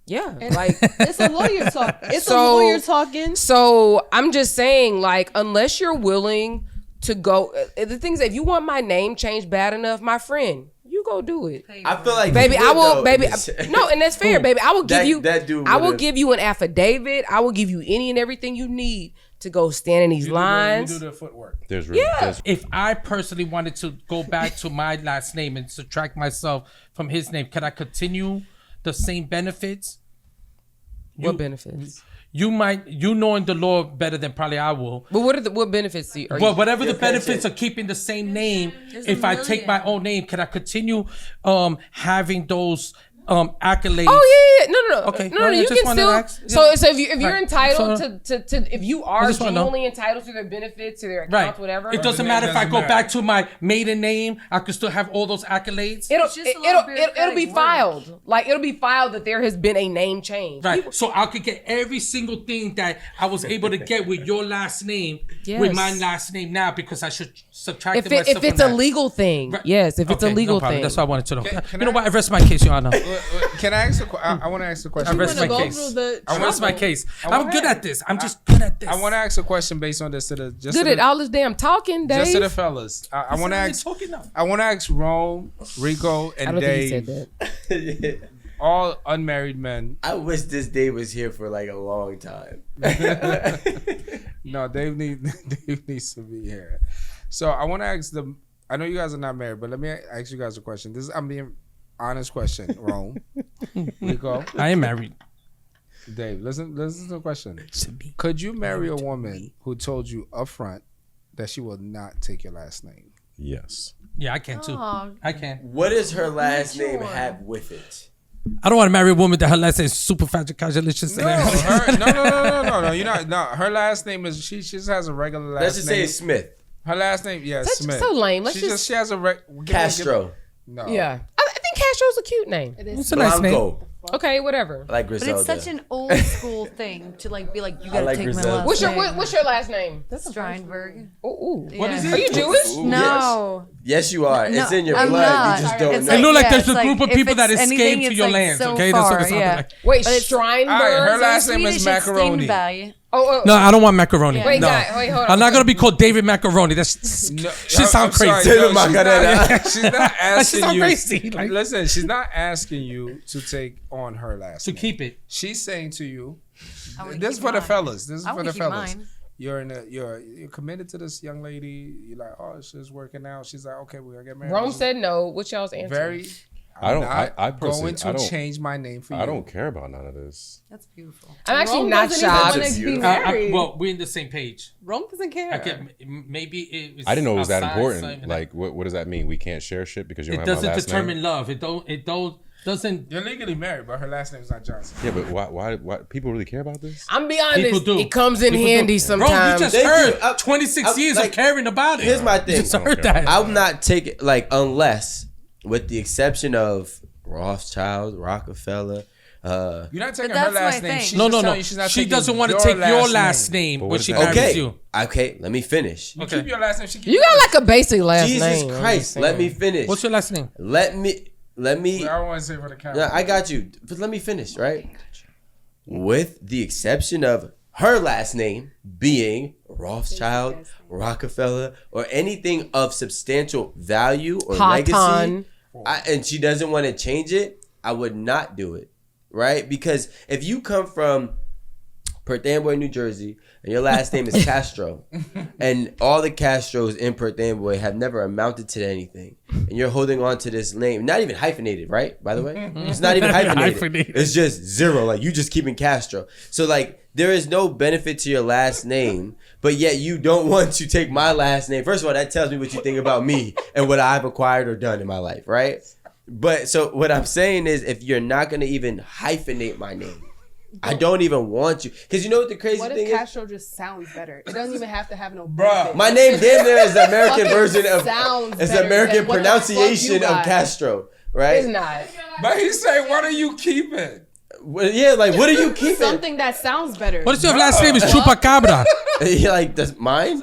Yeah, like It's a lawyer talk. It's So- a lawyer talking. So I'm just saying, like, unless you're willing to go. The thing is, if you want my name changed bad enough, my friend, you go do it. I feel like Baby, you I would, will. though. Baby, no, and that's fair, baby. I will give you. That dude I will would've- give you an affidavit. I will give you any and everything you need to go stand in these lines. You do the footwork. There's really, there's, If I personally wanted to go back to my last name and subtract myself from his name, could I continue the same benefits? What benefits? You knowing the law better than probably I will. But what benefits are you? Well, whatever the benefits of keeping the same name, if I take my own name, can I continue having those accolades? Oh yeah. No. Okay. No. You just can wanted still. to ask. So if you're Right. entitled So- to if you are just wanna know. genuinely entitled to their benefits, to their accounts, Right. whatever. It doesn't matter if I go back to my maiden name. I can still have all those accolades. It'll just a lot of it'll be bureaucratic work. filed. Like it'll be filed that there has been a name change. Right. So I could get every single thing that I was able to get with your last name, Yes. with my last name now, because I should subtract If myself if it's from a that. legal thing, Right. yes. If it's a Okay, legal no problem. thing, That's what I wanted to know. Can You know I- what? I rest my case, Your Honor. Can I ask I want to ask a question. I rest wanna my go case. through the I rest my trouble. case. I I'm wanna- good at this. I'm just good at this. I want to ask a question based on this to the just good to at the, all this damn talking, Dave. just to the fellas. I want to ask. Talking now. I want to ask Rome, Rico, I and don't think he said Dave, that. all unmarried men. I wish this day was here for like a long time. No, Dave needs to be here. So I want to ask them. I know you guys are not married, but let me ask you guys a question. I'm being honest question. Rome, Rico, I am married. Dave. Listen to the question. Could you marry a woman who told you upfront that she will not take your last name? yes. Yeah, I can too. Aw. I can. What does her last name Sure. have with it? I don't want to marry a woman that her last name is super fajacalicious. No. You're not. No, her last name is. She just has a regular last name. Let's just say it's Smith. Her last name, yeah, That's Smith. so lame. Let's She just- she has a Castro. No. Yeah, I think Castro's a cute name. It is. What's a nice name? Blanco. Okay, whatever. I like But Griselda. it's such an old school thing to like be like, you gotta like take my Griselda. last What's your name. what's your last name? Steinberg? Ooh. What is Yeah. it? Are you Jewish? No. Yes, you are. It's in your I'm blood. not. You just don't It's know. It look like yeah, there's it's a group of if people that it's escaped anything, to it's your like lands. so Okay, that's what far, it sounded yeah. like. Wait, But it's- Steinberg. All right, her last name Swedish, is it's Macaroni. Steinberg. Oh, No, I don't want macaroni. Wait, no. guy, wait, hold on. I'm not gonna be called David Macaroni. That's No, shit sound I'm sorry, crazy. no, Taylor she's, not, she's not That shit asking sound you. crazy. Like, Listen, she's not asking you to take on her last to name. keep it. She's saying to you, I wanna this is keep for the mine. fellas. This is I for wanna the keep fellas. mine. You're committed to this young lady. You're like, oh, she's working out. She's like, okay, we're gonna get married. Rome This is said no. What's y'all's answer? very. I don't. I'm I not personally. going to I don't. change my name for you. I don't care about none of this. That's beautiful. I'm actually Rome not doesn't even shocked. wanna be Beautiful. married. Well, we're in the same page. Rome doesn't care. Okay, maybe it was I didn't know it was that outside important. something. Like, what does that mean? We can't share shit because you don't it have my doesn't last determine name. love. It doesn't. You're legally married, but her last name is not Johnson. Yeah, but why? People really care about this? I'm be People honest. do. It comes in People handy do. Bro, you sometimes. just Thank heard you. 26 years like, of caring about it. Here's my You thing. just heard that. I'm not taking unless, with the exception of Rothschild, Rockefeller. You're not taking that's her last my name. thing. She's No. just telling you she's not She taking doesn't want to your take your last name But when what she does that marries Okay. you. Okay, let me finish. You Okay. keep your last name. She keep You got like a basic last Jesus name. I'm Christ, just let saying. me finish. What's your last name? Let me. I don't want to say for the camera. Yeah, I got you. But let me finish, right? With the exception of her last name being Rothschild, Rockefeller, or anything of substantial value or legacy, Hatan. and she doesn't want to change it, I would not do it, right? Because if you come from Perth Amboy, New Jersey, and your last name is Castro, and all the Castros in Perth Amboy have never amounted to anything, and you're holding on to this name, not even hyphenated, right? By the way, it's not even hyphenated. Hyphenated. It's just zero. Like you just keeping Castro. So like there is no benefit to your last name, but yet you don't want to take my last name. First of all, that tells me what you think about me and what I've acquired or done in my life, right? But so what I'm saying is, if you're not gonna even hyphenate my name, I don't even want you. Because you know what the crazy What thing if is? Castro just sounds better? It doesn't even have to have no Bruh. benefit. My name damn near is the American Fucking version of sounds it's the better American than what the fuck you pronunciation of got. Castro, right? It's not. But he said, "What are you keeping?" Well, yeah, like what are you keeping? Something that sounds better. What if your last name is Chupacabra? You're like, that's mine?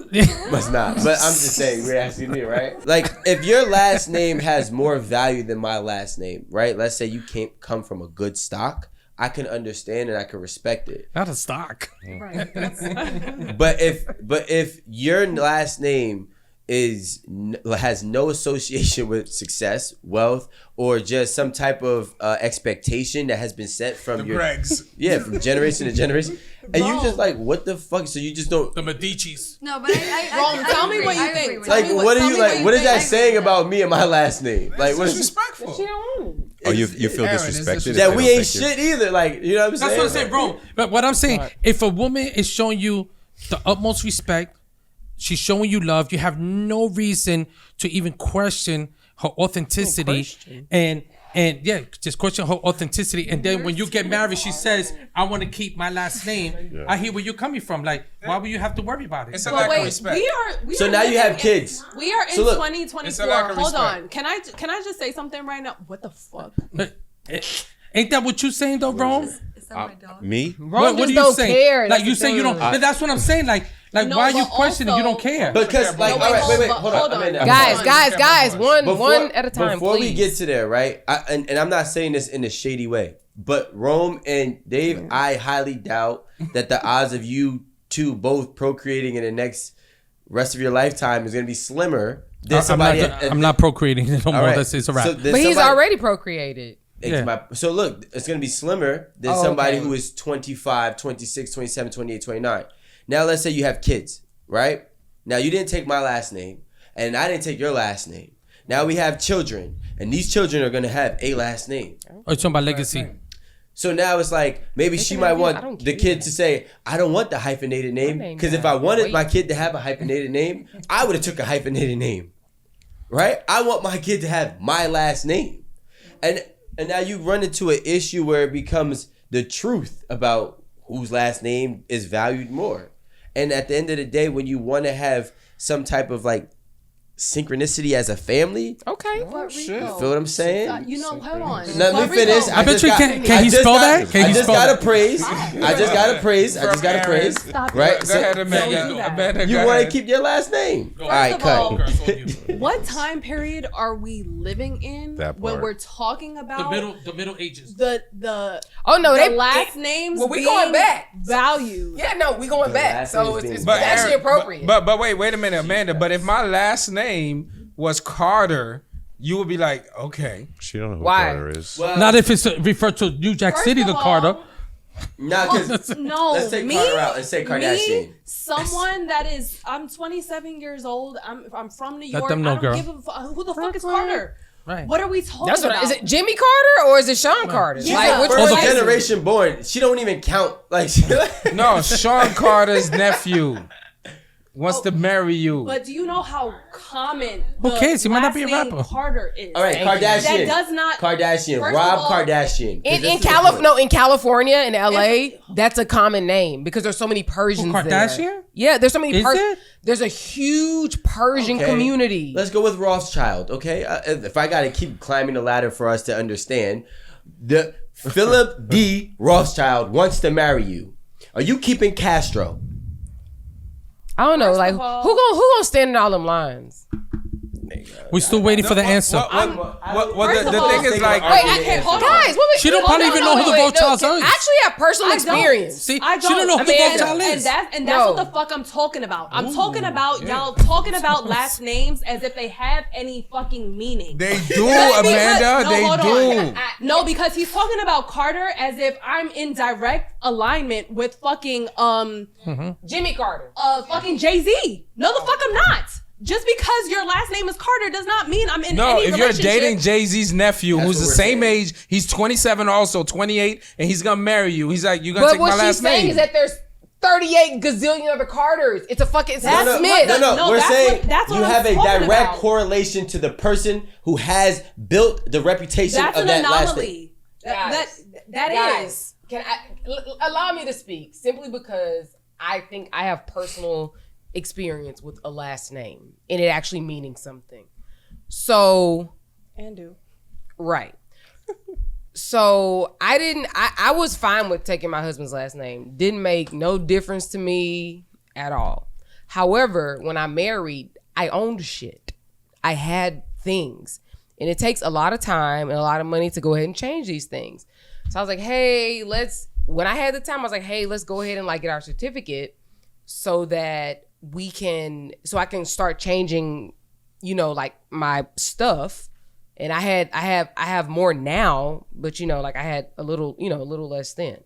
Must not. But I'm just saying, you're asking me, right? Like, if your last name has more value than my last name, right? Let's say you can't come from a good stock. I can understand and I can respect it. Not a stock. But if your last name has no association with success, wealth, or just some type of expectation that has been set from your from generation to generation, and you just like, what the fuck? So you just don't. The Medicis. No, but Tell me what you think. Like, what are you like? What is that saying about me and my last name? Like, what is disrespectful? Oh, you feel Aaron, disrespected? if that? they We don't ain't think you- shit either. Like, you know what I'm saying? That's what I'm saying, bro. But what I'm saying, if a woman is showing you the utmost respect, she's showing you love, you have no reason to even question her authenticity. And yeah, just question her authenticity. And then when you get married, she says, I want to keep my last name. Yeah. I hear where you're coming from. Like, why would you have to worry about it? It's a But lack of wait, respect. we So are now you have living kids. We are in So look, 2024. it's a lack of Hold respect. on. Can I just say something right now? What the fuck? Ain't that what you saying though, Rome? Is that my dog? Me? Rome What just are you don't saying? care. Like you say you don't. But that's what I'm saying. Like No, why are you but questioning? You don't also- care. Because like, No, all right, wait, but hold hold on. on. Guys, one at a time, Before please. we get to there, right? And I'm not saying this in a shady way, but Rome and Dave, I highly doubt that the odds of you two both procreating in the next rest of your lifetime is going to be slimmer than somebody. I'm not procreating no more. All right. That's it's a wrap. So then But he's somebody- already procreated. Yeah. So look, it's going to be slimmer than Oh, somebody okay. who is 25, 26, 27, 28, 29. Now let's say you have kids, right? Now you didn't take my last name and I didn't take your last name. Now we have children and these children are going to have a last name. Oh, you're talking about legacy. So now it's like maybe she can might have it. I want don't the care. kid to say, I don't want the hyphenated name name because if got I wanted weight. my kid to have a hyphenated name, I would have took a hyphenated name, right? I want my kid to have my last name, and now you run into an issue where it becomes the truth about whose last name is valued more, and at the end of the day, when you want to have some type of like synchronicity as a family, Okay. you feel what I'm saying? You know, hold on. Let me Puerto finish. Rico. I bet you can he spell that? Can I he just spell got that? to praise. I just got to praise. I just got to praise. Stop it. Right? Go So ahead, Don't Amanda. do that. Amanda, you go want to ahead. keep your last name. All right, of all, cut. What time period are we living in That when part. we're talking about The middle ages. the Oh no, the they last names well, we being going back. valued? Yeah, no, we going back. last So name's it's being But actually Aaron, appropriate. But wait a minute, Amanda. But if my last name was Carter, you would be like, okay. She don't know who Why? Carter is. Not if it's referred to New Jack First City, of the all, Carter. Nah, because No, let's take me, Carter out. Let's say Kardashian. me, someone that is, I'm 27 years old. I'm from New Let York. them know, I don't girl. give a who the fuck is Carter? Right. What are we talking That's what. about? Is it Jimmy Carter or is it Sean Carter? Yeah. Like which First one? is it? generation born. She don't even count. Like, No, Sean Carter's nephew wants to marry you. But do you know how common Who the cares? He might not last be a name rapper. Carter is? all right, Kardashian. That does not. Kardashian. First of Rob all, Kardashian. 'Cause this In is the point. In California, in LA, that's a common name because there's so many Persians there. Kardashian? Yeah, there's so many. Is it? There's a huge Persian Okay. community. Let's go with Rothschild, okay? If I got to keep climbing the ladder for us to understand, the Philip D. Rothschild wants to marry you. Are you keeping Castro? I don't know, First like of all- who gonna stand in all them lines? We're still waiting for the answer. First The of all- thing is like, Wait, Okay, hold on. guys, She don't probably even know who the Rothschilds I are. actually have personal I don't. experience. See, I she don't know who the Amanda. Rothschild And is. that's No. what the fuck I'm talking about. I'm talking about y'all talking about last names as if they have any fucking meaning. they do, Because- Amanda. no, They hold do. on. No, because he's talking about Carter as if I'm in direct alignment with fucking Jimmy Carter. fucking Jay-Z. No, the fuck I'm not. Just because your last name is Carter does not mean I'm in No, any if you're relationship. dating Jay-Z's nephew, That's who's what the we're same saying. age, he's 27 also, 28, and he's gonna marry you. He's like, you're gonna But take my what she's last saying name. is that there's 38 gazillion other Carters. It's a fucking Smith. No, We're that's saying what- that's what you I'm have a talking direct about. correlation to the person who has built the reputation That's of an that last name. anomaly. That Guys, is. Can allow me to speak simply because I think I have personal experience with a last name and it actually meaning something. So, And do. right. So I was fine with taking my husband's last name. Didn't make no difference to me at all. However, when I married, I owned shit. I had things. And it takes a lot of time and a lot of money to go ahead and change these things. So I was like, hey, when I had the time, I was like, hey, let's go ahead and like get our certificate so that I can start changing, like my stuff. And I have more now, but like I had a little less then.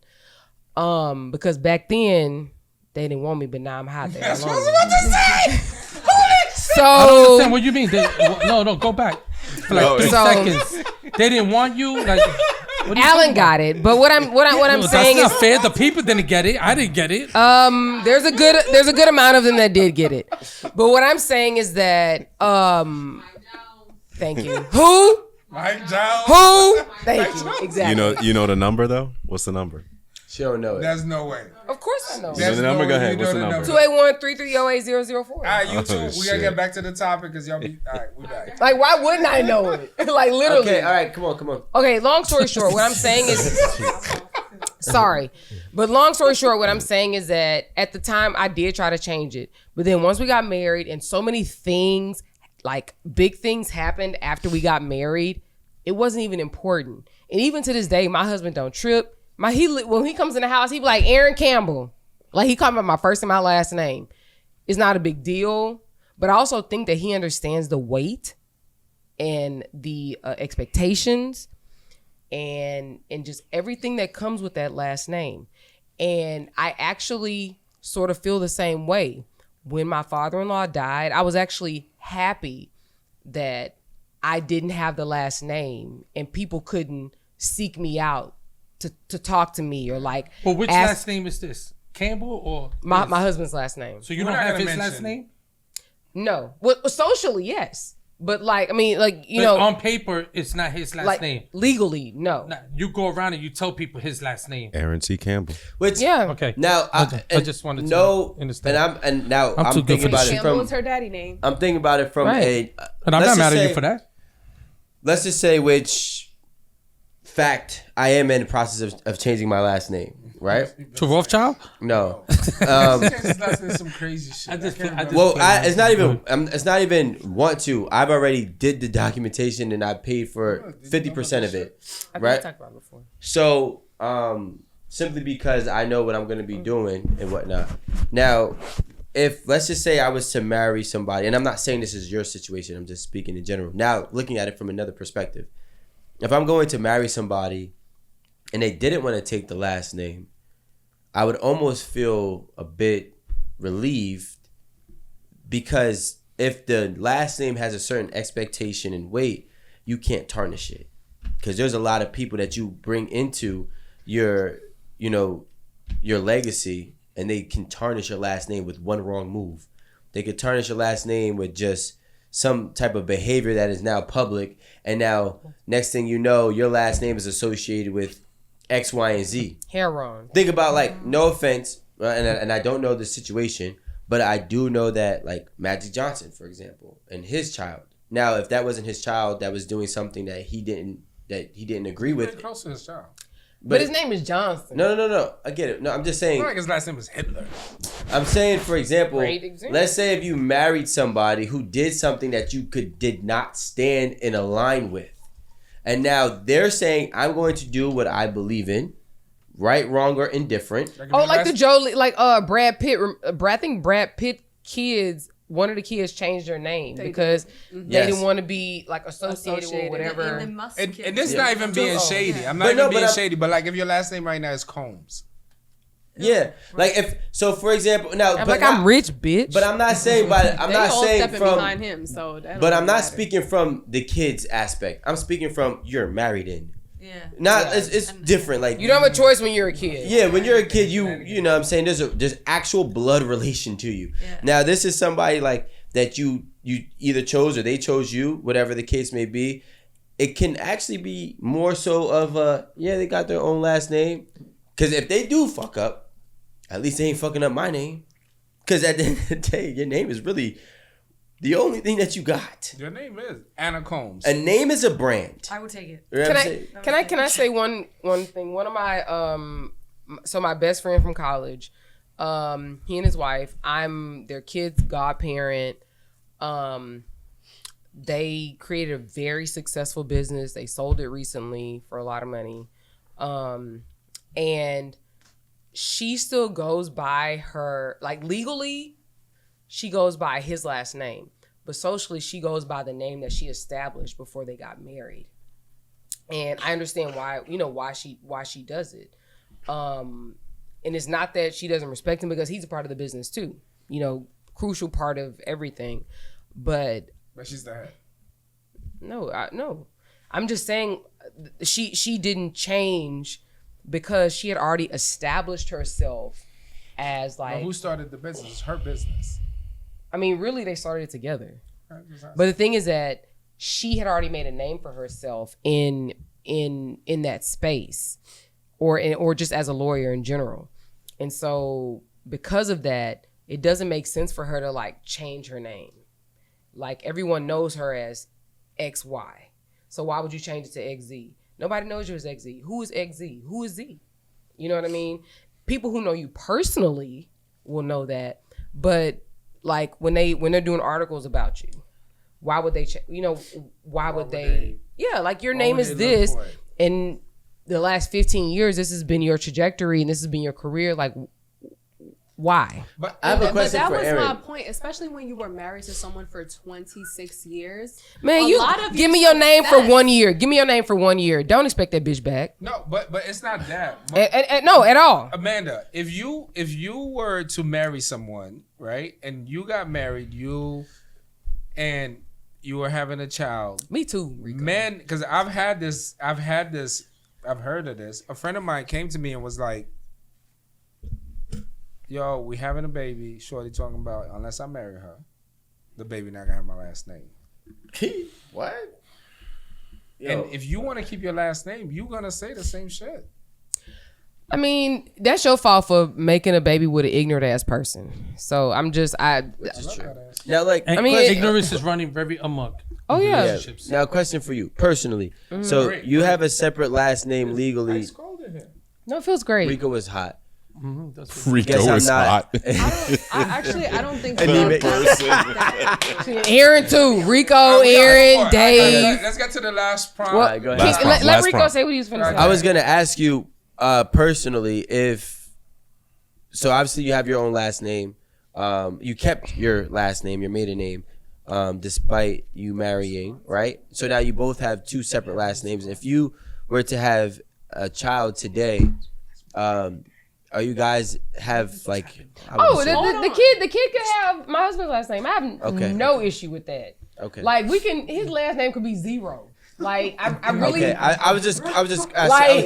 Because back then they didn't want me, but now I'm hot. That's what I was about to say. So I don't understand what you mean. No, go back. For like 3 seconds. They didn't want you. Like what are you Alan talking about? got it, but what I'm No, saying that's is, not fair. The people didn't get it. I didn't get it. there's a good amount of them that did get it. But what I'm saying is that, thank you. Who? Mike Jones. Who? Thank you. Exactly. You know the number though? What's the number? She don't know it. There's no way. Of course I know. You know the number? Go ahead. You What's know the number? 281-330-8004. All right, you two. Oh, We gotta shit. get back to the topic because y'all be. All right, we back. Like, why wouldn't I know it? Like, literally. Okay, all right, come on. Okay, long story short, what I'm saying is, sorry, but long story short, what I'm saying is that at the time I did try to change it, but then once we got married and so many things, like big things happened after we got married, it wasn't even important. And even to this day, my husband don't trip. When he comes in the house, he be like, Aaron Campbell. Like, he called me by my first and my last name. It's not a big deal, but I also think that he understands the weight and the expectations and just everything that comes with that last name. And I actually sort of feel the same way. When my father-in-law died, I was actually happy that I didn't have the last name and people couldn't seek me out to talk to me or like. But which ask last name is this? Campbell or my husband's last name? So you We're don't not have gonna his last mention- name? No. Well, socially, yes. But like, I mean, like, But on paper, it's not his last like name. legally, no. Nah, you go around and you tell people his last name. Aaron T. Campbell. Which Yeah. Okay. now I just wanted to know, understand. and now I'm I'm too good thinking for about this it shit. Campbell is from. her daddy name. I'm thinking about it from Right. And I'm let's not mad just at you say- for that. Let's just say which fact I am in the process of changing my last name. Right? To Rothschild? No. His last name is some crazy shit. I just can't remember. Well, it's not even. It's not even want to. I've already did the documentation and I paid for 50% of it. I think Right? we talked about it before. So, simply because I know what I'm going to be doing and whatnot. Now, if let's just say I was to marry somebody, and I'm not saying this is your situation, I'm just speaking in general. Now, looking at it from another perspective, if I'm going to marry somebody and they didn't want to take the last name, I would almost feel a bit relieved because if the last name has a certain expectation and weight, you can't tarnish it. Because there's a lot of people that you bring into your legacy and they can tarnish your last name with one wrong move. They could tarnish your last name with just some type of behavior that is now public. And now, next thing you know, your last name is associated with X, Y, and Z. Heron. Think about, like, no offense, and I don't know the situation, but I do know that, like, Magic Johnson, for example, and his child. Now, if that wasn't his child that was doing something that he didn't agree Very with, close to his child. But his name is Johnson. no, I get it. No, I'm just saying. I feel like his last name was Hitler. I'm saying, for example, Great example. let's say if you married somebody who did something that you did not stand in a line with, and now they're saying, I'm going to do what I believe in, right, wrong, or indifferent. Oh, like the Jolie, like Brad Pitt. I think Brad Pitt kids. One of the kids changed their name because they Yes. didn't want to be like associated with whatever. And this is not even being shady. I'm not But even no, being but shady, but like if your last name right now is Combs. Yeah, like if so, for example, now, I'm but like, I'm not- rich, bitch. But I'm not saying, but I'm They not all saying stepping from. behind him, so that But don't I'm not matter. speaking from the kids aspect. I'm speaking from you're married in. Yeah. Not it's different. Like you don't have a choice when you're a kid. yeah, when you're a kid, you know what I'm saying there's actual blood relation to you. Yeah. Now this is somebody like that you either chose or they chose you, whatever the case may be. It can actually be more so of they got their own last name. Because if they do fuck up, at least they ain't fucking up my name. Because at the end of the day, your name is really the only thing that you got. Your name is Anna Combs. A name is a brand. I would take it. You know what I'm saying? Can I say one thing? One of my so my best friend from college, he and his wife, I'm their kid's godparent. They created a very successful business. They sold it recently for a lot of money. And she still goes by her, like legally, she goes by his last name. But socially, she goes by the name that she established before they got married. And I understand why, why she does it. And it's not that she doesn't respect him, because he's a part of the business too. Crucial part of everything. But she's the head. No. I'm just saying she didn't change because she had already established herself as like. Well, who started the business? It's her business. I mean, really, they started it together. But the thing is that she had already made a name for herself in that space, or just as a lawyer in general. And so because of that, it doesn't make sense for her to like change her name. Like everyone knows her as XY. So why would you change it to XZ? Nobody knows you as XZ. Who is XZ? Who is Z? You know what I mean? People who know you personally will know that. But like when they're doing articles about you, why would they why would they yeah, like your name is this, and the last 15 years this has been your trajectory and this has been your career, like why? But I have a question for Erin. But that was my point, especially when you were married to someone for 26 years. Man, give me your name for 1 year. Give me your name for 1 year. Don't expect that bitch back. No, but it's not that. No, at all. Amanda, if you were to marry someone, right, and you got married, and you were having a child. Me too, Rico. Man, because I've heard of this. A friend of mine came to me and was like, yo, we having a baby. Shorty talking about, unless I marry her, the baby not gonna have my last name. What? And if you want to keep your last name, you gonna say the same shit. I mean, that's your fault for making a baby with an ignorant ass person. So I'm just, Which is true. Now, like, ignorance is running very amok. Oh yeah. Now, a question for you personally. Mm-hmm. So you have a separate last name legally. No, it feels great. Rico is hot. Mm-hmm, Rico is hot. I don't think Erin too. Rico, Erin, Dave. Let's get to the last prompt. Well, go ahead. Let Rico say what he was finna say. I was gonna ask you personally so obviously you have your own last name. You kept your last name, your maiden name, despite you marrying, right? So now you both have two separate last names. If you were to have a child today, are you guys have like? The kid could have my husband's last name. I have no issue with that. Okay. Like his last name could be Zero. Like I really. Okay. I was just like, I was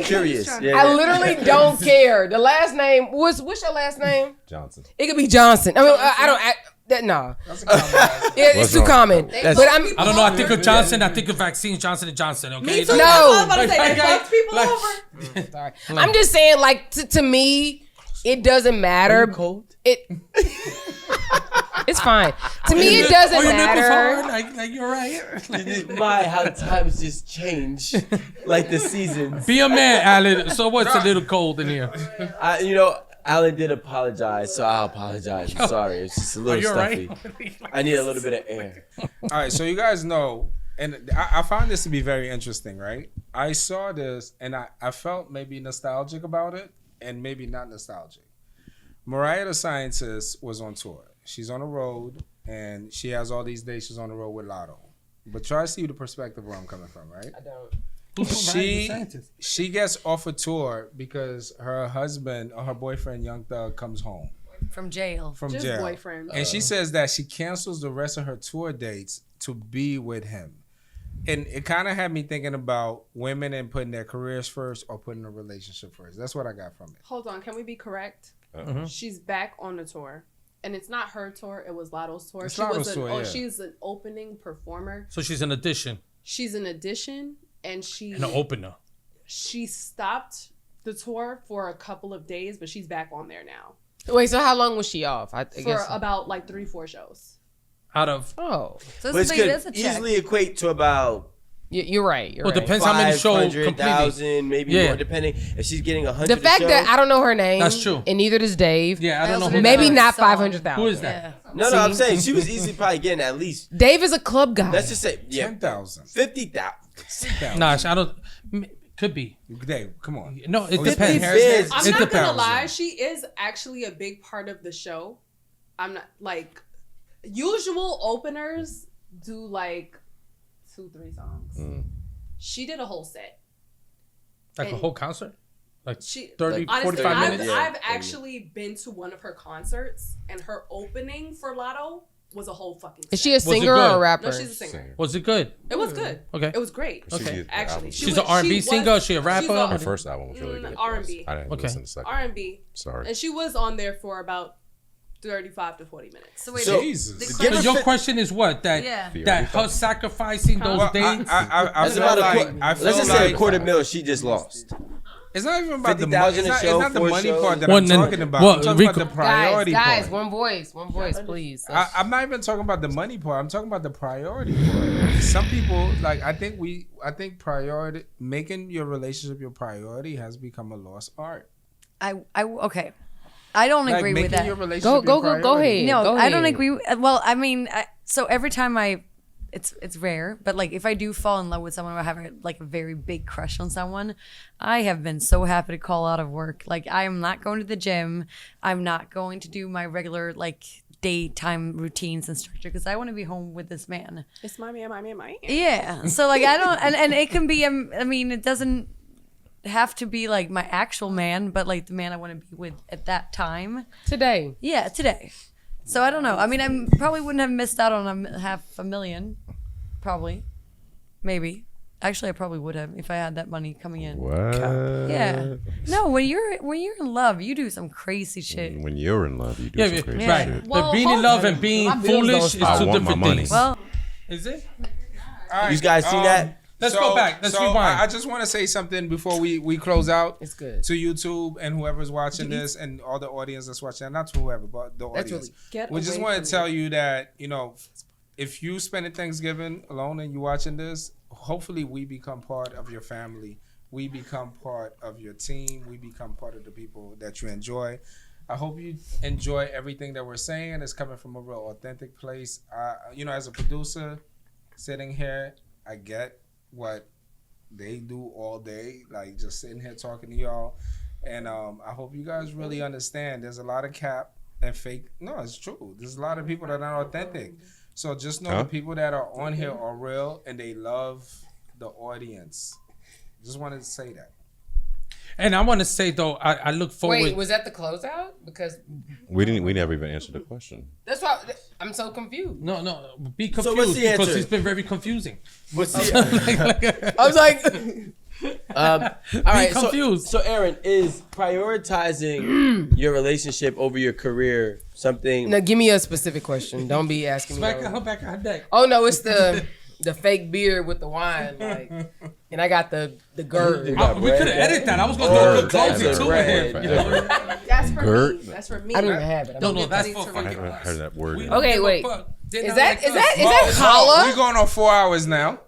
curious. Yeah. I literally don't care. The last name what's your last name? Johnson. It could be Johnson. I mean, I don't. No. That's a common it's too common. But I don't know. I think of Johnson. I think of vaccines. Johnson & Johnson. Okay. Me too. No. I was about to say they fucked people over. Sorry. I'm just saying, like to me, it doesn't matter. Are you cold? It's fine. To me, it doesn't matter. Like you're right. My how times just change, like the seasons. Be a man, Alan. So what's a little cold in here? Alan did apologize, so I'll apologize. I'm sorry. It's just a little stuffy. Right? I need a little bit of air. All right, so you guys know, and I found this to be very interesting, right? I saw this, and I felt maybe nostalgic about it, and maybe not nostalgic. Mariah the Scientist was on tour. She's on the road, and she has all these days she's on the road with Lotto. But try to see the perspective where I'm coming from, right? I don't. She gets off a tour because her husband or her boyfriend, Young Thug, comes home from jail. Just jail. Boyfriend. And she says that she cancels the rest of her tour dates to be with him. And it kind of had me thinking about women and putting their careers first or putting a relationship first. That's what I got from it. Hold on, can we be correct? Uh-huh. She's back on the tour. And it's not her tour, it was Lotto's tour. It's Lotto's tour, yeah. She's an opening performer. So she's an addition. She's an addition, and an opener. She stopped the tour for a couple of days, but she's back on there now. Wait, so how long was she off? I for guess about like 3-4 shows. Out of so which could easily equate to about. You're right. Well, depends how many shows completely. 500,000, maybe more, depending if she's getting 100. The fact that I don't know her name. That's true. And neither does Dave. Yeah, I don't know. Who maybe not 500,000. Who is that? Yeah. No, I'm saying she was easily probably getting at least. Dave is a club guy. Let's just say 10,000, 50,000. Nah, I don't. Could be. Dave, come on. No, it depends. I'm not gonna lie. She is actually a big part of the show. I'm not like. usual openers do like 2-3 songs. She did a whole set. Like a whole concert? Like She 30, honestly, 45 minutes? I've actually been to one of her concerts, and her opening for Lotto was a whole fucking set. Is she a singer good? or a rapper? No, she's a singer. Was it good? It was good. Okay. It was great. Okay. Actually, She's an R&B singer? Is she a rapper? Her first album was really good. R&B. I didn't listen to the second. R&B. Sorry. And she was on there for about 35 to 40 minutes. So wait, So- Jesus. So your question is what? That Yeah. that her sacrificing those Well, dates? I That's feel about like let's just say a $250,000 she just lost. it's not even about the 50,000 money. a It's show, not the 4 money shows. part that Well, I'm then- talking about. well, I'm talking Rico- about the priority Guys, part. one voice, please. I'm not even talking about the money part. I'm talking about the priority part. Some people like I think priority making your relationship your priority has become a lost art. okay. I don't Like agree making with that. your relationship Go your ahead. priority. No, Go I don't ahead. agree. Well, I mean, so every time it's rare, but like if I do fall in love with someone or have like a very big crush on someone, I have been so happy to call out of work. Like I am not going to the gym. I'm not going to do my regular like daytime routines and structure because I want to be home with this man. It's my man. Yeah. So like I don't, and it can be. I mean, it doesn't have to be like my actual man, but like the man I want to be with at that time. Today. Yeah, today. So I don't know. I mean, I probably wouldn't have missed out on $500,000. Probably, maybe. Actually, I probably would have if I had that money coming in. What? Yeah. No, when you're in love, you do some crazy shit. When you're in love, you do Yeah, some crazy right. shit. But being in love and being My bills don't foolish is stop. two I want my different money. things. Well, Is it? All right, You guys see that? Let's go back. Let's rewind. I just want to say something before we close out. It's good. To YouTube and whoever's watching this and all the audience that's watching. Not to whoever, but the That's audience. Get We just away want from to tell you that, if you spending Thanksgiving alone and you watching this, hopefully we become part of your family. We become part of your team. We become part of the people that you enjoy. I hope you enjoy everything that we're saying. It's coming from a real authentic place. As a producer sitting here, I get what they do all day, like just sitting here talking to y'all. And I hope you guys really understand there's a lot of cap and fake. No, it's true. There's a lot of people that are not authentic. So just know the people that are on here are real and they love the audience. Just wanted to say that. And I want to say though, I look forward. Wait, was that the closeout? Because We never even answered the question. that's why I'm so confused. No, be confused So what's the because answer? it's been very confusing. I was like, all right. confused. So Erin, is prioritizing your relationship over your career something? Now give me a specific question. Don't be asking me. Back no- her back her neck. Oh no, it's the fake beard with the wine, like, and I got the GERD. You got We could have bread. edited that. I was gonna do a good That's closing a to bread. it. You know? That's for Gert. me. That's for me. I don't even have it. No, that's Need for to I fucking haven't heard that word. We yet. don't Okay, give a wait. fuck. They're Is not that like is us. that is Oh, that holla? We're going on 4 hours now.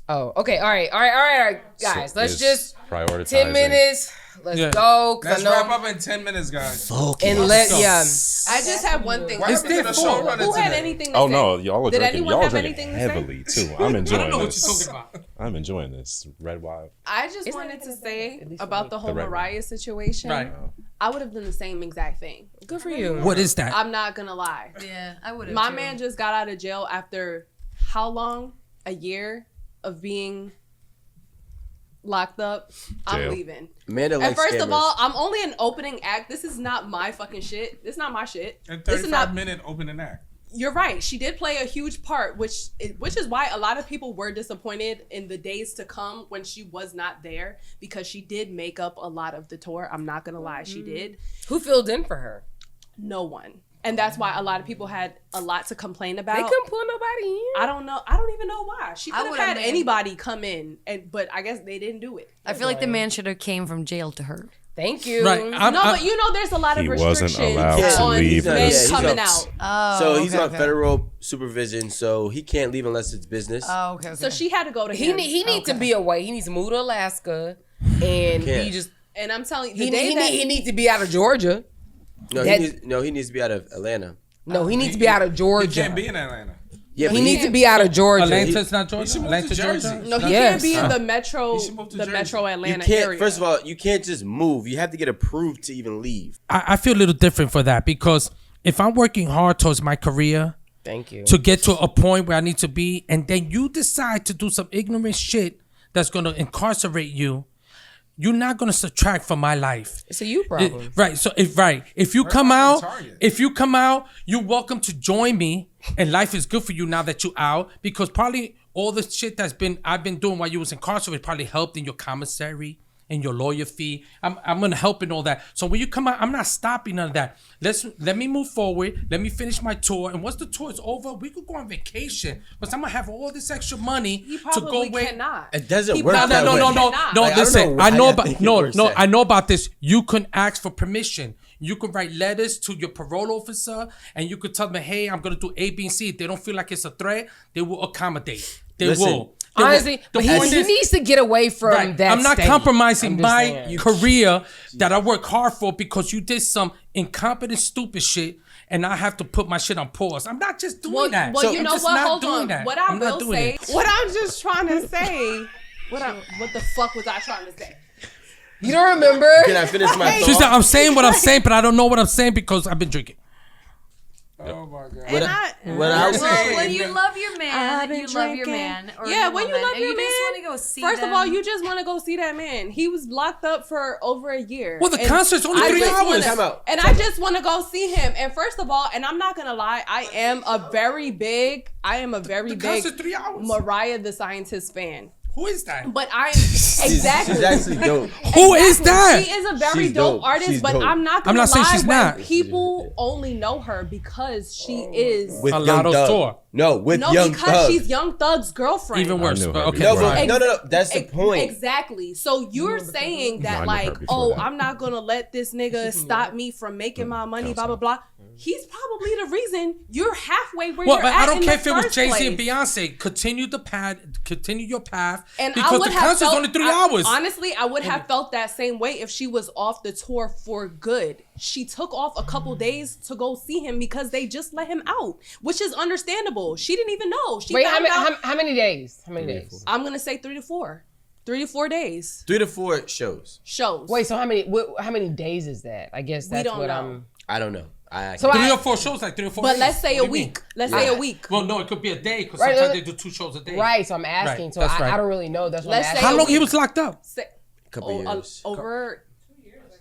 Oh, okay. All right, guys. So Let's it's just prioritizing. 10 minutes. Let's Yeah. go. 'Cause Let's I know, wrap up in 10 minutes, guys. and let Yeah. I just have one thing. What It's happened to their the fault. showrunner Who had today? anything to Oh say? no, y'all are Did drinking. anyone Y'all are have drinking anything to say? heavily too. I'm I enjoying don't know what this. you're talking about. I'm enjoying this red wine. I just wanted to say about the whole The red one. Mariah situation. Right. I would have done the same exact thing. good for you. What is that? I'm not gonna lie. yeah, I would have. My man just got out of jail after how long? A year of being locked up. I'm Jail. leaving. Amanda And likes first of scammers. all, I'm only an opening act. This is not my fucking shit. This is not my shit. And This is not. 35-minute opening act. You're right. She did play a huge part, which is why a lot of people were disappointed in the days to come when she was not there, because she did make up a lot of the tour. I'm not gonna lie, she did. Who filled in for her? No one, and that's why a lot of people had a lot to complain about. They couldn't pull nobody in. I don't know. I don't even know why. She I could have would've had made- anybody come in, but I guess they didn't do it. I feel like the man should have came from jail to her. Thank you. Right. But you know, there's a lot of He wasn't restrictions allowed to on leave men unless- coming Yeah, out. Oh, So he's okay, on okay. federal supervision, so he can't leave unless it's business. Oh, okay. So she had to go to He him. needs to be away. He needs to move to Alaska, and Yeah. he just And I'm telling you, he the day that needs to be out of Georgia. No, that- he needs to be out of Atlanta. No, he needs to be out of He Georgia. can't be in Atlanta. Yeah, He but needs to be out of Georgia. Atlanta's not He Georgia. should move Atlanta, to Jersey. Georgia. no, he Yes. can't be in the metro, He should move to the Jersey. metro you Atlanta can't. area. First of all, you can't just move. You have to get approved to even leave. I feel a little different for that because if I'm working hard towards my career Thank you. to get to a point where I need to be, and then you decide to do some ignorant shit that's gonna incarcerate you, you're not gonna subtract from my life. It's a you problem. Right. So if you come out, you're welcome to join me, and life is good for you now that you're out, because probably all the shit I've been doing while you was incarcerated probably helped in your commissary and your lawyer fee. I'm gonna help in all that. So when you come out, I'm not stopping none of that. Let me move forward. Let me finish my tour. And once the tour is over, we could go on vacation. But I'm gonna have all this extra money to go away. Cannot. It doesn't He work probably that way. No. cannot. Like, I don't Listen, know I why know y'all about think it works that. I know about this. You can ask for permission. You can write letters to your parole officer, and you could tell them, "Hey, I'm gonna do A, B, and C." If they don't feel like it's a threat, they will accommodate. They Listen, will. They Honestly, will. but The he point is- needs to get away from Right. that. I'm not state. compromising I'm just my saying. career that I work hard for because you did some incompetent, stupid shit, and I have to put my shit on pause. I'm not just doing that. Well, you I'm know just what? not Hold doing on. that. What I I'm not will doing say, it. what I'm just trying to say, what the fuck was I trying to say? You don't remember? Can I finish my She said, thought? I'm saying what I'm saying, but I don't know what I'm saying because I've been drinking. Oh my god. What I was Well, saying. when you love your man, you love your drinking. man. Or Yeah, your when you woman, love and your you man, just want to go see First them. of all, you just want to go see that man. He was locked up for over a year. Well, the And concert's only I 3 just hours. wanna- Time out. And I just want to go see him. And first of all, and I'm not gonna lie, I am a very big The concert's 3 hours. Mariah the Scientist fan. Who is that? But I'm exactly. She's actually dope. Who is that? She is a very She's dope dope. artist, She's but dope. I'm not gonna I'm not saying lie she's when not. people only know her because she is With A Young Lotto's Thug. tour. No, with no, Young because Thug. she's Young Thug's girlfriend. Even worse. I knew But her okay. No, before. but no. That's the point. Exactly. So you're saying that I knew her like, before oh, that. I'm not gonna let this nigga stop me from making my money, blah blah blah. He's probably the reason you're halfway where Well, you're but at I don't in care the if it was first Jay-Z and place. Beyonce. Continue your path. And I because would the have concert's felt, only 3 hours. Honestly, I would have felt that same way if she was off the tour for good. She took off a couple days to go see him because they just let him out, which is understandable. She didn't even know. She Wait, found out. how many days? How many days? I'm gonna say 3 to 4. 3 to 4 days 3 to 4 shows. shows. Wait, so how many days is that? I guess that's don't what know. I'm. I don't know. So 3 I- or 4 shows, like 3 or 4 But days. let's say What a do you mean? week. Let's say a week. Well, no, it could be a day because Right, sometimes they do 2 shows a day. Right, so I'm asking. Right, So that's right. I don't really know. That's what Let's I'm say asking. How long a he week. was locked up? Couple years. Over.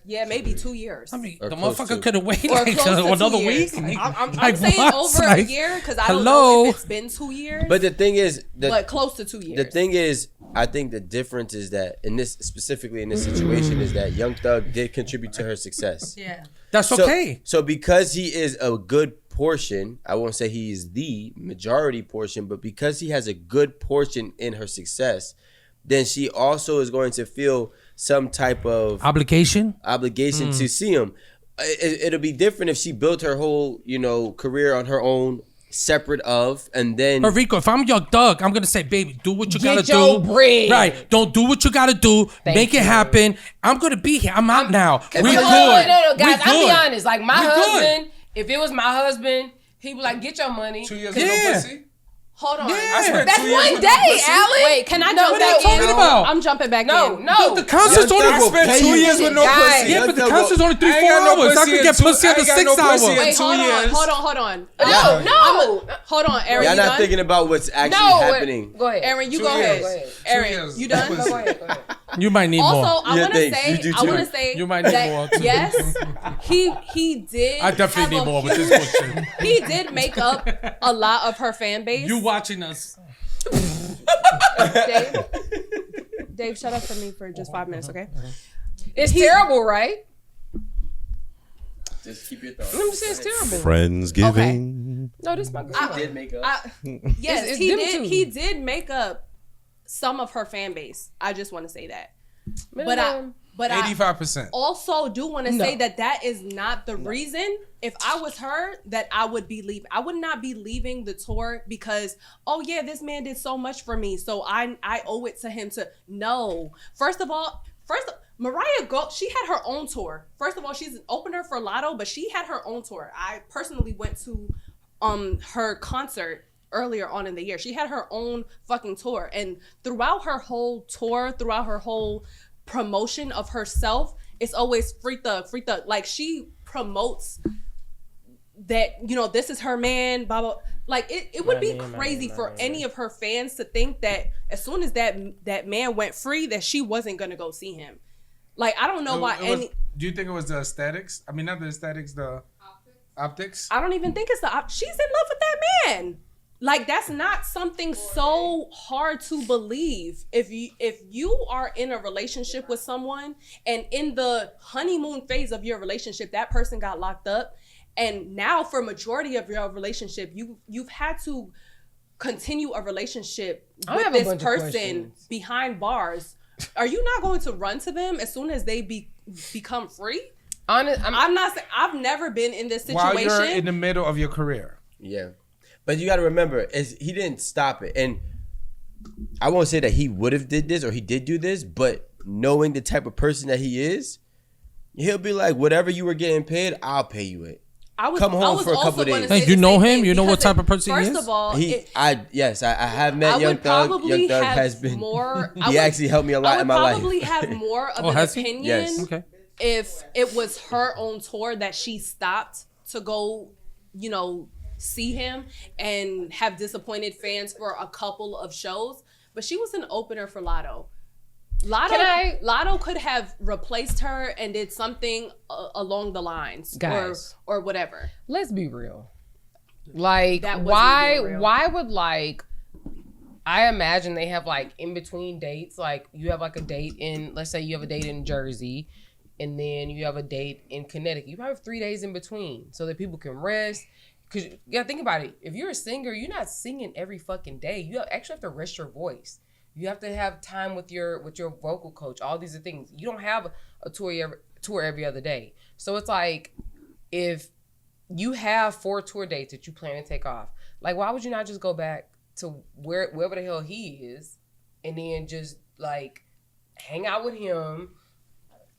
Yeah, maybe 2 years. I mean, Or the close motherfucker to. could have waited Or like close to 2 another years. week. I'm Like, saying what? over a Like, year because I don't hello? know if it's been 2 years. But the thing is, but close to 2 years. the thing is, I think the difference is that specifically in this situation is that Young Thug did contribute to her success. Yeah. That's okay. So because he is a good portion, I won't say he is the majority portion, but because he has a good portion in her success, then she also is going to feel some type of Obligation? to see him. It'll be different if she built her whole, career on her own, separate of, and then But Rico, if I'm Young Thug, I'm gonna say, baby, do what you Get gotta your do. bread. Right. Don't do what you gotta do. Make you. it happen. I'm gonna be here. I'm out now. We Wait, good. no, guys. We I'll be good. honest. Like my We good. husband, if it was my husband, he'd be like, "Get your money." 2 years Yeah. with no pussy. Hold on. Yeah. I spent That's 2 years one with day, no pussy. Alan. Wait, can I No, jump what back are you talking in? about? I'm jumping back No, in. no. The concert's Young only Thug will spent pay 2 you. years with no Guys. pussy. Yeah, but the Young Thug concert's only 3-4 I ain't got no hours. I pussy could in get two- pussy I at the ain't got 6 no pussy hour. in Wait, 2 hold years. on. No. Hold on, Aaron. y'all You not done? thinking about what's actually No. happening. Go ahead. Aaron, you 2 go years. ahead. 2 Aaron, years. you done? Pussy. Go ahead. You might need more. Also, I Yeah, want to thanks. say, You do I want to too. say You might need that more, too. yes, he did. I definitely have need a more with huge- this bullshit. He did make up a lot of her fan base. You watching us. Dave, shut up for me for just 5 minutes, okay? It's terrible, right? Just keep your thoughts. I'm just saying it's terrible. Friendsgiving. No, this is my good. Did make up. Yes, It's he them did. too. He did make up some of her fan base. I just want to say that. But I 85%. also do want to say that is not the reason. If I was her, that I would be leaving. I would not be leaving the tour because, oh yeah, this man did so much for me, so I owe it to him to. No, first of all, Mariah she had her own tour. First of all, she's an opener for Lotto, but she had her own tour. I personally went to her concert earlier on in the year. She had her own fucking tour, and throughout her whole tour, throughout her whole promotion of herself, it's always free thug. Like she promotes that, you know, this is her man, blah, blah. Like, it would be crazy for any of her fans to think that as soon as that man went free, that she wasn't going to go see him. Like, I don't know why do you think it was the aesthetics? I mean, not the aesthetics, the optics? I don't even think it's she's in love with that man. Like, that's not something so hard to believe. If you are in a relationship with someone and in the honeymoon phase of your relationship, that person got locked up, and now for majority of your relationship, you've had to continue a relationship with this person behind bars. Are you not going to run to them as soon as they become free? I'm not saying, I've never been in this situation. While you're in the middle of your career. Yeah. But you got to remember, he didn't stop it. And I won't say that he would have did this or he did do this, but knowing the type of person that he is, he'll be like, whatever you were getting paid, I'll pay you it. Come home for a couple of days. Hey, you know him? You know what type of person he is? First of all, I have met Young Thug. Young Thug has been he actually helped me a lot in my life. I would probably have more of an opinion yes. if it was her own tour that she stopped to go, you know, see him and have disappointed fans for a couple of shows. But she was an opener for Lotto. Lotto could have replaced her and did something along the lines, guys, or whatever. Let's be real. Like, why would, like, I imagine they have, like, in between dates, like, you have, like, a date in, let's say you have a date in Jersey, and then you have a date in Connecticut. You probably have 3 days in between so that people can rest. Because you gotta think about it. If you're a singer, you're not singing every fucking day. You actually have to rest your voice. You have to have time with your vocal coach. All these are things. You don't have a tour every other day. So it's like, if you have 4 tour dates that you plan to take off, like, why would you not just go back to wherever the hell he is, and then just, like, hang out with him,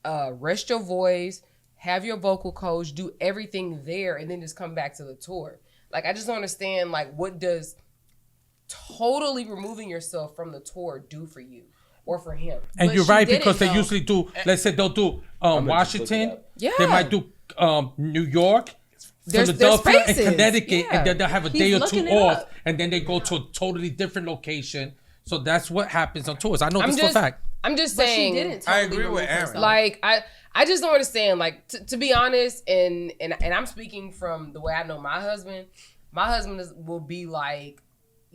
rest your voice, have your vocal coach, do everything there, and then just come back to the tour. Like, I just don't understand, like, what does totally removing yourself from the tour do for you or for him? And But you're right, because they though. usually do, let's say they'll do Washington. Yeah. They might do New York, There's Philadelphia, and spaces. Connecticut, Yeah. and then they'll have a He's day or looking two it off, up. and then they go to a totally different location. So that's what happens on tours. I know I'm this just, for a fact. I'm just But saying. she didn't. I Totally agree with remove Erin. herself. Like, I just don't understand. Like, to be honest, and I'm speaking from the way I know my husband. My husband will be like,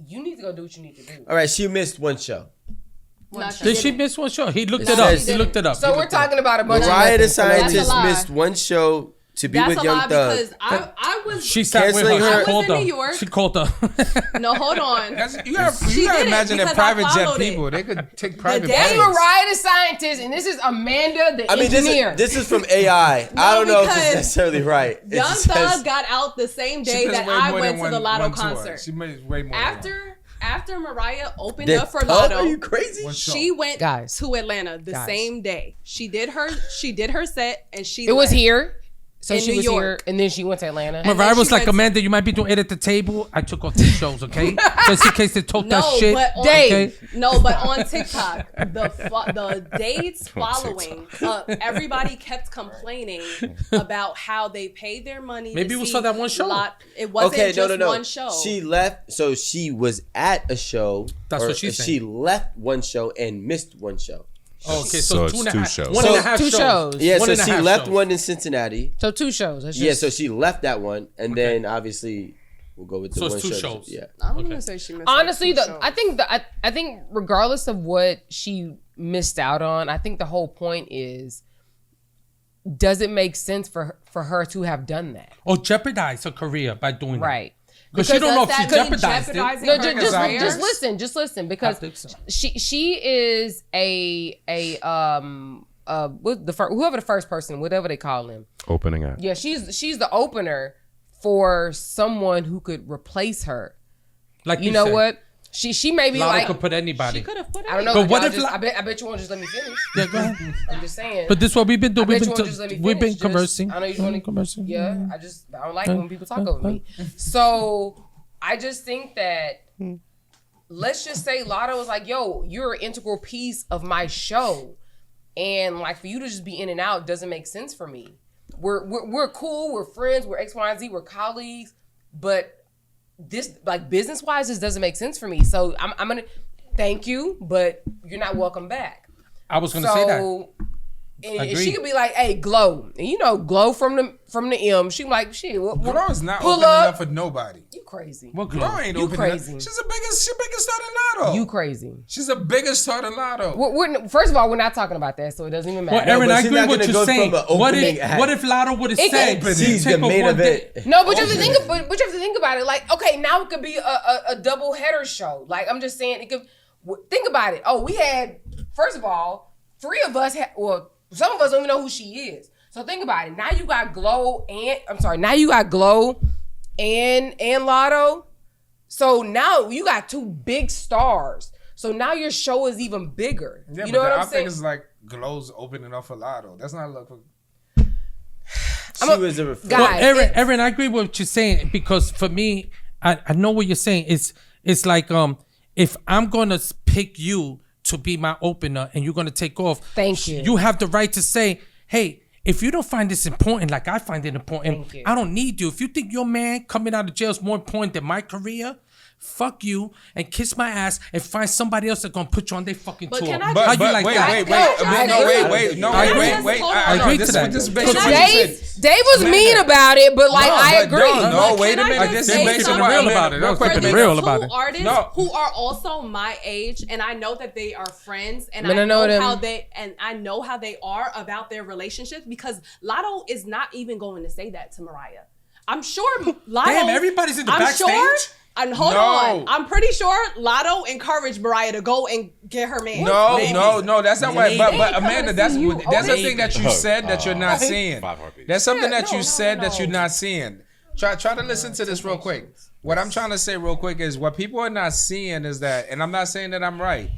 you need to go do what you need to do. All right, she missed one show. Did she miss one show? He looked It it up. says- He looked it up. So we're talking about a bunch of Mariah the nothing. So that's a Scientist lie. missed one show to be That's with a Young lie Thug. because I was. She sat with Canceling her. her- She called I was in her. New York. She called her. No, hold on. You gotta She did it imagine that because I private jet followed it. people, they could take private day- That's planes. Mariah the Scientist, and this is Amanda the I mean, engineer. this is from AI. I don't know if it's because necessarily right. It Young just says- Thug got out the same She day missed that way I more went than to the one Lotto tour. concert. She made way more than one. After Mariah opened The up for Thug? Lotto, Are you crazy? One show. she went Guys. to Atlanta the Guys. same day. She did her set and she it was left. here. So In she New was York. here, and then she went to Atlanta. And Mariah then was she like, went- Amanda, you might be doing it at the table. I took off 2 shows, okay? Just in case they talk that No, shit. but on, Dave. no, but on TikTok, the dates following, everybody kept complaining about how they paid their money. Maybe to it was see for that one show. It wasn't Okay, just no. one show. She left, so she was at a show. That's or what she's She saying. left one show and missed one show. Okay, So so it's 2.5 2 shows. One and a So half 2 shows. Yeah, One so and a she half left shows. one in Cincinnati. So 2 shows. That's Yeah, just, so she left that one, and then obviously we'll go with the So it's one 2 show. shows. Yeah. I'm gonna say she missed. honestly, like 2 shows. I think regardless of what she missed out on, I think the whole point is, does it make sense for her to have done that? Or jeopardize her career by doing that. Right. Because you don't know if does she that mean jeopardized it. jeopardizing No, her career? just listen, because I think so. she is whoever the first person, whatever they call him. Opening act. Yeah, she's the opener for someone who could replace her. Like You know said, what? She may be Lotto like, could put anybody. She could have put it. I don't know. But what y'all if I bet you won't just let me finish. Yeah, go ahead. I'm just saying. But this is what we've been doing. I bet you won't just let me We've been finish. conversing. I know you want to conversing. Yeah, I don't like when people talk over me. So I just think that, let's just say Lotto was like, yo, you're an integral piece of my show. And like, for you to just be in and out doesn't make sense for me. we're cool, we're friends, we're X, Y, and Z, we're colleagues, but this like business wise, this doesn't make sense for me. So I'm gonna thank you, but you're not welcome back. I was gonna say that. And she could be like, "Hey, Glow," and you know, Glow from the M. She like, "Shit, Glow is not pull open up. enough for nobody. You crazy? What Glow ain't You open crazy. enough. She's the biggest star in Lotto. You crazy? She's the biggest star in Lotto. First of all, we're not talking about that, so it doesn't even matter. Well, Erin, but I she's agree not with gonna what go you're saying. from an opening act. What if Lotto would have It said, could- She's the take a main one event. day- No, but you have to think. But you have to think about it. Like, okay, now it could be a double header show. Like, I'm just saying, it could. Think about it. Oh, we had. First of all, 3 of us had. Well, some of us don't even know who she is. So think about it. Now you got Glow and Now you got Glow and Lotto. So now you got 2 big stars. So now your show is even bigger. Yeah, you know but what I I'm saying? think it's like Glow's opening up for Lotto. That's not look. She was a Guy. Well, Erin, I agree with what you're saying because for me, I know what you're saying. It's like if I'm gonna pick you to be my opener and you're gonna take off, Thank you. You have the right to say, hey. If you don't find this important, like I find it important, I don't need you. If you think your man coming out of jail is more important than my career, fuck you and kiss my ass and find somebody else that's gonna put you on their fucking But tour. can I How just- you like that? I agree. This to that. is basically what you said. Dave was mean about it, but like I agree. No, wait a Can I minute. just This say is basically something? real about it. I was For keeping these it real two about it. artists No. who are also my age, and I know that they are friends, and But I I know know them. I know how they are about their relationships because Lotto is not even going to say that to Mariah. I'm sure Lotto. Damn, everybody's in the backstage? And hold No. on, I'm pretty sure Lotto encouraged Mariah to go and get her man. No, that's not what. But Maybe. Amanda, They coming to see that's you. the thing that you said that you're not seeing. 5 heartbeats. That's something that no, you said no. that you're not seeing. Try to listen to this real quick. What I'm trying to say real quick is what people are not seeing is that, and I'm not saying that I'm right.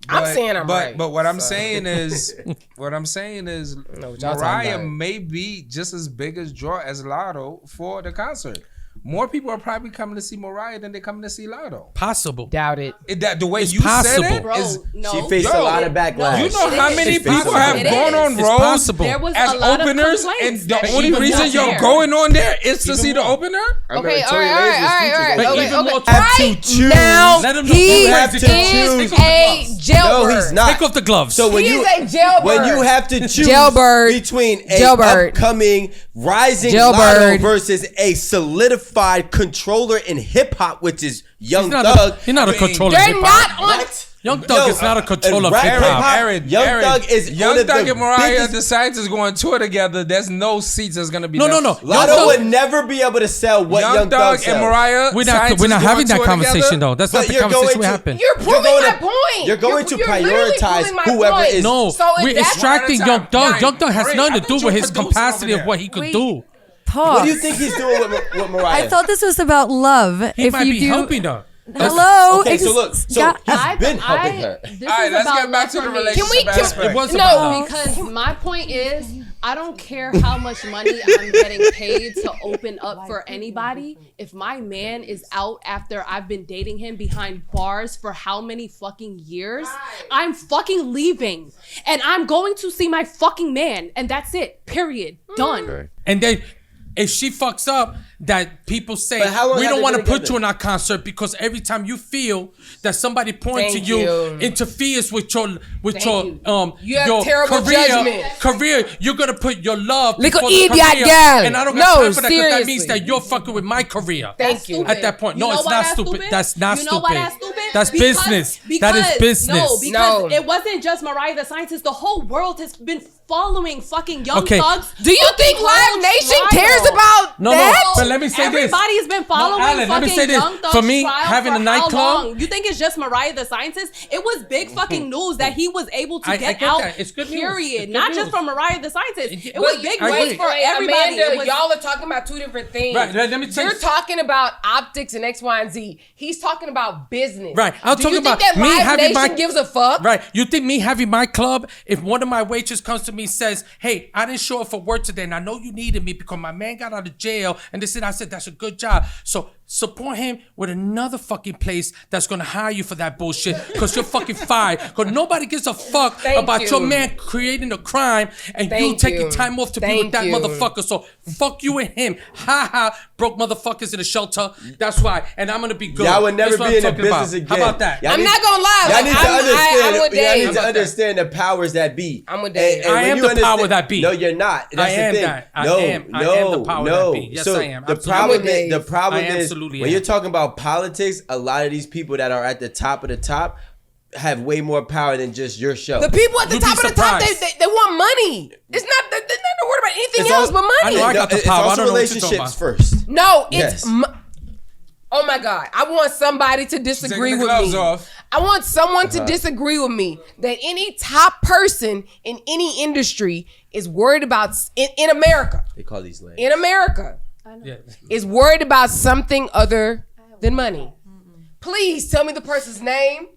I'm saying I'm right. But what I'm saying is, what y'all talking Mariah about. may be just as big as draw as Lotto for the concert. More people are probably coming to see Mariah than they're coming to see Lotto. Possible. Doubt it. The way It's you possible. said it Bro, is. no. She faced a lot of backlash. You know how many It's people possible. have It gone is. on It's roads possible. There was as a lot openers, of and complaints the that only she was reason not you're there. going on there is to Even see the more. opener. Okay, all Tory right. Lanez But was even more have to Right choose. now, Let him know he who has is to choose. a jailbird. No, he's not. Take off the gloves. So when He you is a jailbird. when you have to choose Jailbird. between a Jailbird. upcoming rising Jailbird. Lotto versus a solidified controller in hip hop, which is Young He's not Thug. he's not a controller. They're of hip-hop. not on. Young Thug Yo, is not a controller of rap hip hop. hip-hop. Young Thug is Young one of Thug the and Mariah biggest- decides to go on tour together. There's no seats that's gonna be No. left. Lotto Young would Thug- never be able to sell what Young Young Thug Thug sells. and Mariah. We're decides not to go having on that tour conversation together. though. That's not But the you're conversation going we to- happen. You're proving going my to- point. you're going to literally prioritize proving my whoever point. is- No, So if we're that's- extracting Young Thug. Young Thug has Great. nothing I to thought do you with were his producing capacity over of what he could Wait. do. Pause. What do you think he's doing with Mariah? I thought this was about love. He might be helping her. Hello. Okay, so look, so Yeah, he's been helping her. This All right, is let's about get back to love the for me. relationship Can we- aspect. It was No, about Because my point is, I don't care how much money I'm getting paid to open up for anybody. If my man is out after I've been dating him behind bars for how many fucking years, I'm fucking leaving. And I'm going to see my fucking man. And that's it. Period. Done. And then if she fucks up, that people say But how long we have don't they want to been put together? you in our concert because every time you feel that somebody pointing Thank to you, you. interferes with your Thank you. You have your terrible judgment. career, you're gonna put your love Little before the idiot career. girl. And I don't No, got time for that 'cause that seriously. means that you're fucking with my career. Thank you. At that point, no, You know it's why not that's stupid. That's not you know stupid. why that's stupid? That's business. That is business. No, because No. it wasn't just Mariah the Scientist. The whole world has been following fucking Young Okay. Thugs. Do you think Live Nation cares about No, that? no, but let me say this. Everybody's been following Alan, let me fucking say this. Young Thug's For me, trial having for a nightclub- how long? You think it's just Mariah the Scientist? It was big fucking news that he was able to I get get out. that. It's good news. Period. It's good Not news. just from Mariah the Scientist. It But was big I news agree. for Wait, everybody. Amanda, It was- y'all are talking about two different things. Right, let me tell you- You're talking about optics and X, Y, and Z. He's talking about business. Right, I'm Do talking you think about that me Live having Nation my gives a fuck? Right, you think me having my club? If one of my waitresses comes to me and says, "Hey, I didn't show up for work today, and I know you needed me because my man got out of jail," and this and I said, "That's a good job." So support him with another fucking place that's gonna hire you for that bullshit because you're fucking fired. Because nobody gives a fuck about your man creating a crime and you taking time off to be with that motherfucker. So fuck you and him. Ha ha, broke motherfuckers in a shelter. That's why. And I'm gonna be good. Y'all would never be in a business again. How about that? Y'all I'm not gonna lie. Y'all need to understand. I'm with Dave. Y'all need to understand the powers that be. I'm with Dave. And I when am you the understand- power that be. No, you're not. That's I am the thing. that. I No, am the power that be. Yes, so I am. The Absolutely. problem I is absolutely when am. you're talking about politics, a lot of these people that are at the top of the top have way more power than just your show. The people at the You'd top be of the top, surprised. they want money. It's not. They're not worried about anything It's else all- but I money. know I got the It's power. I also don't know what you're talking relationships about. first. No, it's. Yes. Oh my God! I want somebody to disagree Taking the with gloves me. off. I want someone to disagree with me that any top person in any industry is worried about in America. They call these lanes. In America, Yeah. is worried about something other than money. Please tell me the person's name,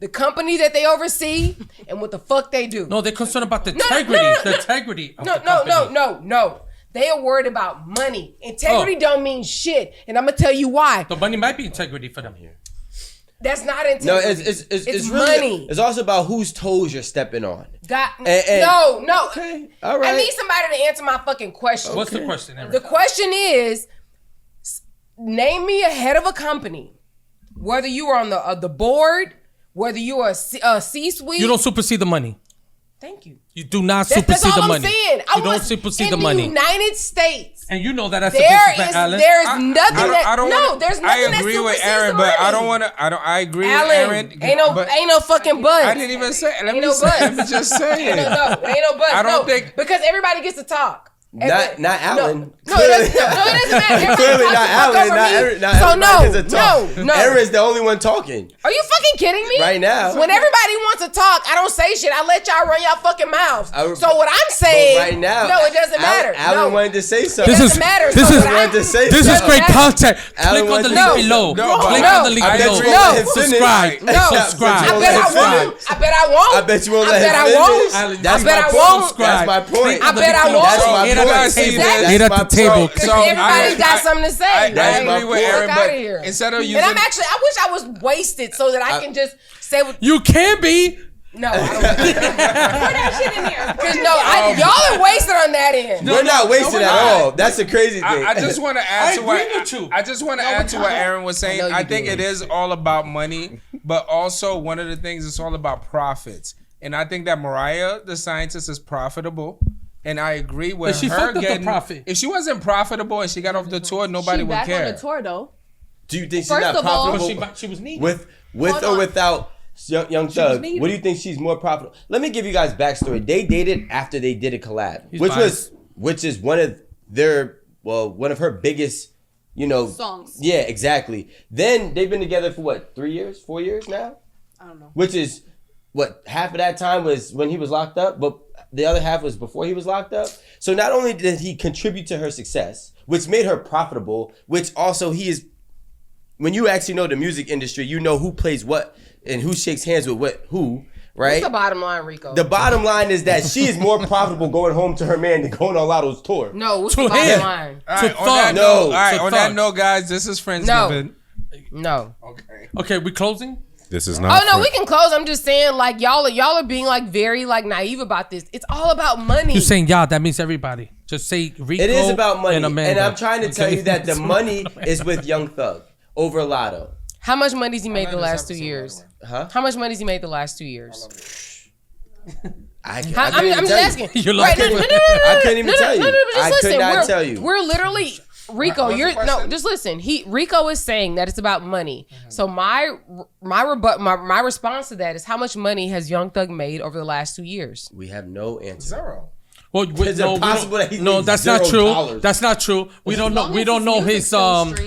the company that they oversee, and what the fuck they do. No, they're concerned about the No, integrity. no, no, The no. integrity. Of No, the no, company. no. They are worried about money. Integrity Oh. don't mean shit, and I'm gonna tell you why. The money might be integrity for them here. That's not integrity. No, it's really, money. It's also about whose toes you're stepping on. No. Okay, all right. I need somebody to answer my fucking question. What's the question, Erin? The question is, name me a head of a company, whether you are on the board, whether you are a C-suite. You don't supersede the money. Thank you. You do not That's supersede all the I'm money. saying. You don't supersede the money. In the United States, And you know that that's there a business, is Alan. nothing There's that I agree with Aaron, but I don't want to. I agree with Aaron. Ain't no fucking buzz. I didn't even say. Let Ain't me no say. buzz. Let me just say it. Ain't no buzz. I don't think- because everybody gets to talk. Not Alan. No, it doesn't matter. Everybody Clearly talks not the fuck Alan. over Not me. every, not So everybody gets to talk. no. Aaron's the only one talking. Are you fucking kidding me? Right now. When everybody wants to talk, I don't say shit. I let y'all run y'all fucking mouths. So what I'm But saying, right now, no, it doesn't matter. Alan No. wanted to say something. This is- doesn't matter. this So is- what I'm- wanted to say This is something. great content. Alan Click on wanted the to link say below. No, Click no. on the link I bet below. you won't let him finish. Subscribe. No. Subscribe. I bet I won't. I bet I won't. I bet you won't I let bet him I finish. won't. That's I bet my I point. won't. That's my point. I bet I won't. That's my Get point. at the table. That's Get at my the table. point. Because So, everybody's got something to say. I That's my agree with point. Aaron, Fuck but outta here. instead of using, And I'm actually, I wish I was wasted so that I can just say what. You can be. No, I don't. Put that shit in here. Because y'all are wasted on that end. We're not wasted we're at not. all. That's the crazy thing. I just want to add I to what agree with you. I just want to add to what Aaron was saying. I know you I think do. it is all about money, but also one of the things it's all about profits. And I think that Mariah, the scientist, is profitable. And I agree with But she her fucked up the getting. profit. If she wasn't profitable and she got off the tour, nobody She would back care. on the tour though. Do you think she's First not of all- profitable She was needed. with Hold or on. without Young Thug? needed. What do you think she's more profitable? Let me give you guys backstory. They dated after they did a collab, He's which is one of her biggest, Songs. Yeah, exactly. Then they've been together for what, 3 years, 4 years now? I don't know. Which is what, half of that time was when he was locked up, but the other half was before he was locked up. So not only did he contribute to her success, which made her profitable, which also he is, when you actually know the music industry, you know who plays what and who shakes hands with who, right? What's the bottom line, Rico? The bottom line is that she is more profitable going home to her man than going on Lotto's tour. No, what's To the bottom him. line? All right, To on that Thug. note, No, all right, to on that Thug. note, guys, this is FriendsGiving. No. Okay. Okay, we closing? This is Oh not. no, we can close. I'm just saying, like y'all are being like very like naive about this. It's all about money. You're saying y'all, that means everybody. Just say Rico It is about money. and Amanda. And I'm trying to tell Okay? you that the money is with Young Thug over Lotto. How much money's he made the this last 2 episode, years? Huh? How much money's he made the last 2 years? I I'm couldn't even just tell you. asking. You're Right, like- no, I couldn't even tell you. but just I could listen, not tell you. We're literally Rico. What's the question? Just listen. Rico is saying that it's about money. So my response to that is how much money has Young Thug made over the last 2 years? We have no answer. Zero. Well, Is it possible that he no, makes that's not true. $0? That's not true. We don't know. We don't know his what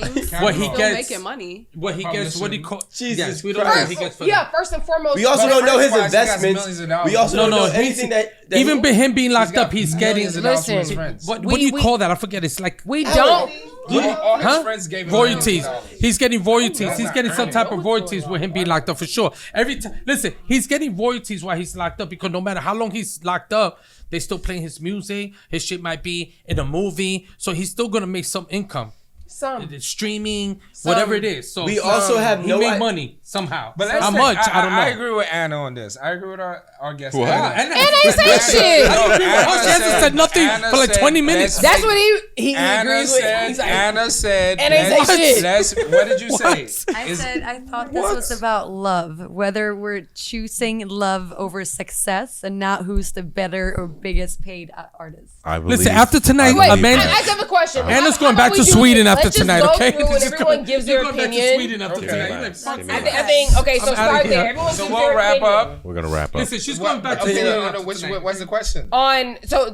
he Still gets. making money. What he gets. What he call. Jesus Yes, we don't know Christ. what he gets for Yeah, that. first and foremost. We also But don't know his first-wise, he got millions investments. of dollars. We also No, don't no, know he's- anything that Even he- by him being locked got up, he's millions getting. of dollars from his Listen, friends. What We- do you we- call that? I forget. It's like we don't. All his Huh? friends gave him royalties. millions of dollars. He's getting royalties. That's He's not getting some earning. type of royalties with him being locked up for sure. Every time, listen, he's getting royalties while he's locked up because no matter how long he's locked up, they still playing his music. His shit might be in a movie, so he's still gonna make some income. streaming, whatever it is. So we also have he made money somehow. But how much? I don't know. I agree with Anna on this. I agree with our guest. What? Anna. And they say shit. She hasn't said nothing for like 20 minutes. That's what he Anna agrees said, with. He's like, Anna said. And they say shit. What did you say? I said I thought this was about love, whether we're choosing love over success and not who's the better or biggest paid artist. I believe, Listen, after tonight, Wait, Amanda, I have a question. Anna's How going back about to we do Sweden this? after Let's just tonight, go okay? through and everyone gives their You're going back to opinion. Sweden after tonight. You're like, fuck I that. think, okay, so I'm outta start here. there. Everyone So gives we'll their wrap opinion. up. We're gonna wrap up. Listen, she's going back to Okay, Sweden no, after which, tonight. what's the question? So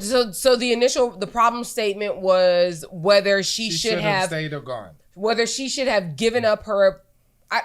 the problem statement was whether she should have stayed or gone. whether she should have given up her.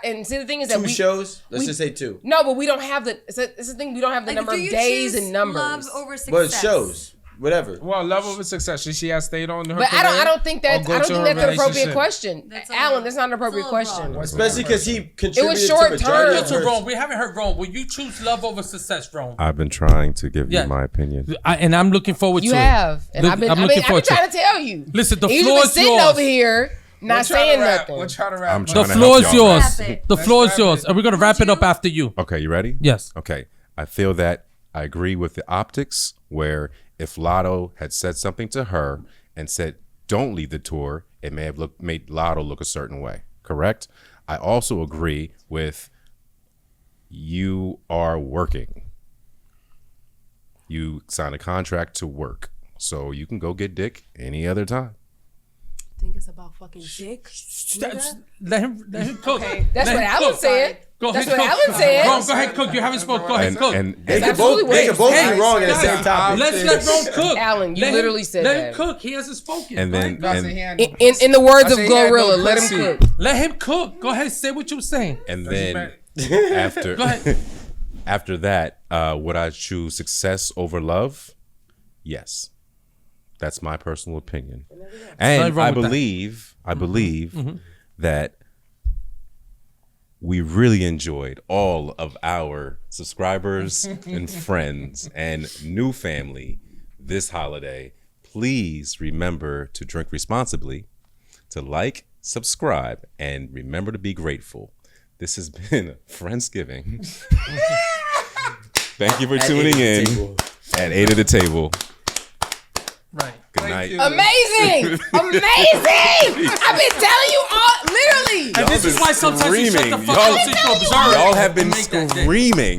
And see, the thing is that 2 shows. Let's just say 2. No, but we don't have the. It's the thing. We don't have the number of days and numbers. Love over success. Well, it shows. Whatever. Well, love over success. Should she have stayed on her But career? I don't think that's or go to the her appropriate relationship? question. That's Alan, that's not an appropriate it's a little question. wrong. Especially because he contributed short to majority term. of So, her. Rome, we haven't heard Rome. Will you choose love over success, Rome? I've been trying to give Yeah. you my opinion. And I'm looking forward You to it. have, and Look, I've been I'm looking forward to it. trying to tell you. Listen, the He's floor been is sitting yours. over here, not saying nothing. We're trying to wrap. I'm up. The trying to floor help is y'all. yours. Wrap it. The floor is wrap yours. it. And we're going to wrap it up after you. Okay, you ready? Yes. Okay. I feel that I agree with the optics where if Lotto had said something to her and said, don't leave the tour, it may have made Lotto look a certain way. Correct? I also agree with you are working. You signed a contract to work. So you can go get dick any other time. Think it's about fucking dick. Let him cook. That's Let what him Alan cook. said. Go That's ahead, what cook. Alan said. Rome, go ahead, cook. You haven't spoke. Go ahead, cook. They can absolutely both what be wrong at the Guys, same time. Let's let Rome cook. Alan, you Let him- literally said let that. him cook. He hasn't spoken. And Go then ahead. In the words I of said he had no Glorilla, let him pussy. cook. Let him cook. Go ahead, say what you were saying. and then after Go ahead. after that, would I choose success over love? Yes. That's my personal opinion. And Nothing wrong I with that. believe that we really enjoyed all of our subscribers and friends and new family this holiday. Please remember to drink responsibly, to like, subscribe, and remember to be grateful. This has been FriendsGiving. Thank you for tuning in at 8 at the table. Right. Good night. Amazing! Amazing! I've been telling you all, literally. And this is why sometimes you shut the Screaming. fuck up since you observe. Y'all have been Make that dick. screaming.